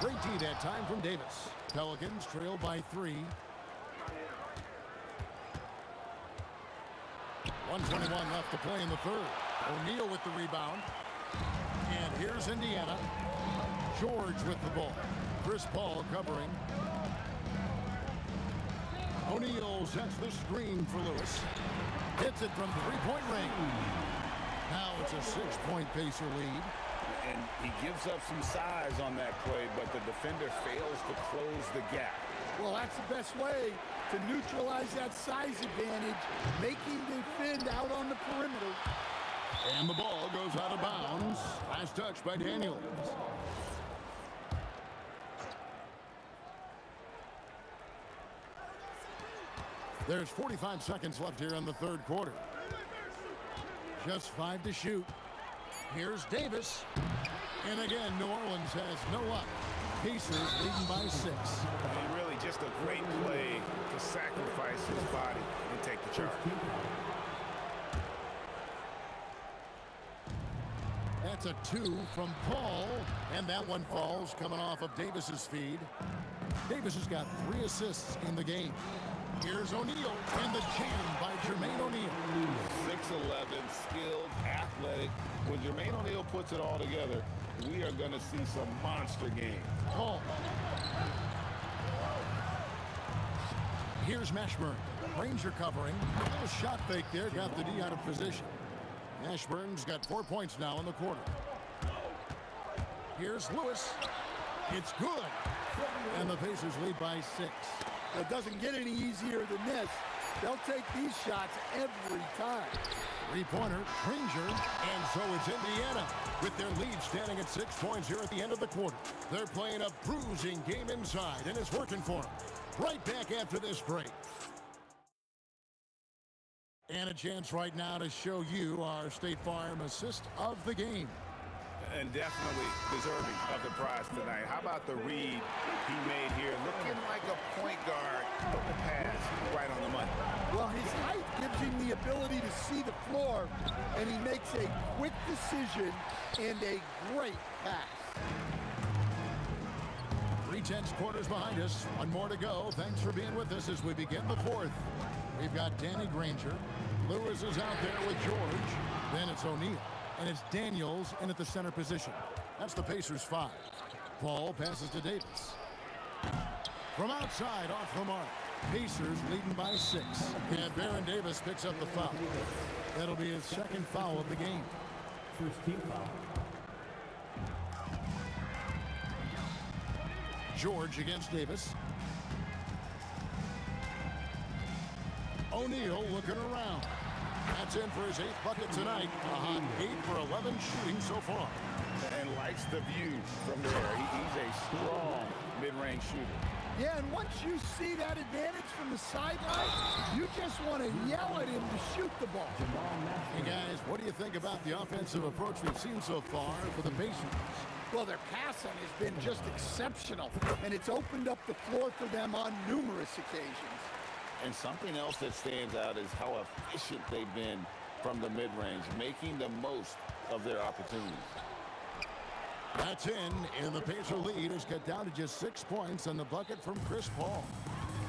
Great D that time from Davis. Pelicans trail by 3. 1:21 left to play in the third. O'Neal with the rebound. And here's Indiana. George with the ball. Chris Paul covering. O'Neal sets the screen for Lewis. Hits it from three-point range. Now it's a 6-point Pacer lead. And he gives up some size on that play, but the defender fails to close the gap. Well, that's the best way to neutralize that size advantage, making defend out on the perimeter. And the ball goes out of bounds. Last touch by Daniels. There's 45 seconds left here in the third quarter. Just 5 to shoot. Here's Davis. And again, New Orleans has no luck. Pacers leading by 6. And really just a great play to sacrifice his body and take the charge. That's a 2 from Paul. And that one falls coming off of Davis's feed. Davis has got 3 assists in the game. Here's O'Neal, and the jam by Jermaine O'Neal. 6'11", skilled, athletic. When Jermaine O'Neal puts it all together, we are going to see some monster games. Oh. Here's Mashburn. Ranger covering. A little shot fake there, got the D out of position. Mashburn's got 4 points now in the quarter. Here's Lewis. It's good. And the Pacers lead by 6. It doesn't get any easier than this. They'll take these shots every time. Three-pointer, Granger, and so it's Indiana with their lead standing at 6 points here at the end of the quarter. They're playing a bruising game inside, and it's working for them. Right back after this break. And a chance right now to show you our State Farm assist of the game. And definitely deserving of the prize tonight. How about the read he made here? Looking like a point guard, but the pass right on the money. Well, his height gives him the ability to see the floor, and he makes a quick decision and a great pass. 3/10 quarters behind us. One more to go. Thanks for being with us as we begin the fourth. We've got Danny Granger. Lewis is out there with George. Then it's O'Neal. And it's Daniels in at the center position. That's the Pacers 5. Paul passes to Davis. From outside, off the mark. Pacers leading by 6. And Baron Davis picks up the foul. That'll be his second foul of the game. First team foul. George against Davis. O'Neal looking around. That's in for his 8th bucket tonight. A hot 8 for 11 shooting so far. And likes the view from there. He's a strong mid-range shooter. Yeah, and once you see that advantage from the sideline, you just want to yell at him to shoot the ball. Hey, guys, what do you think about the offensive approach we've seen so far for the Pacers? Well, their passing has been just exceptional, and it's opened up the floor for them on numerous occasions. And something else that stands out is how efficient they've been from the mid-range, making the most of their opportunities. That's in, and the Pacer lead is cut down to just 6 points on the bucket from Chris Paul.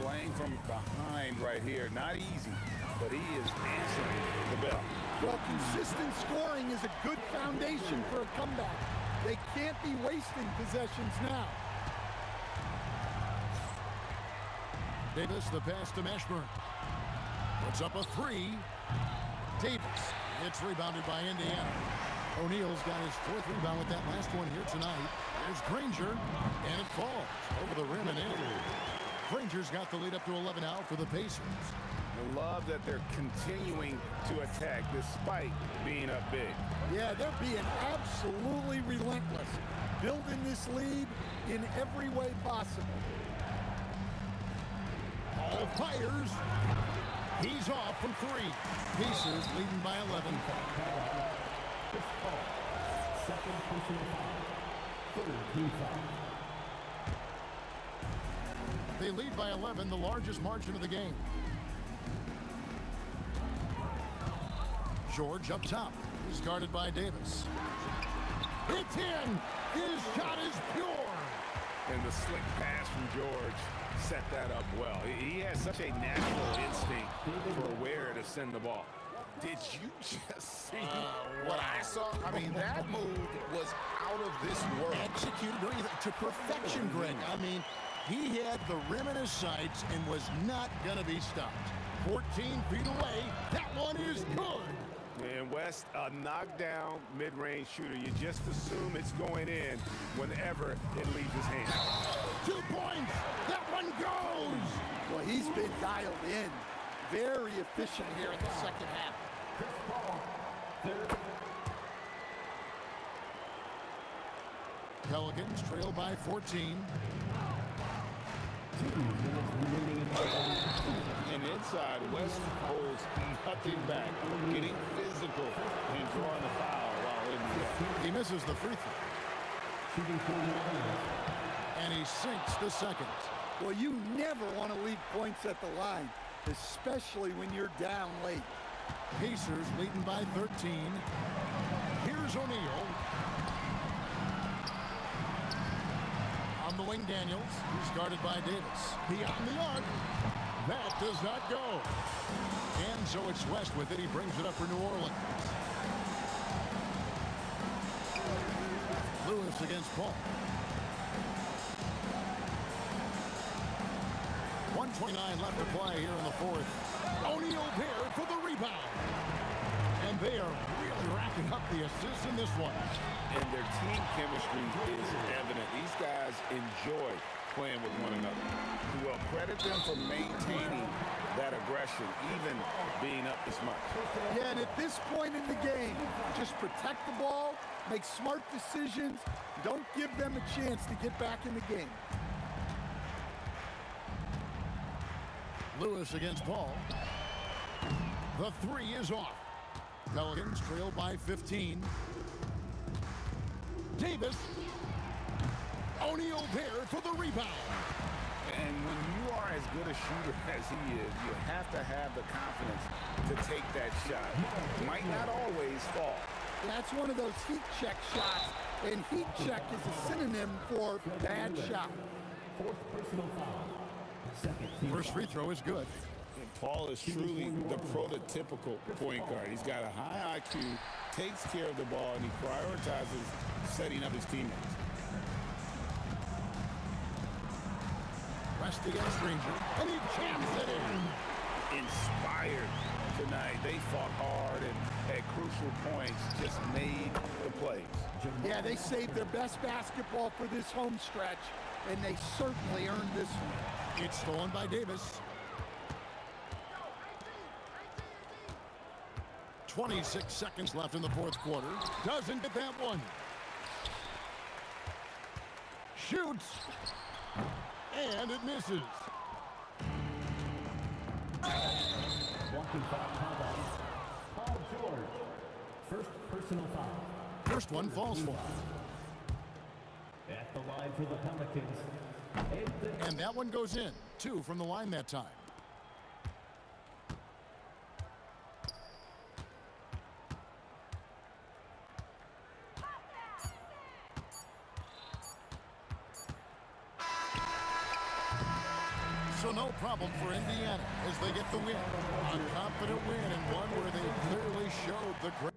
Playing from behind right here, not easy, but he is answering the bell. Well, consistent scoring is a good foundation for a comeback. They can't be wasting possessions now. Davis, the pass to Mashburn. Puts up a 3. Davis. It's rebounded by Indiana. O'Neal's got his 4th rebound with that last one here tonight. There's Granger, and it falls over the rim and in. Granger's got the lead up to 11 now for the Pacers. I love that they're continuing to attack despite being up big. Yeah, they're being absolutely relentless, building this lead in every way possible. Ball fires. He's off from 3. Pacers leading by 11. Second personal foul. Third team foul. They lead by 11, the largest margin of the game. George up top. He's guarded by Davis. It's in. His shot is pure. And the slick pass from George set that up well. He has such a natural instinct for where to send the ball. Did you just see what I saw? I mean, that move was out of this world. Executed to perfection, Greg. I mean, he had the rim in his sights and was not going to be stopped. 14 feet away. That one is good. And West, a knockdown mid-range shooter. You just assume it's going in whenever it leaves his hand. 2 points. That one goes. Well, he's been dialed in. Very efficient here in the second half. Pelicans trail by 14. And inside, West holds nothing back, getting physical and drawing the foul while in the air. He misses the free throw. And he sinks the second. Well, you never want to leave points at the line, especially when you're down late. Pacers leading by 13. Here's O'Neal. On the wing, Daniels. He's guarded by Davis. Beyond the arc. That does not go. And so it's West with it. He brings it up for New Orleans. Lewis against Paul. 1:29 left to play here in the 4th. O'Neal there for the rebound. And they are really racking up the assists in this one. And their team chemistry is evident. These guys enjoy playing with one another. Well, credit them for maintaining that aggression, even being up this much. Yeah, and at this point in the game, just protect the ball, make smart decisions, don't give them a chance to get back in the game. Lewis against Paul. The 3 is off. Pelicans trail by 15. Davis. O'Neal there for the rebound. And when you are as good a shooter as he is, you have to have the confidence to take that shot. Might not always fall. That's one of those heat check shots, and heat check is a synonym for bad shot. Fourth personal foul. Second team First free throw is good. And Paul is truly the prototypical point guard. He's got a high IQ, takes care of the ball, and he prioritizes setting up his teammates. West against Granger, and he jams it in. Inspired tonight. They fought hard and at crucial points just made the plays. Yeah, they saved their best basketball for this home stretch, and they certainly earned this one. It's stolen by Davis. 26 seconds left in the 4th quarter. Doesn't get that one. Shoots. And it misses. Walking foul called. Paul George. First personal foul. First one falls for. At the line for the Pelicans. And that one goes in. 2 from the line that time. So no problem for Indiana as they get the win. A confident win and one where they clearly showed the great